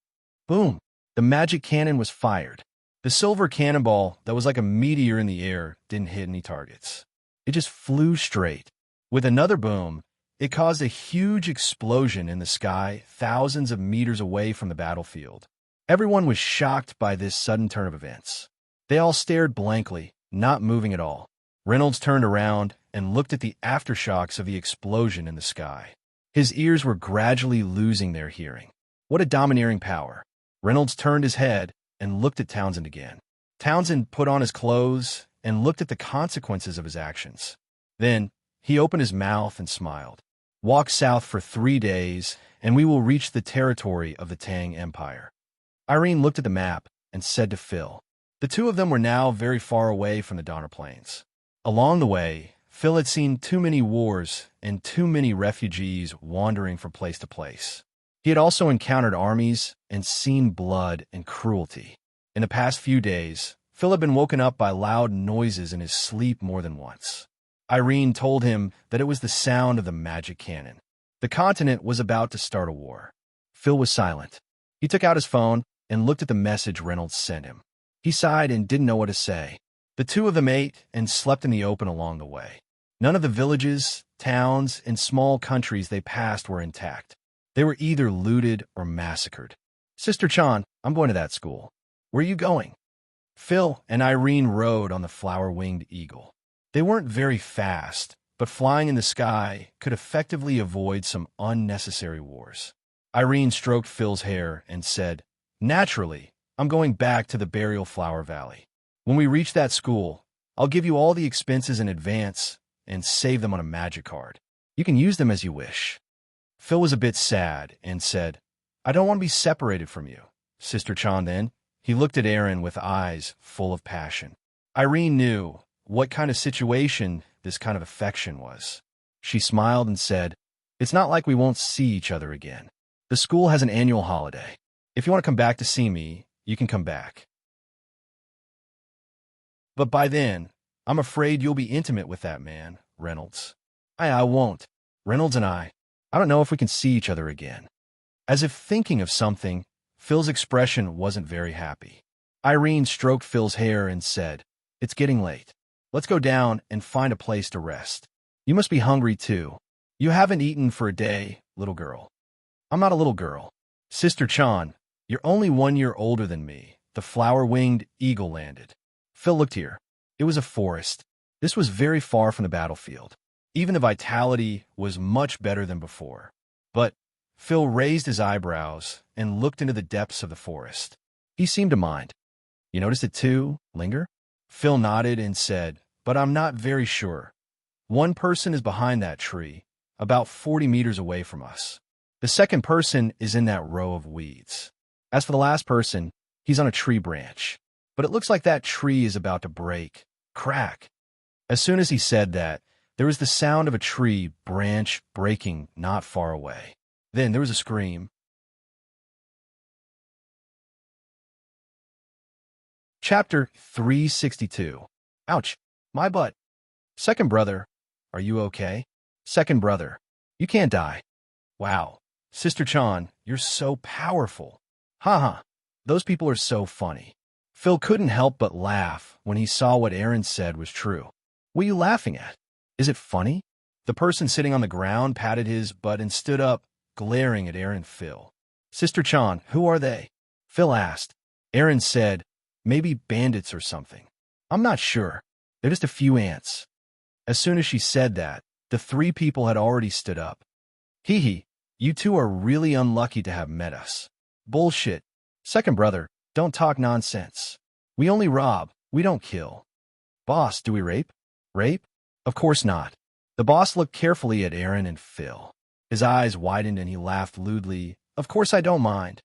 Boom! The magic cannon was fired. The silver cannonball that was like a meteor in the air didn't hit any targets. It just flew straight. With another boom, it caused a huge explosion in the sky thousands of meters away from the battlefield. Everyone was shocked by this sudden turn of events. They all stared blankly, not moving at all. Reynolds turned around and looked at the aftershocks of the explosion in the sky. His ears were gradually losing their hearing. What a domineering power. Reynolds turned his head and looked at Townsend again. Townsend put on his clothes and looked at the consequences of his actions. Then he opened his mouth and smiled. Walk south for 3 days, and we will reach the territory of the Tang Empire. Irene looked at the map and said to Phil. The two of them were now very far away from the Donner Plains. Along the way, Phil had seen too many wars and too many refugees wandering from place to place. He had also encountered armies and seen blood and cruelty. In the past few days, Phil had been woken up by loud noises in his sleep more than once. Irene told him that it was the sound of the magic cannon. The continent was about to start a war. Phil was silent. He took out his phone and looked at the message Reynolds sent him. He sighed and didn't know what to say. The two of them ate and slept in the open along the way. None of the villages, towns, and small countries they passed were intact. They were either looted or massacred. Sister Chan, I'm going to that school. Where are you going? Phil and Irene rode on the flower-winged eagle. They weren't very fast, but flying in the sky could effectively avoid some unnecessary wars. Irene stroked Phil's hair and said, Naturally, I'm going back to the Burial Flower Valley. When we reach that school, I'll give you all the expenses in advance and save them on a magic card. You can use them as you wish. Phil was a bit sad and said, I don't want to be separated from you, Sister Chan. Then he looked at Aaron with eyes full of passion. Irene knew what kind of situation this kind of affection was. She smiled and said, It's not like we won't see each other again. The school has an annual holiday. If you want to come back to see me, you can come back. But by then, I'm afraid you'll be intimate with that man, Reynolds. I won't. Reynolds and I don't know if we can see each other again. As if thinking of something, Phil's expression wasn't very happy. Irene stroked Phil's hair and said, It's getting late. Let's go down and find a place to rest. You must be hungry too. You haven't eaten for a day, little girl. I'm not a little girl. Sister Chan, you're only 1 year older than me. The flower-winged eagle landed. Phil looked here. It was a forest. This was very far from the battlefield. Even the vitality was much better than before. But Phil raised his eyebrows and looked into the depths of the forest. He seemed to mind. You noticed it too, Linger? Phil nodded and said, But I'm not very sure. One person is behind that tree, about 40 meters away from us. The second person is in that row of weeds. As for the last person, he's on a tree branch. But it looks like that tree is about to break. Crack. As soon as he said that, there was the sound of a tree branch breaking not far away. Then there was a scream. Chapter 362. Ouch, my butt. Second brother, are you okay? Second brother, you can't die. Wow, Sister Chan, you're so powerful. Haha, those people are so funny. Phil couldn't help but laugh when he saw what Aaron said was true. What are you laughing at? Is it funny? The person sitting on the ground patted his butt and stood up, glaring at Aaron and Phil. Sister Chan, who are they? Phil asked. Aaron said, maybe bandits or something. I'm not sure. They're just a few ants. As soon as she said that, the three people had already stood up. Hee hee, you two are really unlucky to have met us. Bullshit. Second brother, don't talk nonsense. We only rob, we don't kill. Boss, do we rape? Rape? Of course not. The boss looked carefully at Aaron and Phil. His eyes widened and he laughed lewdly. Of course I don't mind.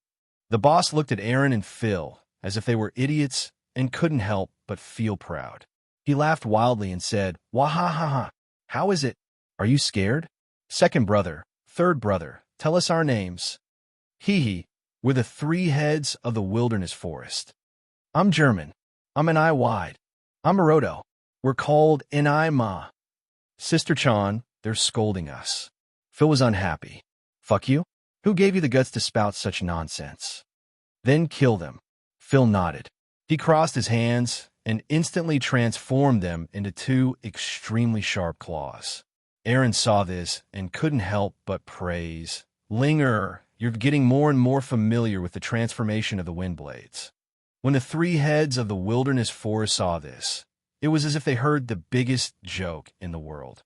The boss looked at Aaron and Phil as if they were idiots and couldn't help but feel proud. He laughed wildly and said, Wahahaha, how is it? Are you scared? Second brother, third brother, tell us our names. Hee hee, we're the three heads of the wilderness forest. I'm German. I'm an eye wide. I'm Maroto. We're called an eye ma. Sister Chan, they're scolding us. Phil was unhappy. Fuck you? Who gave you the guts to spout such nonsense? Then kill them. Phil nodded. He crossed his hands and instantly transformed them into two extremely sharp claws. Aaron saw this and couldn't help but praise. Linger, you're getting more and more familiar with the transformation of the wind blades. When the three heads of the wilderness forest saw this, it was as if they heard the biggest joke in the world.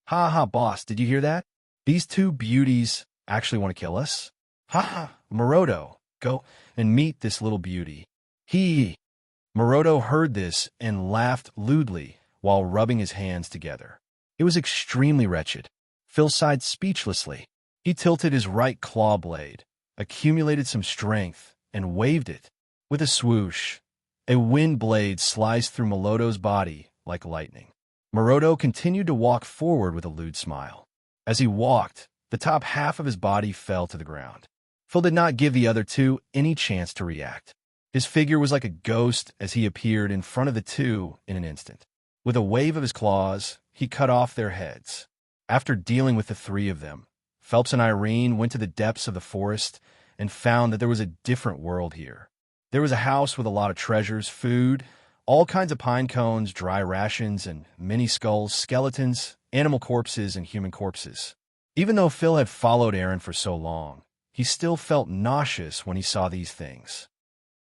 Ha ha, boss, did you hear that? These two beauties actually want to kill us? Ha ha, Maroto, go and meet this little beauty. Hee. Maroto heard this and laughed lewdly while rubbing his hands together. It was extremely wretched. Phil sighed speechlessly. He tilted his right claw blade, accumulated some strength, and waved it. With a swoosh, a wind blade sliced through Maroto's body like lightning. Maroto continued to walk forward with a lewd smile. As he walked, the top half of his body fell to the ground. Phil did not give the other two any chance to react. His figure was like a ghost as he appeared in front of the two in an instant. With a wave of his claws, he cut off their heads. After dealing with the three of them, Phelps and Irene went to the depths of the forest and found that there was a different world here. There was a house with a lot of treasures, food, all kinds of pine cones, dry rations, and many skulls, skeletons, animal corpses, and human corpses. Even though Phil had followed Aaron for so long, he still felt nauseous when he saw these things.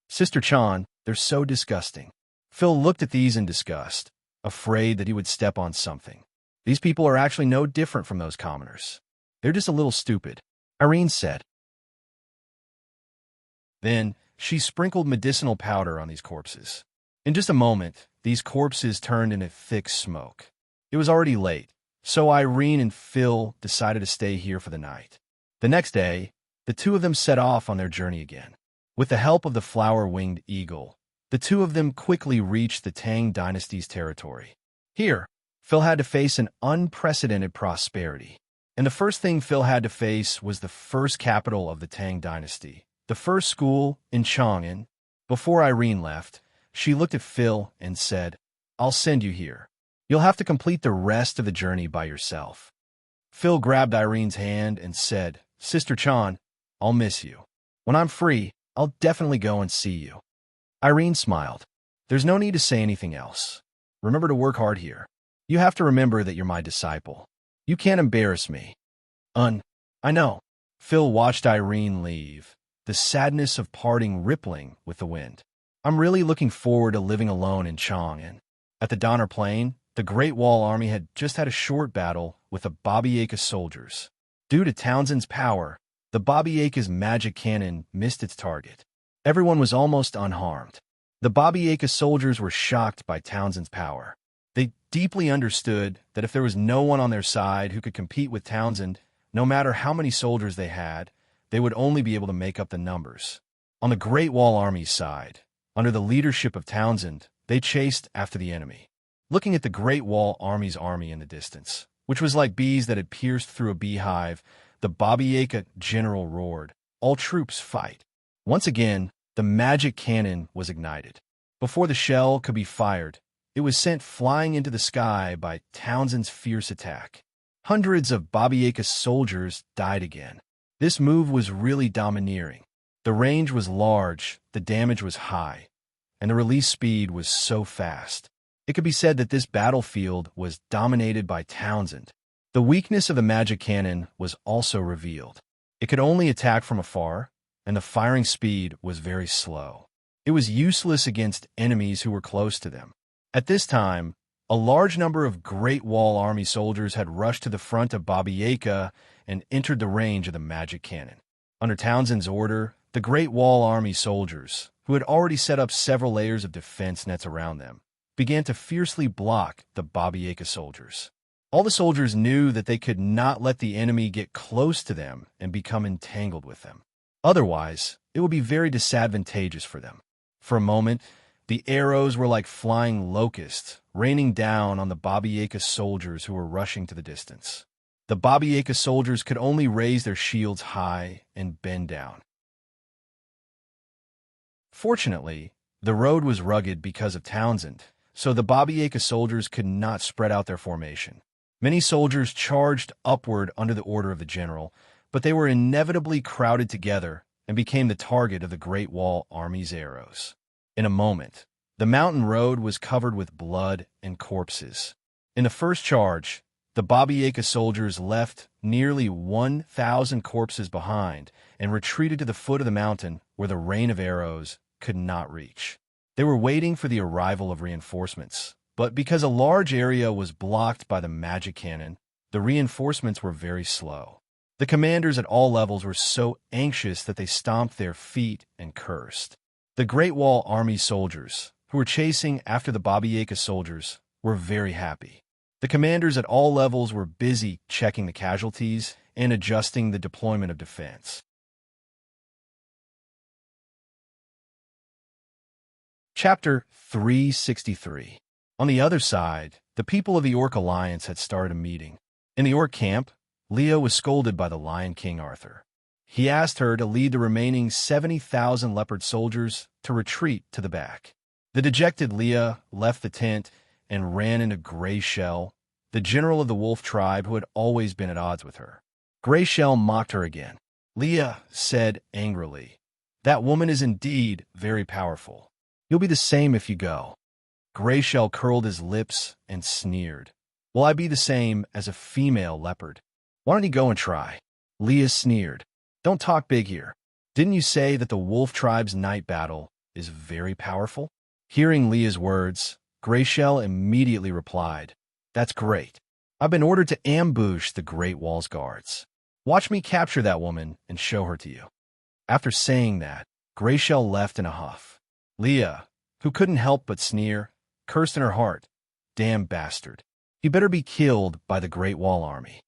Sister Chan, they're so disgusting. Phil looked at these in disgust, afraid that he would step on something. These people are actually no different from those commoners. They're just a little stupid, Irene said. Then, she sprinkled medicinal powder on these corpses. In just a moment, these corpses turned into thick smoke. It was already late, so Irene and Phil decided to stay here for the night. The next day, the two of them set off on their journey again. With the help of the flower-winged eagle, the two of them quickly reached the Tang dynasty's territory. Here, Phil had to face an unprecedented prosperity. And the first thing Phil had to face was the first capital of the Tang dynasty, the first school in Chang'an. Before Irene left, she looked at Phil and said, I'll send you here. You'll have to complete the rest of the journey by yourself. Phil grabbed Irene's hand and said, Sister Chan, I'll miss you. When I'm free, I'll definitely go and see you. Irene smiled. There's no need to say anything else. Remember to work hard here. You have to remember that you're my disciple. You can't embarrass me. I know. Phil watched Irene leave, the sadness of parting rippling with the wind. I'm really looking forward to living alone in Chang'an. At the Donner Plain, the Great Wall Army had just had a short battle with the Baba Yaga's soldiers. Due to Townsend's power, the Baba Yaga's magic cannon missed its target. Everyone was almost unharmed. The Baba Yaga soldiers were shocked by Townsend's power. They deeply understood that if there was no one on their side who could compete with Townsend, no matter how many soldiers they had, they would only be able to make up the numbers. On the Great Wall Army's side, under the leadership of Townsend, they chased after the enemy. Looking at the Great Wall Army's army in the distance, which was like bees that had pierced through a beehive, the Baba Yaga general roared, All troops fight. Once again, the magic cannon was ignited. Before the shell could be fired, it was sent flying into the sky by Townsend's fierce attack. Hundreds of Baba Yaga's soldiers died again. This move was really domineering. The range was large, the damage was high. and the release speed was so fast. It could be said that this battlefield was dominated by Townsend. The weakness of the magic cannon was also revealed. It could only attack from afar, and the firing speed was very slow. It was useless against enemies who were close to them. At this time, a large number of Great Wall Army soldiers had rushed to the front of Baba Yaga and entered the range of the magic cannon. Under Townsend's order, the Great Wall Army soldiers, who had already set up several layers of defense nets around them, began to fiercely block the Baba Yaga soldiers. All the soldiers knew that they could not let the enemy get close to them and become entangled with them. Otherwise, it would be very disadvantageous for them. For a moment, the arrows were like flying locusts, raining down on the Baba Yaga soldiers who were rushing to the distance. The Baba Yaga soldiers could only raise their shields high and bend down. Fortunately, the road was rugged because of Townsend, so the Baba Yaga soldiers could not spread out their formation. Many soldiers charged upward under the order of the general, but they were inevitably crowded together and became the target of the Great Wall Army's arrows. In a moment, the mountain road was covered with blood and corpses. In the first charge, the Baba Yaga soldiers left nearly 1,000 corpses behind and retreated to the foot of the mountain where the rain of arrows could not reach. They were waiting for the arrival of reinforcements, but because a large area was blocked by the magic cannon, the reinforcements were very slow. The commanders at all levels were so anxious that they stomped their feet and cursed. The Great Wall Army soldiers, who were chasing after the Baba Yaga soldiers, were very happy. The commanders at all levels were busy checking the casualties and adjusting the deployment of defense. Chapter 363. On the other side, the people of the Orc Alliance had started a meeting. In the Orc camp, Leah was scolded by the Lion King Arthur. He asked her to lead the remaining 70,000 leopard soldiers to retreat to the back. The dejected Leah left the tent and ran into Gray Shell, the general of the wolf tribe who had always been at odds with her. Gray Shell mocked her again. Leah said angrily, "That woman is indeed very powerful. You'll be the same if you go." Gray Shell curled his lips and sneered. "Will I be the same as a female leopard? Why don't you go and try?" Leah sneered. "Don't talk big here. Didn't you say that the wolf tribe's night battle is very powerful?" Hearing Leah's words, Gray Shell immediately replied, "That's great. I've been ordered to ambush the Great Wall's guards. Watch me capture that woman and show her to you." After saying that, Gray Shell left in a huff. Leah, who couldn't help but sneer, cursed in her heart, "Damn bastard. He better be killed by the Great Wall Army."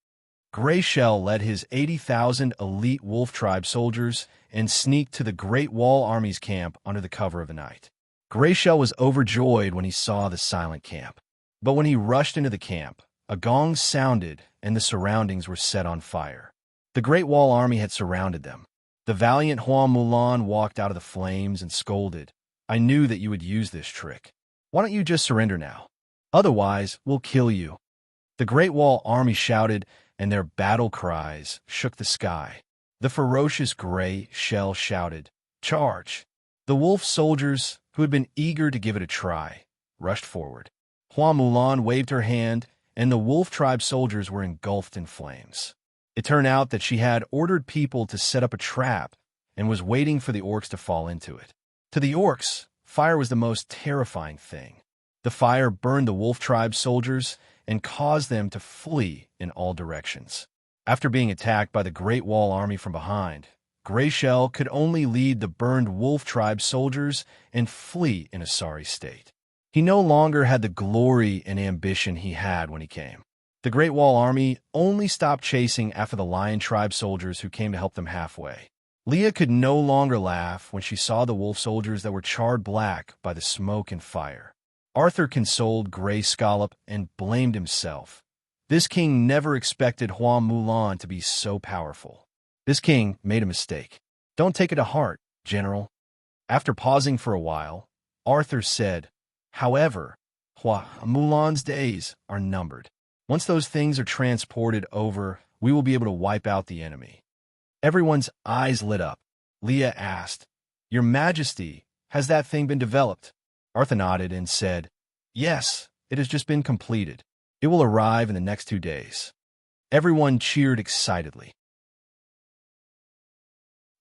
Gray Shell led his 80,000 elite wolf tribe soldiers and sneaked to the Great Wall Army's camp under the cover of the night. Gray Shell was overjoyed when he saw the silent camp. But when he rushed into the camp, a gong sounded and the surroundings were set on fire. The Great Wall Army had surrounded them. The valiant Hua Mulan walked out of the flames and scolded, "I knew that you would use this trick. Why don't you just surrender now? Otherwise, we'll kill you." The Great Wall Army shouted, and their battle cries shook the sky. The ferocious Gray Shell shouted, "Charge!" The wolf soldiers, who had been eager to give it a try, rushed forward. Hua Mulan waved her hand, and the wolf tribe soldiers were engulfed in flames. It turned out that she had ordered people to set up a trap and was waiting for the orcs to fall into it. To the orcs, fire was the most terrifying thing. The fire burned the wolf tribe soldiers and caused them to flee in all directions. After being attacked by the Great Wall Army from behind, Gray Shell could only lead the burned wolf tribe soldiers and flee in a sorry state. He no longer had the glory and ambition he had when he came. The Great Wall Army only stopped chasing after the Lion tribe soldiers who came to help them halfway. Leah could no longer laugh when she saw the wolf soldiers that were charred black by the smoke and fire. Arthur consoled Gray Scallop and blamed himself. This king never expected Hua Mulan to be so powerful. This king made a mistake. Don't take it to heart, General. After pausing for a while, Arthur said, "However, Hua Mulan's days are numbered. Once those things are transported over, we will be able to wipe out the enemy." Everyone's eyes lit up. Leah asked, "Your Majesty, has that thing been developed?" Arthur nodded and said, "Yes, it has just been completed. It will arrive in the next 2 days." Everyone cheered excitedly.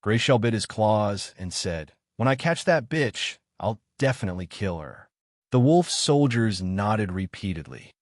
Grayshell bit his claws and said, "When I catch that bitch, I'll definitely kill her." The wolf soldiers nodded repeatedly.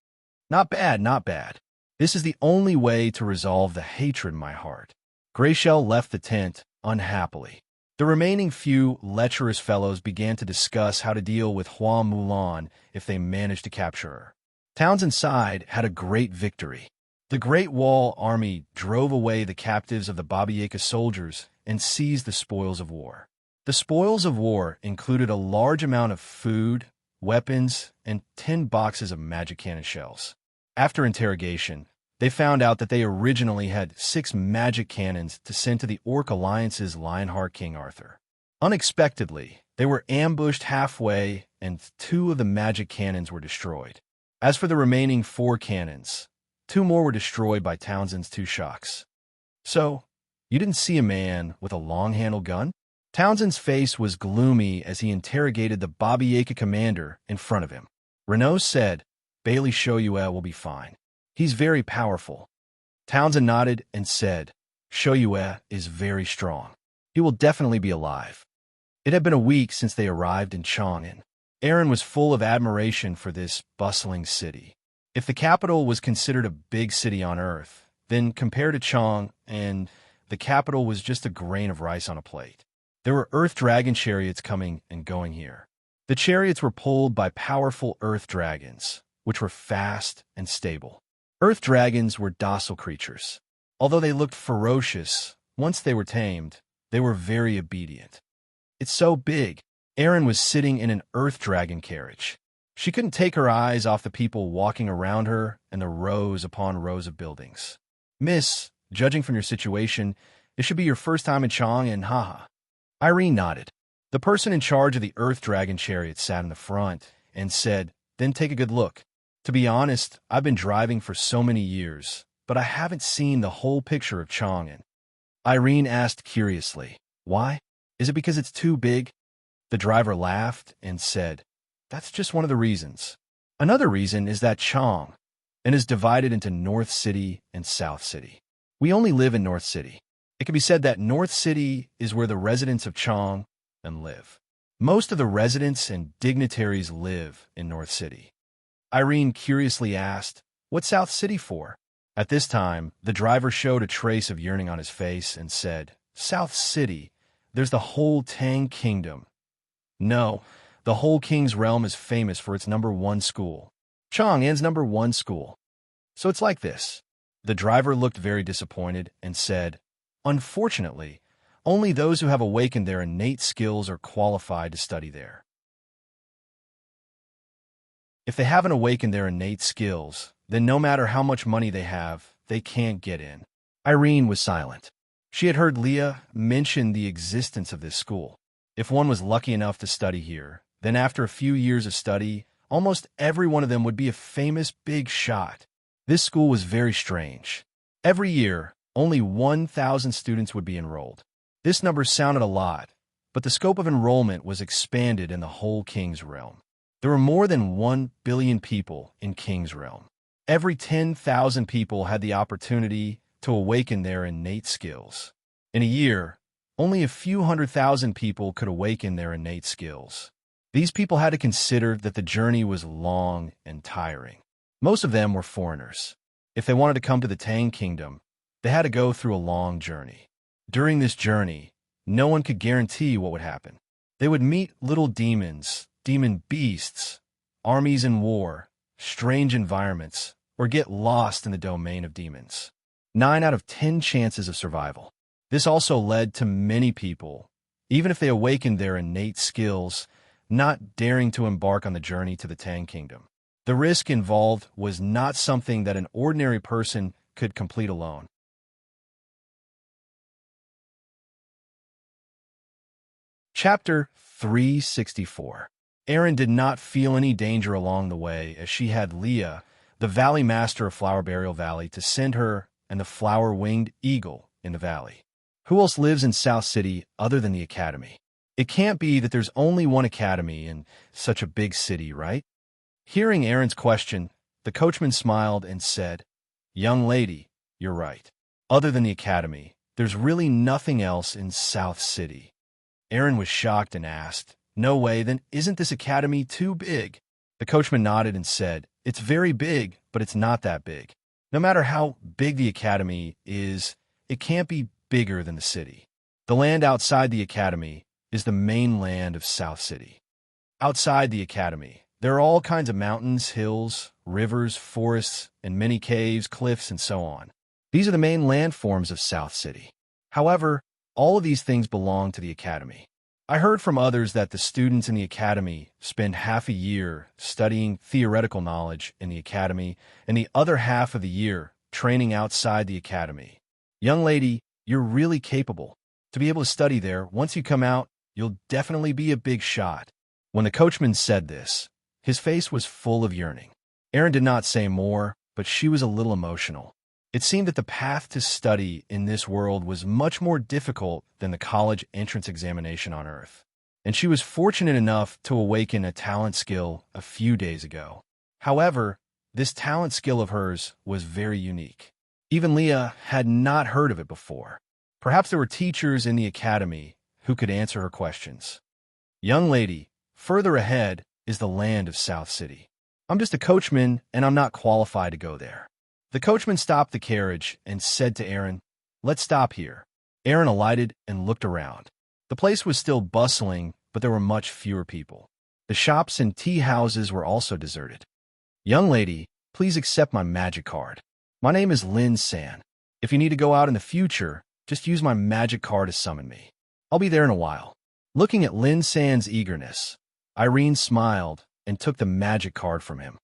"Not bad, not bad. This is the only way to resolve the hatred in my heart." Grayshell left the tent unhappily. The remaining few lecherous fellows began to discuss how to deal with Hua Mulan if they managed to capture her. Townsend's side had a great victory. The Great Wall Army drove away the captives of the Baba Yaga soldiers and seized the spoils of war. The spoils of war included a large amount of food, weapons, and 10 boxes of magic cannon shells. After interrogation, they found out that they originally had 6 magic cannons to send to the Orc Alliance's Lionheart King Arthur. Unexpectedly, they were ambushed halfway and 2 of the magic cannons were destroyed. As for the remaining 4 cannons, 2 more were destroyed by Townsend's 2 shocks. "So, you didn't see a man with a long-handled gun?" Townsend's face was gloomy as he interrogated the Baba Yaga commander in front of him. Renault said, "Bailey Shoyue will be fine. He's very powerful." Townsend nodded and said, "Shoyue is very strong. He will definitely be alive." It had been a week since they arrived in Chang'an. Aaron was full of admiration for this bustling city. If the capital was considered a big city on Earth, then compared to Chang'an, the capital was just a grain of rice on a plate. There were Earth Dragon chariots coming and going here. The chariots were pulled by powerful Earth Dragons, which were fast and stable. Earth Dragons were docile creatures. Although they looked ferocious, once they were tamed, they were very obedient. "It's so big." Erin was sitting in an Earth Dragon carriage. She couldn't take her eyes off the people walking around her and the rows upon rows of buildings. "Miss, judging from your situation, this should be your first time in Chang'an, haha." Irene nodded. The person in charge of the Earth Dragon chariot sat in the front and said, "Then take a good look. To be honest, I've been driving for so many years, but I haven't seen the whole picture of Chang'an." Irene asked curiously, "Why? Is it because it's too big?" The driver laughed and said, "That's just one of the reasons. Another reason is that Chang'an is divided into North City and South City. We only live in North City. It can be said that North City is where the residents of Chang'an live. Most of the residents and dignitaries live in North City." Irene curiously asked, "What's South City for?" At this time, the driver showed a trace of yearning on his face and said, "South City, there's the whole Tang Kingdom. No, the whole King's Realm is famous for its #1 school. Chang'an's #1 school. So it's like this." The driver looked very disappointed and said, "Unfortunately, only those who have awakened their innate skills are qualified to study there. If they haven't awakened their innate skills, then no matter how much money they have, they can't get in." Irene was silent. She had heard Leah mention the existence of this school. If one was lucky enough to study here, then after a few years of study, almost every one of them would be a famous big shot. This school was very strange. Every year, only 1,000 students would be enrolled. This number sounded a lot, but the scope of enrollment was expanded in the whole King's Realm. There were more than 1 billion people in King's Realm. Every 10,000 people had the opportunity to awaken their innate skills. In a year, only a few 100,000 people could awaken their innate skills. These people had to consider that the journey was long and tiring. Most of them were foreigners. If they wanted to come to the Tang Kingdom, they had to go through a long journey. During this journey, no one could guarantee what would happen. They would meet little demons, demon beasts, armies in war, strange environments, or get lost in the domain of demons. 9 out of 10 chances of survival. This also led to many people, even if they awakened their innate skills, not daring to embark on the journey to the Tang Kingdom. The risk involved was not something that an ordinary person could complete alone. Chapter 364. Erin did not feel any danger along the way as she had Leah, the Valley Master of Flower Burial Valley, to send her and the flower-winged eagle in the valley. Who else lives in South City other than the Academy? It can't be that there's only one academy in such a big city, right? Hearing Aaron's question, the coachman smiled and said, "Young lady, you're right. Other than the academy, there's really nothing else in South City." Aaron was shocked and asked, "No way, then isn't this academy too big?" The coachman nodded and said, "It's very big, but it's not that big. No matter how big the academy is, it can't be bigger than the city. The land outside the academy is the main land of South City. Outside the academy, there are all kinds of mountains, hills, rivers, forests, and many caves, cliffs, and so on. These are the main landforms of South City. However, all of these things belong to the academy. I heard from others that the students in the academy spend half a year studying theoretical knowledge in the academy and the other half of the year training outside the academy. Young lady, you're really capable. To be able to study there, once you come out, you'll definitely be a big shot." When the coachman said this, his face was full of yearning. Aaron did not say more, but she was a little emotional. It seemed that the path to study in this world was much more difficult than the college entrance examination on Earth, and she was fortunate enough to awaken a talent skill a few days ago. However, this talent skill of hers was very unique. Even Leah had not heard of it before. Perhaps there were teachers in the academy who could answer her questions. "Young lady, further ahead is the land of South City. I'm just a coachman, and I'm not qualified to go there." The coachman stopped the carriage and said to Aaron, "Let's stop here." Aaron alighted and looked around. The place was still bustling, but there were much fewer people. The shops and tea houses were also deserted. "Young lady, please accept my magic card. My name is Lin San. If you need to go out in the future, just use my magic card to summon me. I'll be there in a while." Looking at Lin San's eagerness, Irene smiled and took the magic card from him.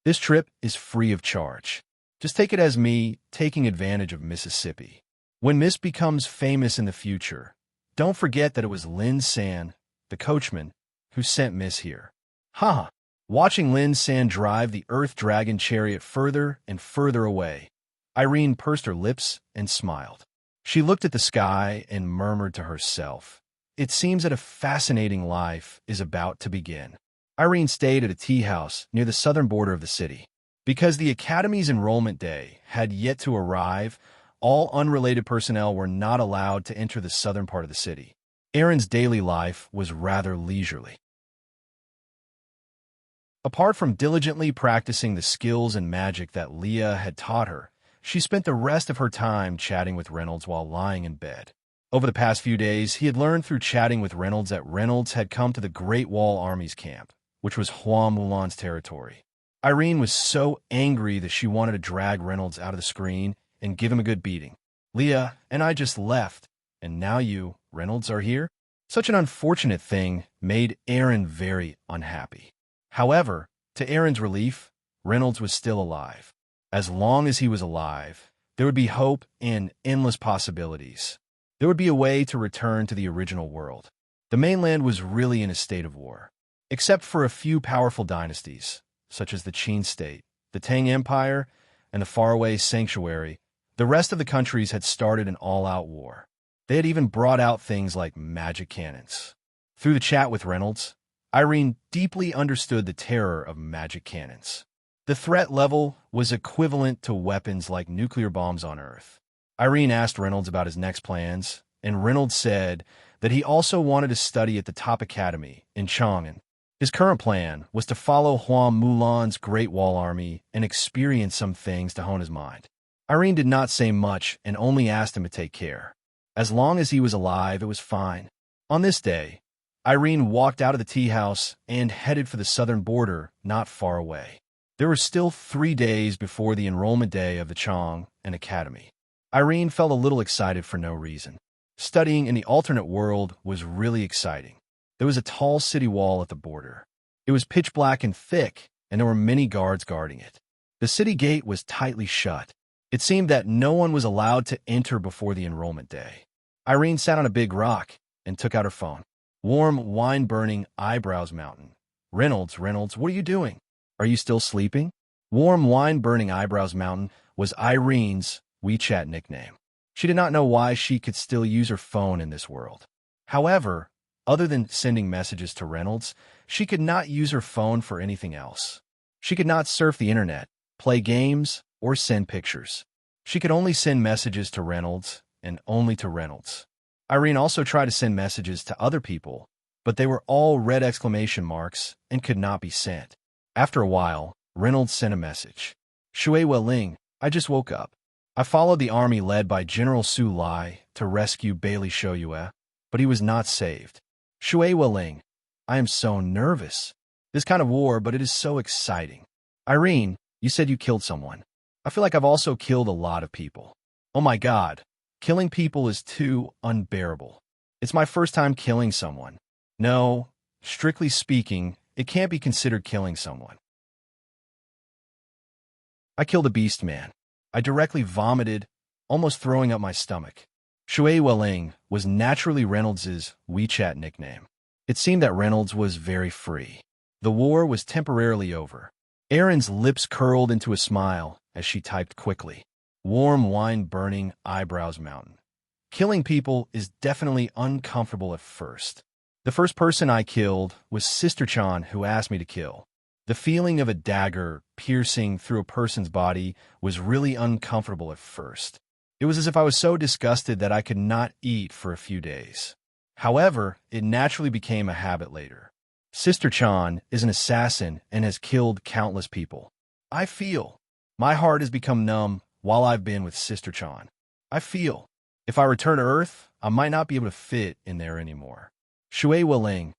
"This trip is free of charge. Just take it as me taking advantage of Mississippi. When Miss becomes famous in the future, don't forget that it was Lin San, the coachman, who sent Miss here." Ha! Watching Lin San drive the Earth Dragon chariot further and further away, Irene pursed her lips and smiled. She looked at the sky and murmured to herself, "It seems that a fascinating life is about to begin." Irene stayed at a tea house near the southern border of the city. Because the Academy's enrollment day had yet to arrive, all unrelated personnel were not allowed to enter the southern part of the city. Aaron's daily life was rather leisurely. Apart from diligently practicing the skills and magic that Leah had taught her, she spent the rest of her time chatting with Reynolds while lying in bed. Over the past few days, he had learned through chatting with Reynolds that Reynolds had come to the Great Wall Army's camp, which was Hua Mulan's territory. Irene was so angry that she wanted to drag Reynolds out of the screen and give him a good beating. "Leah and I just left, and now you, Reynolds, are here?" Such an unfortunate thing made Aaron very unhappy. However, to Aaron's relief, Reynolds was still alive. As long as he was alive, there would be hope and endless possibilities. There would be a way to return to the original world. The mainland was really in a state of war. Except for a few powerful dynasties, such as the Qin state, the Tang Empire, and the faraway Sanctuary, the rest of the countries had started an all-out war. They had even brought out things like magic cannons. Through the chat with Reynolds, Irene deeply understood the terror of magic cannons. The threat level was equivalent to weapons like nuclear bombs on Earth. Irene asked Reynolds about his next plans, and Reynolds said that he also wanted to study at the top academy in Chang'an. His current plan was to follow Hua Mulan's Great Wall Army and experience some things to hone his mind. Irene did not say much and only asked him to take care. As long as he was alive, it was fine. On this day, Irene walked out of the tea house and headed for the southern border not far away. There were still 3 days before the enrollment day of the Chang'an Academy. Irene felt a little excited for no reason. Studying in the alternate world was really exciting. There was a tall city wall at the border. It was pitch black and thick, and there were many guards guarding it. The city gate was tightly shut. It seemed that no one was allowed to enter before the enrollment day. Irene sat on a big rock and took out her phone. Warm, wine-burning eyebrows mountain. Reynolds, what are you doing? Are you still sleeping?" Warm, wine-burning eyebrows mountain was Irene's WeChat nickname. She did not know why she could still use her phone in this world. However, Other than sending messages to Reynolds, she could not use her phone for anything else. She could not surf the internet, play games, or send pictures. She could only send messages to Reynolds, and only to Reynolds. Irene also tried to send messages to other people, but they were all red exclamation marks and could not be sent. After a while, Reynolds sent a message. Shui Weling, I just woke up. I followed the army led by General Su Lai to rescue Bailey Shoyue, but he was not saved. Shui Weling, I am so nervous. This kind of war, but it is so exciting. Irene, you said you killed someone. I feel like I've also killed a lot of people. Oh my God, killing people is too unbearable. It's my first time killing someone. No, strictly speaking, it can't be considered killing someone. I killed a beast man. I directly vomited, almost throwing up my stomach. Shui Weling was naturally Reynolds's WeChat nickname. It seemed that Reynolds was very free. The war was temporarily over. Erin's lips curled into a smile as she typed quickly. Warm wine burning eyebrows mountain. Killing people is definitely uncomfortable at first. The first person I killed was Sister Chan, who asked me to kill. The feeling of a dagger piercing through a person's body was really uncomfortable at first. It was as if I was so disgusted that I could not eat for a few days. However, it naturally became a habit later. Sister Chan is an assassin and has killed countless people. I feel my heart has become numb while I've been with Sister Chan. I feel if I return to Earth, I might not be able to fit in there anymore. Shui Weling,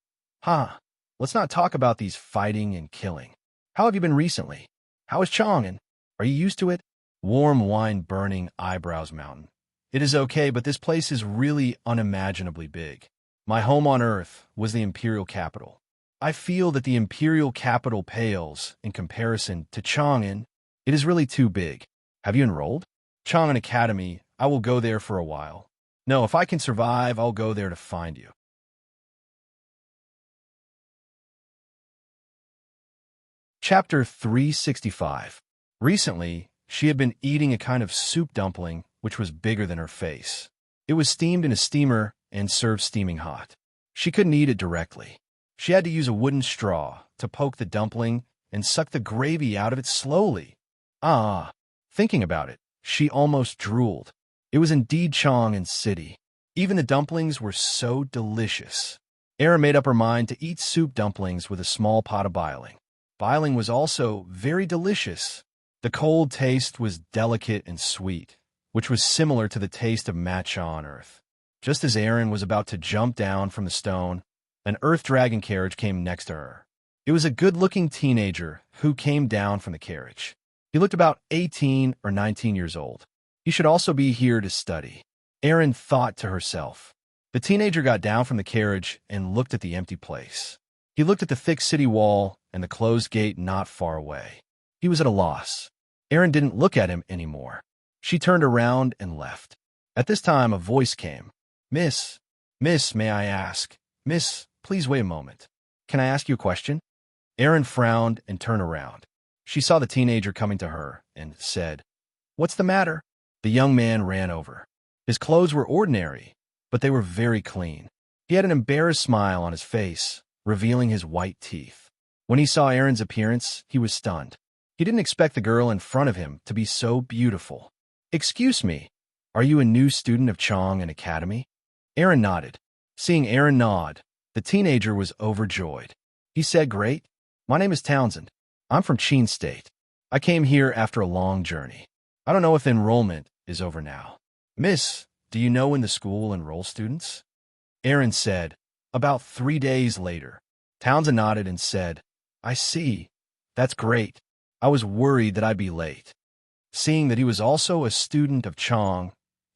let's not talk about these fighting and killing. How have you been recently? How is Chang'an? Are you used to it? Warm wine burning eyebrows mountain. It is okay, but this place is really unimaginably big. My home on Earth was the imperial capital. I feel that the imperial capital pales in comparison to Chang'an. It is really too big. Have you enrolled? Chang'an Academy, I will go there for a while. No, if I can survive, I'll go there to find you. Chapter 365. Recently, she had been eating a kind of soup dumpling which was bigger than her face. It was steamed in a steamer and served steaming hot. She couldn't eat it directly. She had to use a wooden straw to poke the dumpling and suck the gravy out of it slowly. Thinking about it, she almost drooled. It was indeed Chang'an City. Even the dumplings were so delicious. Erin made up her mind to eat soup dumplings with a small pot of biling. Biling was also very delicious. The cold taste was delicate and sweet, which was similar to the taste of matcha on Earth. Just as Erin was about to jump down from the stone, an Earth Dragon carriage came next to her. It was a good-looking teenager who came down from the carriage. He looked about 18 or 19 years old. He should also be here to study. Erin thought to herself. The teenager got down from the carriage and looked at the empty place. He looked at the thick city wall and the closed gate not far away. He was at a loss. Erin didn't look at him anymore. She turned around and left. At this time, a voice came. Miss, may I ask? Miss, please wait a moment. Can I ask you a question? Erin frowned and turned around. She saw the teenager coming to her and said, What's the matter? The young man ran over. His clothes were ordinary, but they were very clean. He had an embarrassed smile on his face, revealing his white teeth. When he saw Erin's appearance, he was stunned. He didn't expect the girl in front of him to be so beautiful. Excuse me, are you a new student of Chang'an Academy? Erin nodded. Seeing Erin nod, the teenager was overjoyed. He said, Great. My name is Townsend. I'm from Qin State. I came here after a long journey. I don't know if enrollment is over now. Miss, do you know when the school will enroll students? Erin said, About 3 days later. Townsend nodded and said, I see. That's great. I was worried that I'd be late. Seeing that he was also a student of Chang'an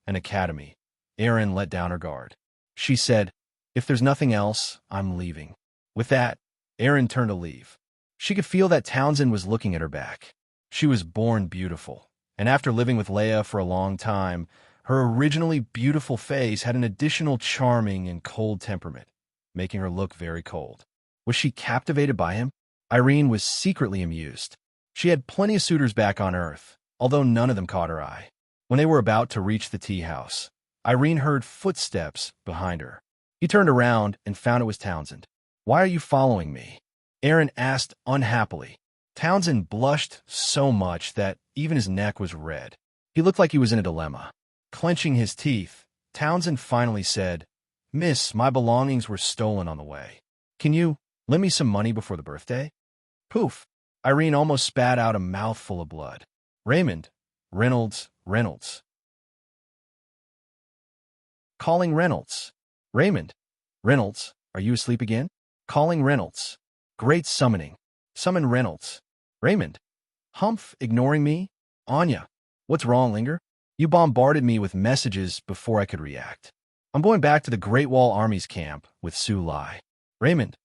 Academy, Erin let down her guard. She said, If there's nothing else, I'm leaving. With that, Erin turned to leave. She could feel that Townsend was looking at her back. She was born beautiful, and after living with Leia for a long time, her originally beautiful face had an additional charming and cold temperament, making her look very cold. Was she captivated by him? Irene was secretly amused. She had plenty of suitors back on Earth, although none of them caught her eye. When they were about to reach the tea house, Irene heard footsteps behind her. He turned around and found it was Townsend. "Why are you following me?" Aaron asked unhappily. Townsend blushed so much that even his neck was red. He looked like he was in a dilemma. Clenching his teeth, Townsend finally said, "Miss, my belongings were stolen on the way. Can you lend me some money before the birthday?" Poof! Irene almost spat out a mouthful of blood. "Raymond, Reynolds. Calling Reynolds. Raymond, Reynolds, are you asleep again? Calling Reynolds. Great summoning. Summon Reynolds. Raymond. Humph, ignoring me? Anya, what's wrong, Linger? You bombarded me with messages before I could react. I'm going back to the Great Wall Army's camp with Su Lai. Raymond,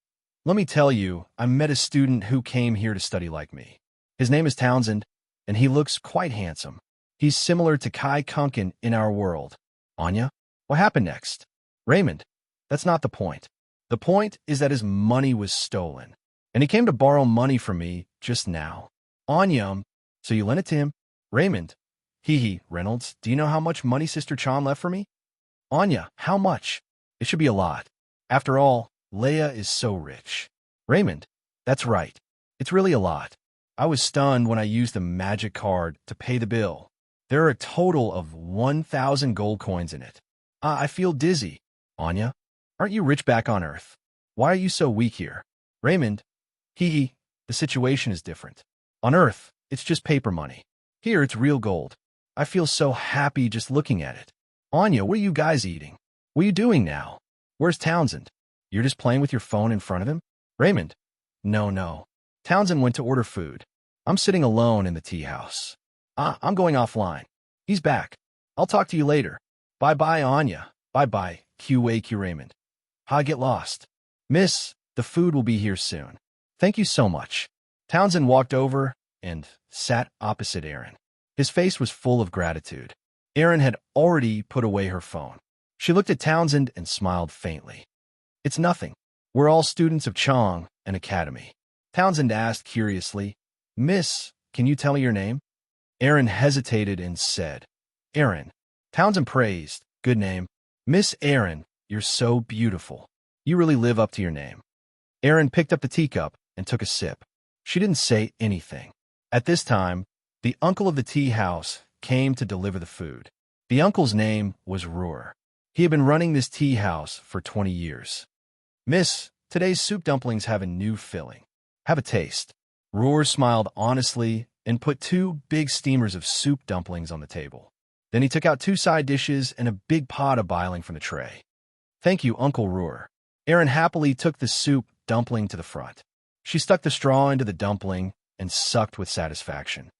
let me tell you, I met a student who came here to study like me. His name is Townsend, and he looks quite handsome. He's similar to Kai Kunkin in our world. Anya, what happened next? Raymond, that's not the point. The point is that his money was stolen, and he came to borrow money from me just now. Anya, so you lent it to him? Raymond, Reynolds, do you know how much money Sister Chan left for me? Anya, how much? It should be a lot. After all, Leia is so rich. Raymond, that's right. It's really a lot. I was stunned when I used the magic card to pay the bill. There are a total of 1,000 gold coins in it. I feel dizzy. Anya, aren't you rich back on Earth? Why are you so weak here? Raymond, the situation is different. On Earth, it's just paper money. Here, it's real gold. I feel so happy just looking at it. Anya, what are you guys eating? What are you doing now? Where's Townsend? You're just playing with your phone in front of him? Raymond, no. Townsend went to order food. I'm sitting alone in the tea house. I'm going offline. He's back. I'll talk to you later. Bye-bye, Anya. Bye-bye, QAQ Raymond. Get lost. Miss, the food will be here soon. Thank you so much. Townsend walked over and sat opposite Aaron. His face was full of gratitude. Aaron had already put away her phone. She looked at Townsend and smiled faintly. It's nothing. We're all students of Chong, an academy. Townsend asked curiously, Miss, can you tell me your name? Aaron hesitated and said, Aaron. Townsend praised, good name. Miss Aaron, you're so beautiful. You really live up to your name. Aaron picked up the teacup and took a sip. She didn't say anything. At this time, the uncle of the tea house came to deliver the food. The uncle's name was Ruhr. He had been running this tea house for 20 years. Miss, today's soup dumplings have a new filling. Have a taste. Ruhr smiled honestly and put 2 big steamers of soup dumplings on the table. Then he took out 2 side dishes and a big pot of boiling from the tray. Thank you, Uncle Ruhr. Aaron happily took the soup dumpling to the front. She stuck the straw into the dumpling and sucked with satisfaction.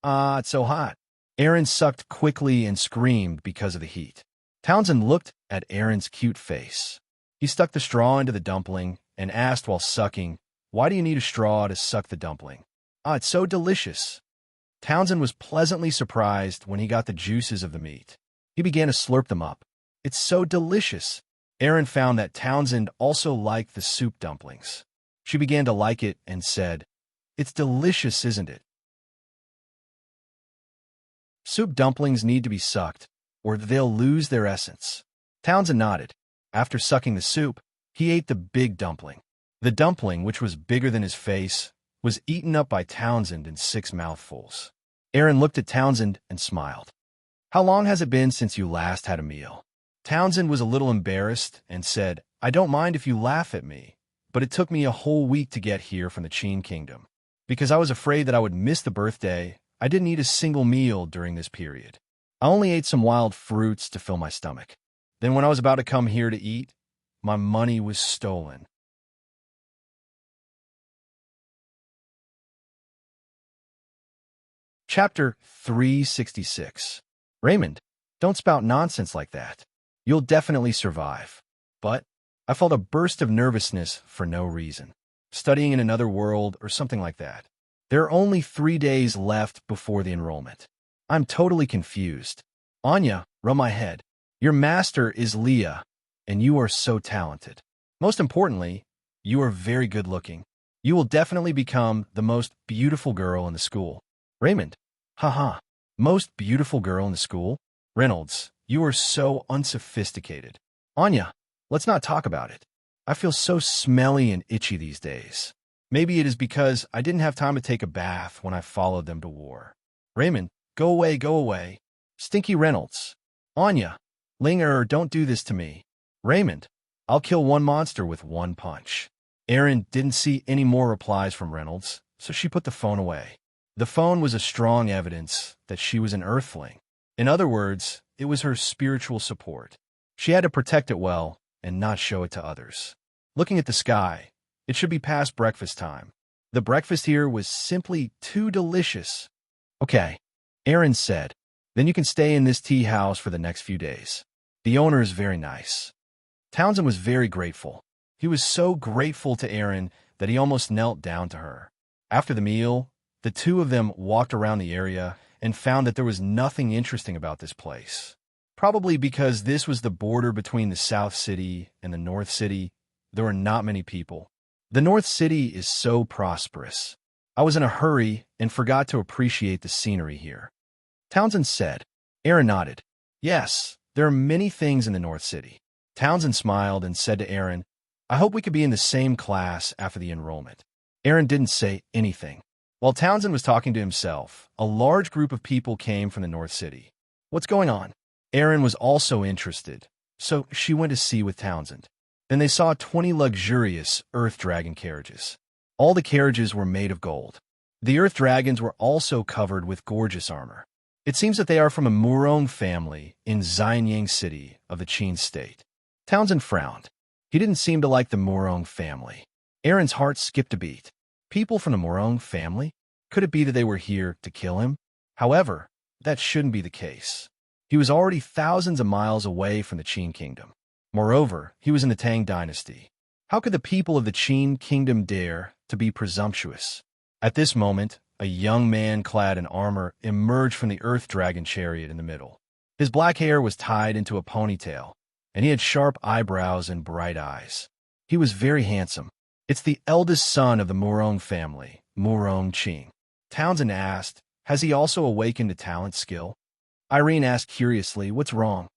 It's so hot. Aaron sucked quickly and screamed because of the heat. Townsend looked at Aaron's cute face. He stuck the straw into the dumpling and asked while sucking, Why do you need a straw to suck the dumpling? It's so delicious. Townsend was pleasantly surprised when he got the juices of the meat. He began to slurp them up. It's so delicious. Aaron found that Townsend also liked the soup dumplings. She began to like it and said, It's delicious, isn't it? Soup dumplings need to be sucked, or they'll lose their essence. Townsend nodded. After sucking the soup, he ate the big dumpling. The dumpling, which was bigger than his face, was eaten up by Townsend in 6 mouthfuls. Aaron looked at Townsend and smiled. How long has it been since you last had a meal? Townsend was a little embarrassed and said, I don't mind if you laugh at me, but it took me a whole week to get here from the Qin Kingdom. Because I was afraid that I would miss the birthday, I didn't eat a single meal during this period. I only ate some wild fruits to fill my stomach. Then when I was about to come here to eat, my money was stolen. Chapter 366. Raymond, don't spout nonsense like that. You'll definitely survive. But I felt a burst of nervousness for no reason. Studying in another world or something like that. There are only 3 days left before the enrollment. I'm totally confused. Anya, rub my head. Your master is Leah, and you are so talented. Most importantly, you are very good looking. You will definitely become the most beautiful girl in the school. Raymond, most beautiful girl in the school? Reynolds, you are so unsophisticated. Anya, Let's not talk about it. I feel so smelly and itchy these days. Maybe it is because I didn't have time to take a bath when I followed them to war. Raymond, go away, go away. Stinky Reynolds. Anya, Linger, don't do this to me. Raymond, I'll kill one monster with one punch. Erin didn't see any more replies from Reynolds, so she put the phone away. The phone was a strong evidence that she was an earthling. In other words, it was her spiritual support. She had to protect it well and not show it to others. Looking at the sky, it should be past breakfast time. The breakfast here was simply too delicious. Okay, Erin said. Then you can stay in this tea house for the next few days. The owner is very nice. Townsend was very grateful. He was so grateful to Erin that he almost knelt down to her. After the meal, the two of them walked around the area and found that there was nothing interesting about this place. Probably because this was the border between the South City and the North City, there were not many people. The North City is so prosperous. I was in a hurry and forgot to appreciate the scenery here. Townsend said. Erin nodded. Yes, there are many things in the North City. Townsend smiled and said to Erin, I hope we could be in the same class after the enrollment. Erin didn't say anything. While Townsend was talking to himself, a large group of people came from the North City. What's going on? Erin was also interested, so she went to see with Townsend. Then they saw 20 luxurious Earth Dragon carriages. All the carriages were made of gold. The Earth Dragons were also covered with gorgeous armor. It seems that they are from a Murong family in Xianyang City of the Qin state. Townsend frowned. He didn't seem to like the Murong family. Erin's heart skipped a beat. People from the Murong family? Could it be that they were here to kill him? However, that shouldn't be the case. He was already thousands of miles away from the Qin kingdom. Moreover, he was in the Tang dynasty. How could the people of the Qin kingdom dare to be presumptuous? At this moment, a young man clad in armor emerged from the Earth Dragon chariot in the middle. His black hair was tied into a ponytail, and he had sharp eyebrows and bright eyes. He was very handsome. It's the eldest son of the Murong family, Murong Qing. Townsend asked, has he also awakened a talent skill? Irene asked curiously, what's wrong?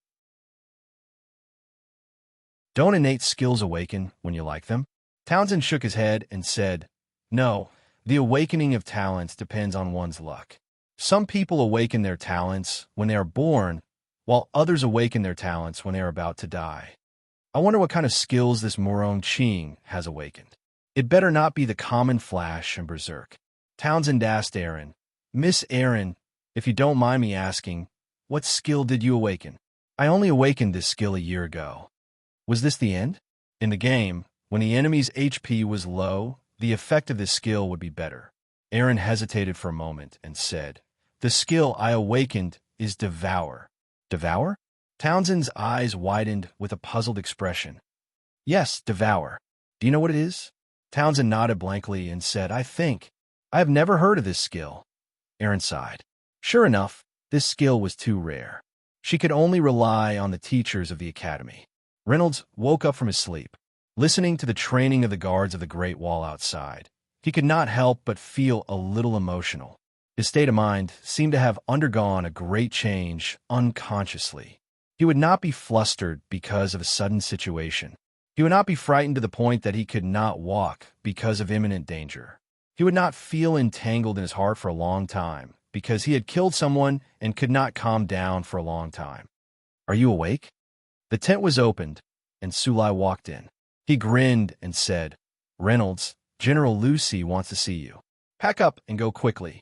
Don't innate skills awaken when you like them? Townsend shook his head and said, no, the awakening of talents depends on one's luck. Some people awaken their talents when they are born, while others awaken their talents when they are about to die. I wonder what kind of skills this Murong Qing has awakened. It better not be the common flash and berserk. Townsend asked Erin, Miss Erin, if you don't mind me asking, what skill did you awaken? I only awakened this skill a year ago. Was this the end? In the game, when the enemy's HP was low, the effect of this skill would be better. Erin hesitated for a moment and said, the skill I awakened is Devour. Devour? Townsend's eyes widened with a puzzled expression. Yes, Devour. Do you know what it is? Townsend nodded blankly and said, I have never heard of this skill. Erin sighed. Sure enough, this skill was too rare. She could only rely on the teachers of the academy. Reynolds woke up from his sleep. Listening to the training of the guards of the Great Wall outside, he could not help but feel a little emotional. His state of mind seemed to have undergone a great change unconsciously. He would not be flustered because of a sudden situation. He would not be frightened to the point that he could not walk because of imminent danger. He would not feel entangled in his heart for a long time because he had killed someone and could not calm down for a long time. Are you awake? The tent was opened, and Sulai walked in. He grinned and said, Reynolds, General Lucy wants to see you. Pack up and go quickly.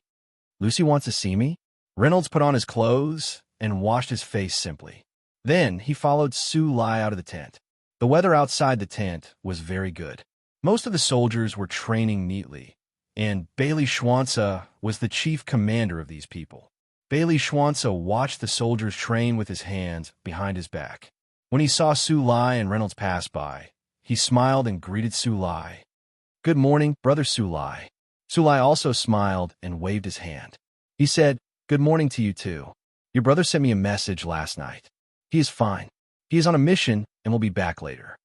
Lucy wants to see me? Reynolds put on his clothes and washed his face simply. Then he followed Sulai out of the tent. The weather outside the tent was very good. Most of the soldiers were training neatly, and Bailey Schwanza was the chief commander of these people. Bailey Schwanza watched the soldiers train with his hands behind his back. When he saw Sulai and Reynolds pass by, he smiled and greeted Sulai. Good morning, Brother Sulai. Sulai also smiled and waved his hand. He said, good morning to you too. Your brother sent me a message last night. He is fine. He is on a mission and will be back later.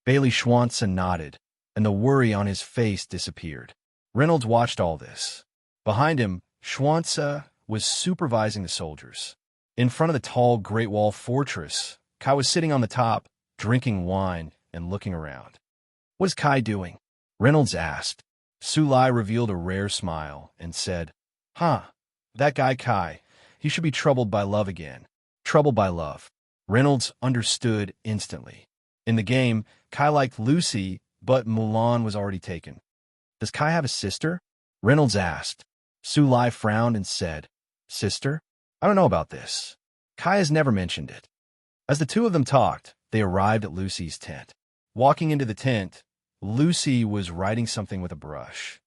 Bailey Schwanza nodded, and the worry on his face disappeared. Reynolds watched all this. Behind him, Schwanza was supervising the soldiers. In front of the tall Great Wall fortress, Kai was sitting on the top, drinking wine and looking around. "What is Kai doing?" Reynolds asked. Sulai revealed a rare smile and said, "Huh, that guy Kai, he should be troubled by love again." Troubled by love. Reynolds understood instantly. In the game, Kai liked Lucy, but Mulan was already taken. "Does Kai have a sister?" Reynolds asked. Sulai frowned and said, "Sister? I don't know about this. Kai has never mentioned it." As the two of them talked, they arrived at Lucy's tent. Walking into the tent, Lucy was writing something with a brush.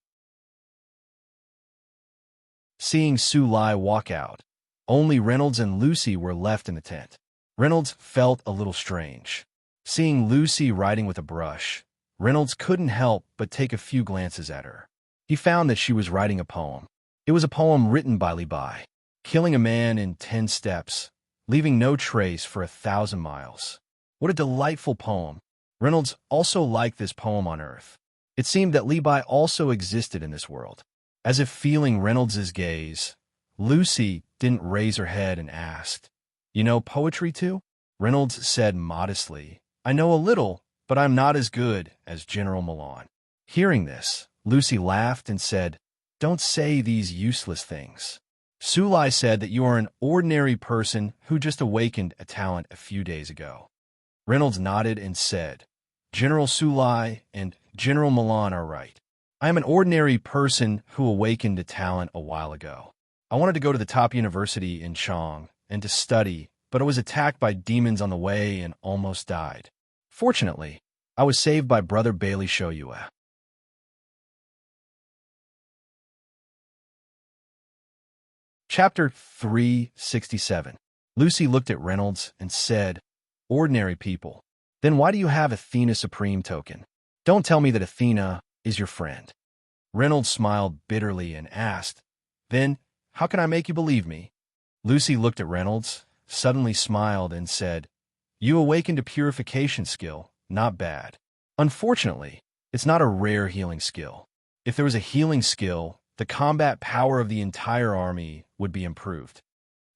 Seeing Sulai walk out, only Reynolds and Lucy were left in the tent. Reynolds felt a little strange. Seeing Lucy writing with a brush, Reynolds couldn't help but take a few glances at her. He found that she was writing a poem. It was a poem written by Li, killing a man in 10 steps, leaving no trace for 1,000 miles. What a delightful poem. Reynolds also liked this poem on Earth. It seemed that Li also existed in this world. As if feeling Reynolds's gaze, Lucy didn't raise her head and asked, "You know poetry too?" Reynolds said modestly, "I know a little, but I'm not as good as General Milan." Hearing this, Lucy laughed and said, "Don't say these useless things. Sulai said that you are an ordinary person who just awakened a talent a few days ago." Reynolds nodded and said, "General Sulai and General Milan are right. I am an ordinary person who awakened a talent a while ago. I wanted to go to the top university in Chang and to study, but I was attacked by demons on the way and almost died. Fortunately, I was saved by Brother Bailey Shoyue." Chapter 367. Lucy looked at Reynolds and said, "Ordinary people. Then why do you have Athena Supreme token? Don't tell me that Athena is your friend." Reynolds smiled bitterly and asked, "Then, how can I make you believe me?" Lucy looked at Reynolds, suddenly smiled and said, "You awakened a purification skill, not bad. Unfortunately, it's not a rare healing skill. If there was a healing skill, the combat power of the entire army would be improved."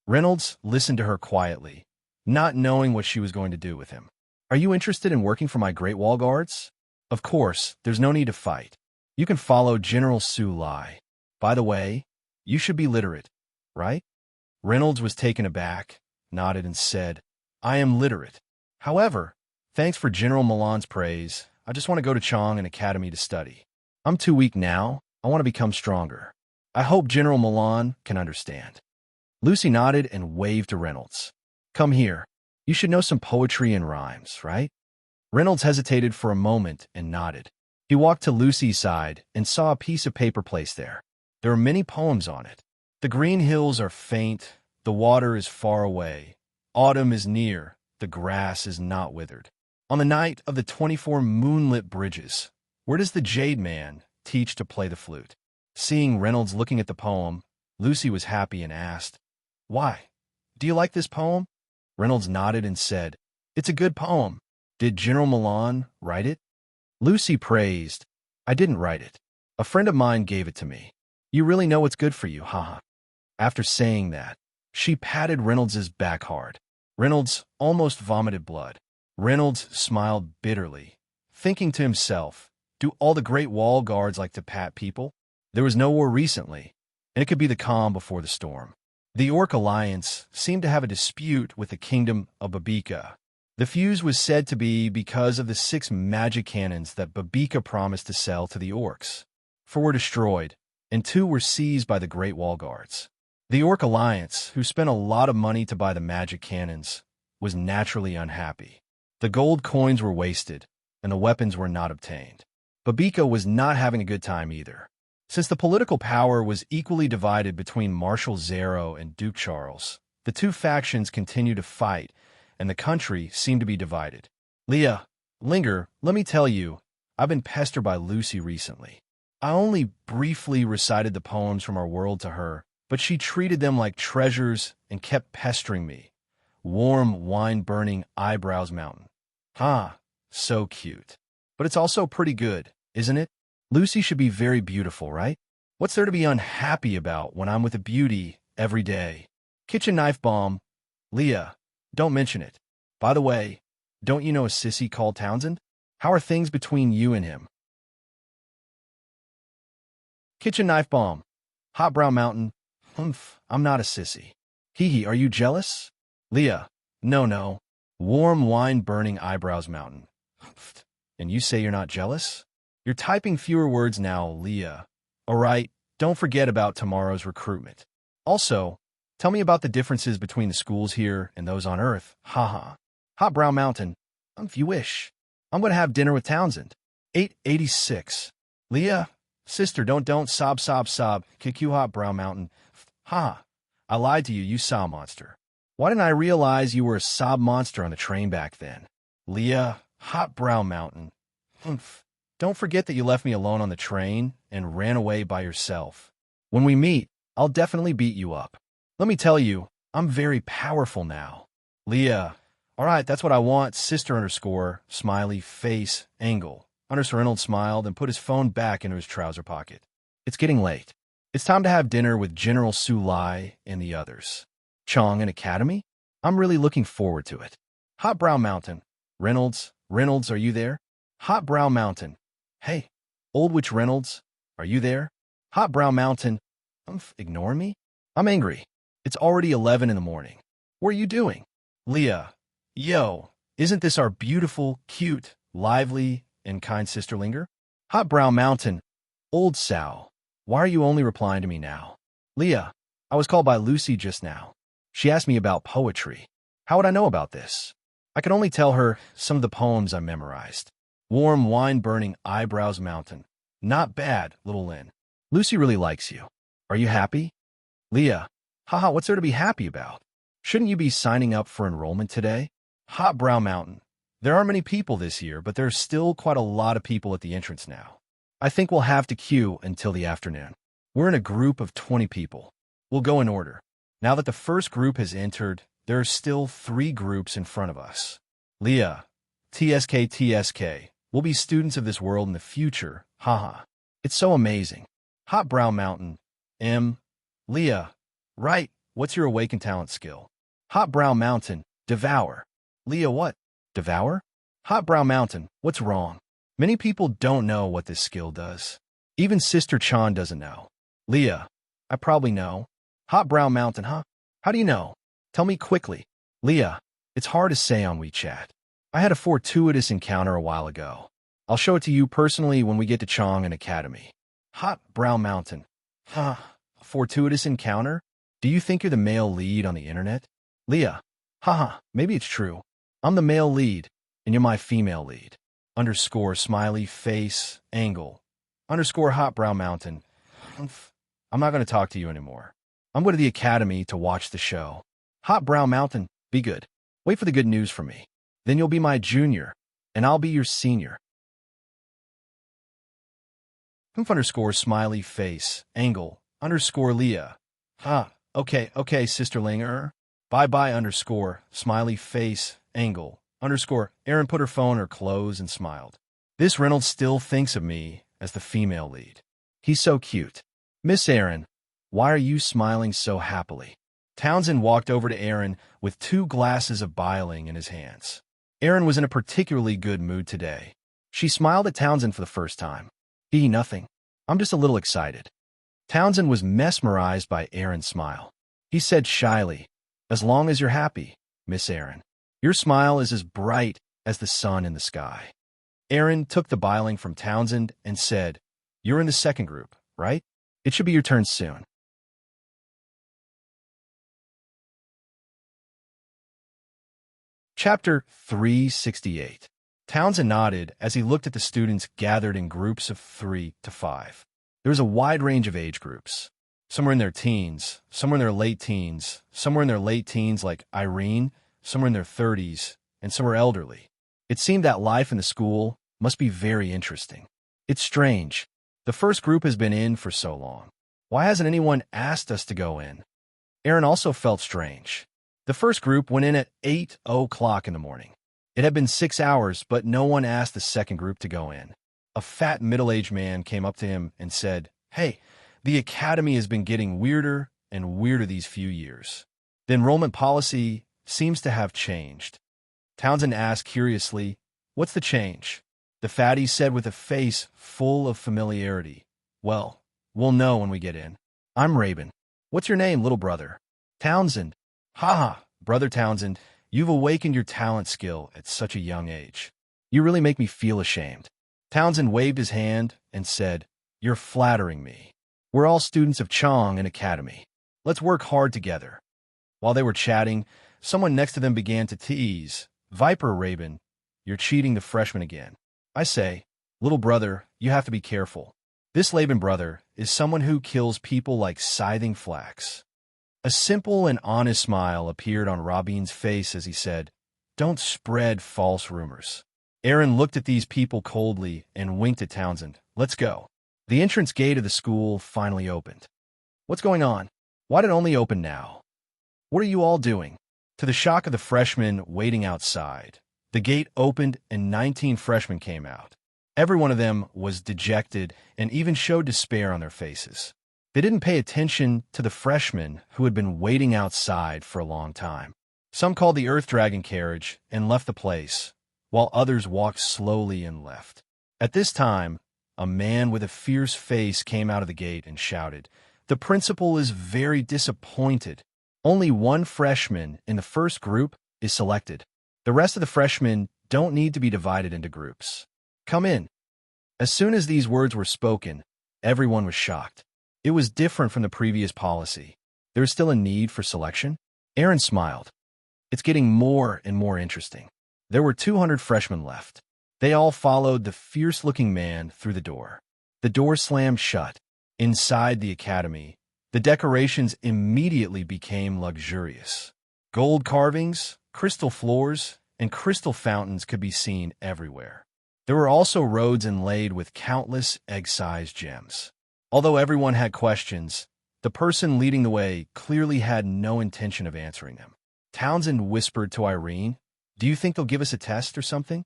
Reynolds listened to her quietly, not knowing what she was going to do with him. "Are you interested in working for my Great Wall Guards? Of course, there's no need to fight. You can follow General Sulai. By the way, you should be literate, right?" Reynolds was taken aback, nodded and said, "I am literate. However, thanks for General Milan's praise. I just want to go to Chang and Academy to study. I'm too weak now. I want to become stronger. I hope General Milan can understand." Lucy nodded and waved to Reynolds. "Come here. You should know some poetry and rhymes, right?" Reynolds hesitated for a moment and nodded. He walked to Lucy's side and saw a piece of paper placed there. There were many poems on it. "The green hills are faint, the water is far away. Autumn is near, the grass is not withered. On the night of the 24 moonlit bridges, where does the jade man teach to play the flute?" Seeing Reynolds looking at the poem, Lucy was happy and asked, "Why? Do you like this poem?" Reynolds nodded and said, "It's a good poem. Did General Milan write it?" Lucy praised, "I didn't write it. A friend of mine gave it to me. You really know what's good for you, haha." After saying that, she patted Reynolds's back hard. Reynolds almost vomited blood. Reynolds smiled bitterly, thinking to himself, do all the Great Wall Guards like to pat people? There was no war recently, and it could be the calm before the storm. The Orc Alliance seemed to have a dispute with the kingdom of Babika. The fuse was said to be because of the 6 magic cannons that Babika promised to sell to the Orcs. 4 were destroyed, and 2 were seized by the Great Wall Guards. The Orc Alliance, who spent a lot of money to buy the magic cannons, was naturally unhappy. The gold coins were wasted, and the weapons were not obtained. Babika was not having a good time either. Since the political power was equally divided between Marshal Zero and Duke Charles, the two factions continued to fight, and the country seemed to be divided. "Leah, linger, let me tell you, I've been pestered by Lucy recently. I only briefly recited the poems from our world to her, but she treated them like treasures and kept pestering me. Warm, wine-burning eyebrows mountain. So cute. But it's also pretty good, isn't it? Lucy should be very beautiful, right? What's there to be unhappy about when I'm with a beauty every day? Kitchen knife bomb. Leah, don't mention it. By the way, Don't you know a sissy called Townsend? How are things between you and him? Kitchen knife bomb. Hot brown mountain. Humph, I'm not a sissy. Hee hee, are you jealous? Leah. No, no. Warm wine burning eyebrows mountain. Humph. And you say you're not jealous? You're typing fewer words now, Leah. All right, don't forget about tomorrow's recruitment. Also, tell me about the differences between the schools here and those on Earth. Haha. Hot brown mountain. If you wish. I'm going to have dinner with Townsend. 886. Leah. Sister, don't sob. Kick you hot brown mountain. Ha. I lied to you, you sob monster. Why didn't I realize you were a sob monster on the train back then? Leah, hot brown mountain. Humph. Don't forget that you left me alone on the train and ran away by yourself. When we meet, I'll definitely beat you up. Let me tell you, I'm very powerful now. Leah, all right, that's what I want, sister underscore, smiley, face, angle. Underscore Reynolds smiled and put his phone back into his trouser pocket. It's getting late. It's time to have dinner with General Su Lai and the others. Chong and Academy? I'm really looking forward to it. Hot brown mountain. Reynolds, are you there? Hot brown mountain. Hey, old witch Reynolds, are you there? Hot brown mountain. Ignore me? I'm angry. It's already 11 in the morning. What are you doing? Leah. Yo, isn't this our beautiful, cute, lively, and kind sister Linger? Hot brown mountain. Old sow. Why are you only replying to me now? Leah. I was called by Lucy just now. She asked me about poetry. How would I know about this? I could only tell her some of the poems I memorized. Warm wine-burning eyebrows mountain. Not bad, little Lynn. Lucy really likes you. Are you happy? Leah. Haha, what's there to be happy about? Shouldn't you be signing up for enrollment today? Hot brown mountain. There aren't many people this year, but there's still quite a lot of people at the entrance now. I think we'll have to queue until the afternoon. We're in a group of 20 people. We'll go in order. Now that the first group has entered, there are still 3 groups in front of us. Leah. TSK. We'll be students of this world in the future. Haha. It's so amazing. Hot brown mountain. Leah. Right. What's your awakened talent skill? Hot brown mountain. Devour. Leah, what? Devour? Hot brown mountain. What's wrong? Many people don't know what this skill does. Even Sister Chan doesn't know. Leah. I probably know. Hot brown mountain, huh? How do you know? Tell me quickly. Leah. It's hard to say on WeChat. I had a fortuitous encounter a while ago. I'll show it to you personally when we get to Chong and Academy. Hot brown mountain. Huh. Fortuitous encounter? Do you think you're the male lead on the internet? Leah. Haha, maybe it's true. I'm the male lead, and you're my female lead. Underscore smiley face angle. Underscore hot brown mountain. I'm not going to talk to you anymore. I'm going to the academy to watch the show. Hot brown mountain, be good. Wait for the good news from me. Then you'll be my junior, and I'll be your senior. Underscore smiley face angle. Underscore Leah. Okay, Sister Linger. Bye underscore smiley face angle. Underscore Erin put her phone in her clothes and smiled. This Reynolds still thinks of me as the female lead. He's so cute. Miss Erin, why are you smiling so happily? Townsend walked over to Erin with 2 glasses of bustling in his hands. Erin was in a particularly good mood today. She smiled at Townsend for the first time. Nothing. I'm just a little excited. Townsend was mesmerized by Erin's smile. He said shyly, as long as you're happy, Miss Erin. Your smile is as bright as the sun in the sky. Erin took the bustling from Townsend and said, You're in the second group, right? It should be your turn soon. Chapter 368. Townsend nodded as he looked at the students gathered in groups of 3 to 5. There was a wide range of age groups. Some were in their teens, some were in their late teens, some were in their late teens like Irene, some were in their 30s, and some were elderly. It seemed that life in the school must be very interesting. It's strange. The first group has been in for so long. Why hasn't anyone asked us to go in? Erin also felt strange. The first group went in at 8 o'clock in the morning. It had been 6 hours, but no one asked the second group to go in. A fat middle-aged man came up to him and said, Hey, the academy has been getting weirder and weirder these few years. The enrollment policy seems to have changed. Townsend asked curiously, "What's the change?" The fatty said with a face full of familiarity, "Well, we'll know when we get in. I'm Rabin. What's your name, little brother?" "Townsend." "Ha ha, brother Townsend, you've awakened your talent skill at such a young age. You really make me feel ashamed." Townsend waved his hand and said, "You're flattering me. We're all students of Chong and Academy. Let's work hard together." While they were chatting, someone next to them began to tease, "Viper Rabin, you're cheating the freshman again. I say, little brother, you have to be careful. This Laban brother is someone who kills people like scything flax." A simple and honest smile appeared on Rabin's face as he said, "Don't spread false rumors." Aaron looked at these people coldly and winked at Townsend. "Let's go." The entrance gate of the school finally opened. "What's going on? Why did it only open now? What are you all doing?" To the shock of the freshmen waiting outside, the gate opened and 19 freshmen came out. Every one of them was dejected and even showed despair on their faces. They didn't pay attention to the freshmen who had been waiting outside for a long time. Some called the Earth Dragon carriage and left the place, while others walked slowly and left. At this time, a man with a fierce face came out of the gate and shouted, "The principal is very disappointed. Only one freshman in the first group is selected. The rest of the freshmen don't need to be divided into groups. Come in." As soon as these words were spoken, everyone was shocked. It was different from the previous policy. There is still a need for selection? Aaron smiled. It's getting more and more interesting. There were 200 freshmen left. They all followed the fierce-looking man through the door. The door slammed shut. Inside the academy, the decorations immediately became luxurious. Gold carvings, crystal floors, and crystal fountains could be seen everywhere. There were also roads inlaid with countless egg-sized gems. Although everyone had questions, the person leading the way clearly had no intention of answering them. Townsend whispered to Irene, "Do you think they'll give us a test or something?"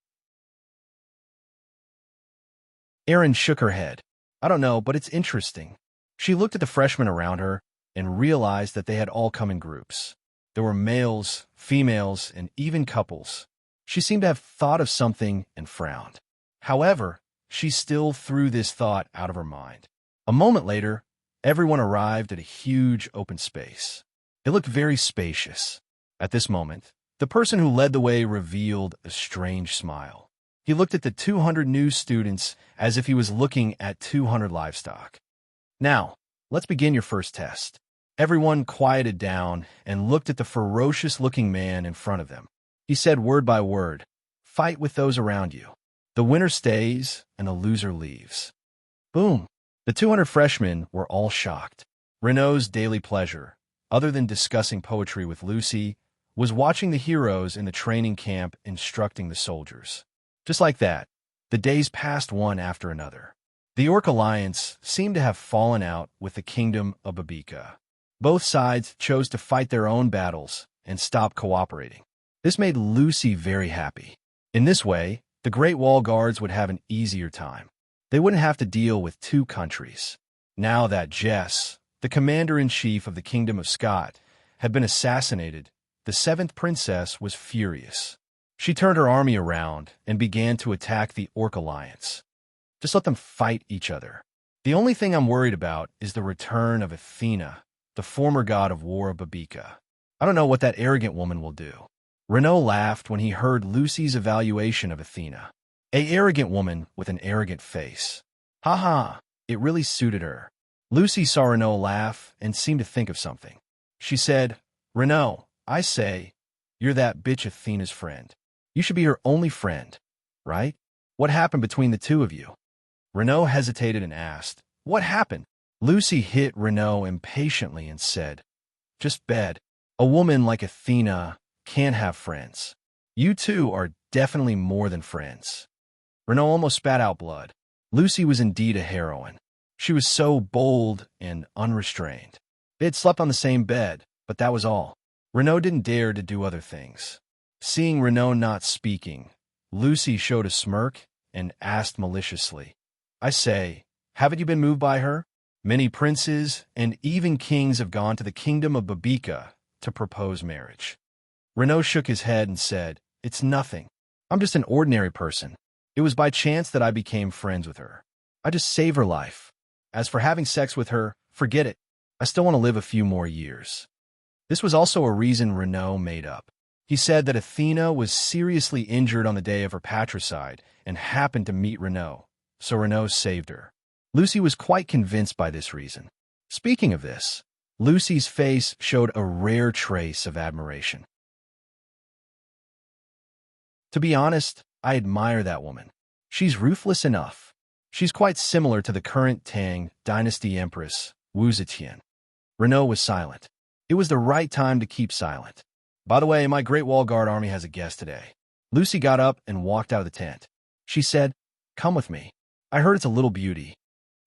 Erin shook her head. "I don't know, but it's interesting." She looked at the freshmen around her and realized that they had all come in groups. There were males, females, and even couples. She seemed to have thought of something and frowned. However, she still threw this thought out of her mind. A moment later, everyone arrived at a huge open space. It looked very spacious. At this moment, the person who led the way revealed a strange smile. He looked at the 200 new students as if he was looking at 200 livestock. "Now, let's begin your first test." Everyone quieted down and looked at the ferocious-looking man in front of them. He said word by word, "Fight with those around you. The winner stays and the loser leaves." Boom! The 200 freshmen were all shocked. Renault's daily pleasure, other than discussing poetry with Lucy, was watching the heroes in the training camp instructing the soldiers. Just like that, the days passed one after another. The Orc Alliance seemed to have fallen out with the Kingdom of Babika. Both sides chose to fight their own battles and stop cooperating. This made Lucy very happy. In this way, the Great Wall Guards would have an easier time. They wouldn't have to deal with two countries. Now that Jess, the commander-in-chief of the Kingdom of Scott, had been assassinated, the 7th princess was furious. She turned her army around and began to attack the Orc Alliance. Just let them fight each other. The only thing I'm worried about is the return of Athena, the former god of war of Babika. I don't know what that arrogant woman will do. Renault laughed when he heard Lucy's evaluation of Athena. A arrogant woman with an arrogant face. Ha ha, it really suited her. Lucy saw Renault laugh and seemed to think of something. She said, "Renault, I say, you're that bitch Athena's friend. You should be her only friend, right? What happened between the two of you?" Renault hesitated and asked, "What happened?" Lucy hit Renault impatiently and said, "Just bed. A woman like Athena can't have friends. You two are definitely more than friends." Renault almost spat out blood. Lucy was indeed a heroine. She was so bold and unrestrained. They had slept on the same bed, but that was all. Renault didn't dare to do other things. Seeing Renault not speaking, Lucy showed a smirk and asked maliciously, "I say, haven't you been moved by her? Many princes and even kings have gone to the Kingdom of Babika to propose marriage." Renault shook his head and said, It's nothing. I'm just an ordinary person. It was by chance that I became friends with her. I just saved her life. As for having sex with her, forget it. I still want to live a few more years. This was also a reason Renaud made up. He said that Athena was seriously injured on the day of her patricide and happened to meet Renaud, so Renaud saved her. Lucy was quite convinced by this reason. Speaking of this, Lucy's face showed a rare trace of admiration. To be honest, I admire that woman. She's ruthless enough. She's quite similar to the current Tang Dynasty Empress, Wu Zetian. Renaud was silent. It was the right time to keep silent. By the way, my Great Wall Guard army has a guest today. Lucy got up and walked out of the tent. She said, "Come with me. I heard it's a little beauty."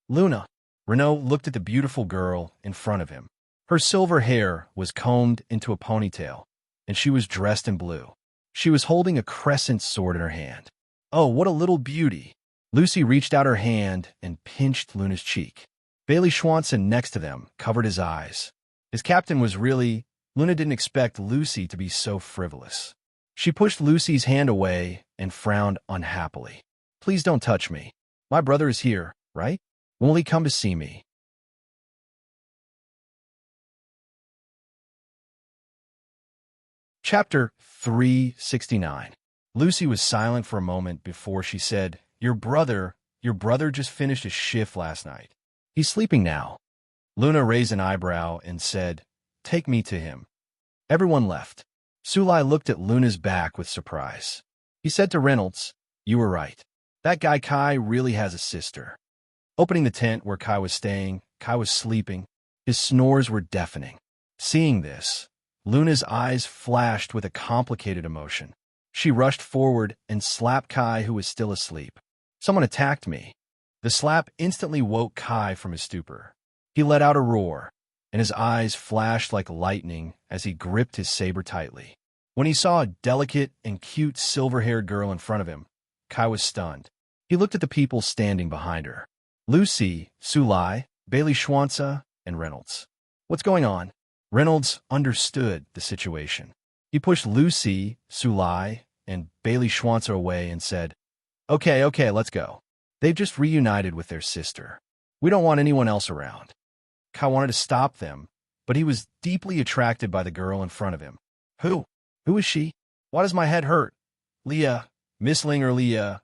Luna. Renaud looked at the beautiful girl in front of him. Her silver hair was combed into a ponytail, and she was dressed in blue. She was holding a crescent sword in her hand. Oh, what a little beauty. Lucy reached out her hand and pinched Luna's cheek. Bailey Schwanson next to them covered his eyes. His captain was really... Luna didn't expect Lucy to be so frivolous. She pushed Lucy's hand away and frowned unhappily. "Please don't touch me. My brother is here, right? When will he come to see me?" Chapter 369. Lucy was silent for a moment before she said, your brother just finished his shift last night. He's sleeping now." Luna raised an eyebrow and said, "Take me to him." Everyone left. Sulai looked at Luna's back with surprise. He said to Reynolds, "You were right. That guy Kai really has a sister." Opening the tent where Kai was staying, Kai was sleeping. His snores were deafening. Seeing this, Luna's eyes flashed with a complicated emotion. She rushed forward and slapped Kai, who was still asleep. "Someone attacked me." The slap instantly woke Kai from his stupor. He let out a roar, and his eyes flashed like lightning as he gripped his saber tightly. When he saw a delicate and cute silver-haired girl in front of him, Kai was stunned. He looked at the people standing behind her. Lucy, Sulai, Bailey Schwanza, and Reynolds. "What's going on?" Reynolds understood the situation. He pushed Lucy, Sulai, and Bailey Schwanza away and said, Okay, let's go. They've just reunited with their sister. We don't want anyone else around." Kai wanted to stop them, but he was deeply attracted by the girl in front of him. Who? Who is she? Why does my head hurt? Leah, Miss Linger Leah.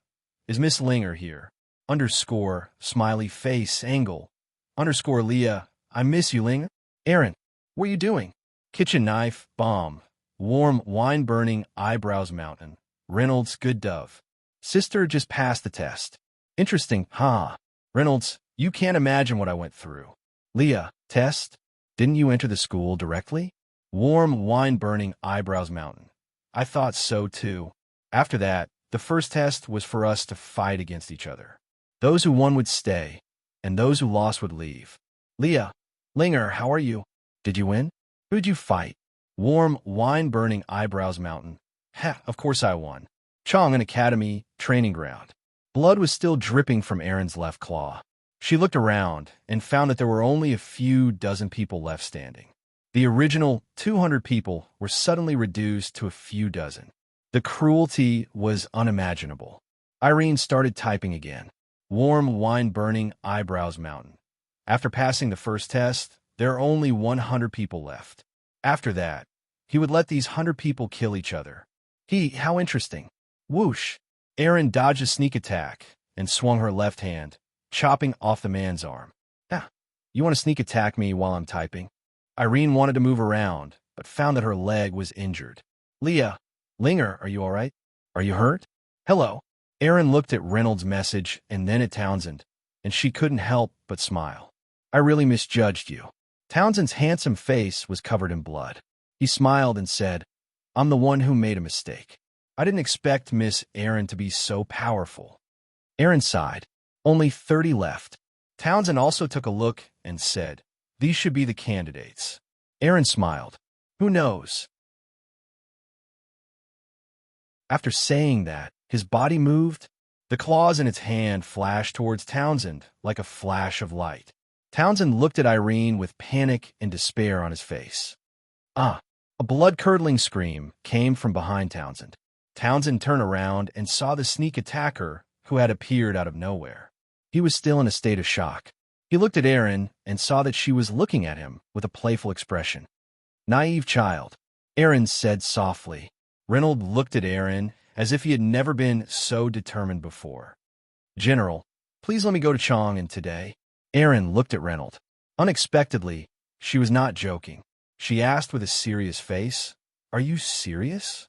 Is Miss Linger here? Underscore, smiley face, angle. Underscore Leah, I miss you, Linger. Aaron, what are you doing? Kitchen knife, bomb. Warm, wine-burning, eyebrows mountain. Reynolds, good dove. Sister just passed the test. Interesting, huh? Reynolds, you can't imagine what I went through. Leah, test? Didn't you enter the school directly? Warm, wine-burning, eyebrows mountain. I thought so, too. After that, the first test was for us to fight against each other. Those who won would stay, and those who lost would leave. Leah, Linger, how are you? Did you win? Who'd you fight? Warm, wine-burning, eyebrows mountain. Ha, of course I won. Chang'an Academy, training ground. Blood was still dripping from Erin's left claw. She looked around and found that there were only a few dozen people left standing. The original 200 people were suddenly reduced to a few dozen. The cruelty was unimaginable. Irene started typing again. Warm, wine-burning, eyebrows mountain. After passing the first test, there are only 100 people left. After that, he would let these 100 people kill each other. How interesting. Whoosh! Erin dodged a sneak attack and swung her left hand, chopping off the man's arm. You want to sneak attack me while I'm typing? Irene wanted to move around, but found that her leg was injured. Leah, Linger, are you all right? Are you hurt? Hello. Erin looked at Reynolds' message and then at Townsend, and she couldn't help but smile. I really misjudged you. Townsend's handsome face was covered in blood. He smiled and said, I'm the one who made a mistake. I didn't expect Miss Erin to be so powerful. Erin sighed. Only 30 left. Townsend also took a look and said, these should be the candidates. Erin smiled. Who knows? After saying that, his body moved. The claws in its hand flashed towards Townsend like a flash of light. Townsend looked at Irene with panic and despair on his face. A blood-curdling scream came from behind Townsend. Townsend turned around and saw the sneak attacker who had appeared out of nowhere. He was still in a state of shock. He looked at Erin and saw that she was looking at him with a playful expression. "Naive child," Erin said softly. Reynolds looked at Erin as if he had never been so determined before. "General, please let me go to Chang'an today." Erin looked at Reynolds. Unexpectedly, she was not joking. She asked with a serious face, "Are you serious?"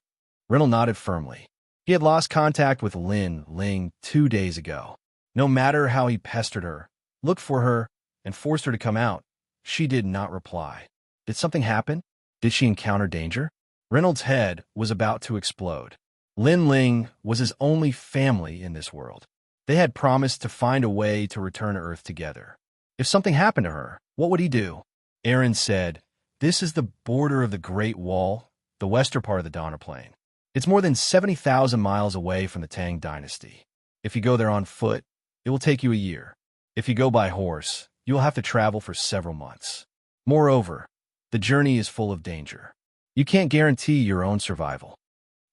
Reynolds nodded firmly. He had lost contact with Lin Ling 2 days ago. No matter how he pestered her, looked for her, and forced her to come out, she did not reply. Did something happen? Did she encounter danger? Reynolds' head was about to explode. Lin Ling was his only family in this world. They had promised to find a way to return to Earth together. If something happened to her, what would he do? Erin said, "This is the border of the Great Wall, the western part of the Donner Plain. It's more than 70,000 miles away from the Tang Dynasty. If you go there on foot, it will take you a year. If you go by horse, you will have to travel for several months. Moreover, the journey is full of danger. You can't guarantee your own survival."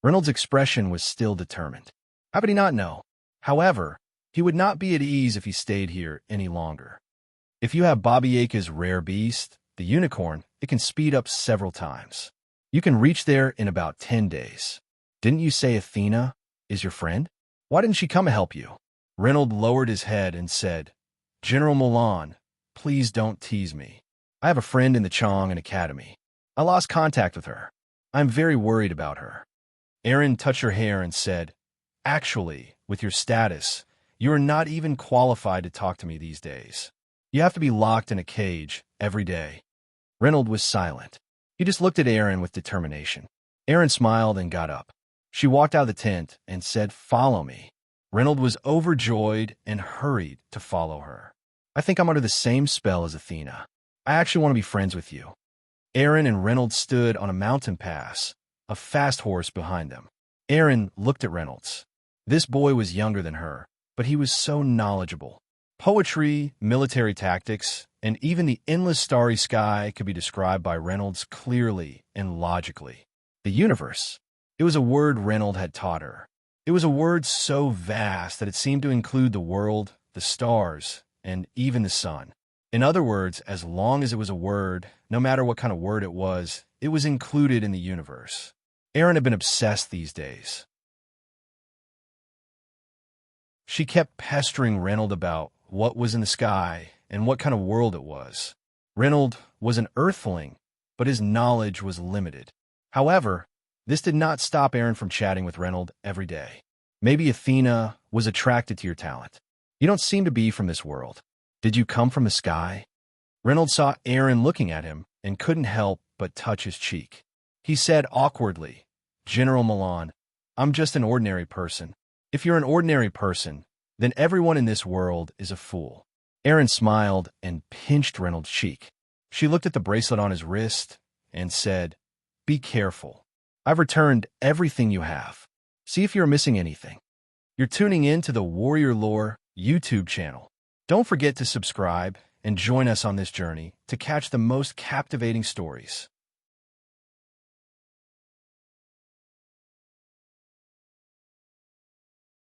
Reynolds' expression was still determined. How could he not know? However, he would not be at ease if he stayed here any longer. If you have Baba Yaga's rare beast, the unicorn, it can speed up several times. You can reach there in about 10 days. Didn't you say Athena is your friend? Why didn't she come to help you? Reynolds lowered his head and said, "General Milan, please don't tease me. I have a friend in the Chang'an Academy. I lost contact with her. I'm very worried about her." Erin touched her hair and said, "Actually, with your status, you are not even qualified to talk to me these days. You have to be locked in a cage every day." Reynolds was silent. He just looked at Erin with determination. Erin smiled and got up. She walked out of the tent and said, "Follow me." Reynolds was overjoyed and hurried to follow her. "I think I'm under the same spell as Athena. I actually want to be friends with you." Erin and Reynolds stood on a mountain pass, a fast horse behind them. Erin looked at Reynolds. This boy was younger than her, but he was so knowledgeable. Poetry, military tactics, and even the endless starry sky could be described by Reynolds clearly and logically. The universe. It was a word Reynolds had taught her. It was a word so vast that it seemed to include the world, the stars, and even the sun. In other words, as long as it was a word, no matter what kind of word it was included in the universe. Erin had been obsessed these days. She kept pestering Reynolds about what was in the sky and what kind of world it was. Reynolds was an earthling, but his knowledge was limited. However, this did not stop Erin from chatting with Reynolds every day. Maybe Athena was attracted to your talent. You don't seem to be from this world. Did you come from the sky? Reynolds saw Erin looking at him and couldn't help but touch his cheek. He said awkwardly, "General Milan, I'm just an ordinary person. If you're an ordinary person, then everyone in this world is a fool." Erin smiled and pinched Reynolds' cheek. She looked at the bracelet on his wrist and said, "Be careful. I've returned everything you have. See if you're missing anything." You're tuning in to the Warrior Lore YouTube channel. Don't forget to subscribe and join us on this journey to catch the most captivating stories.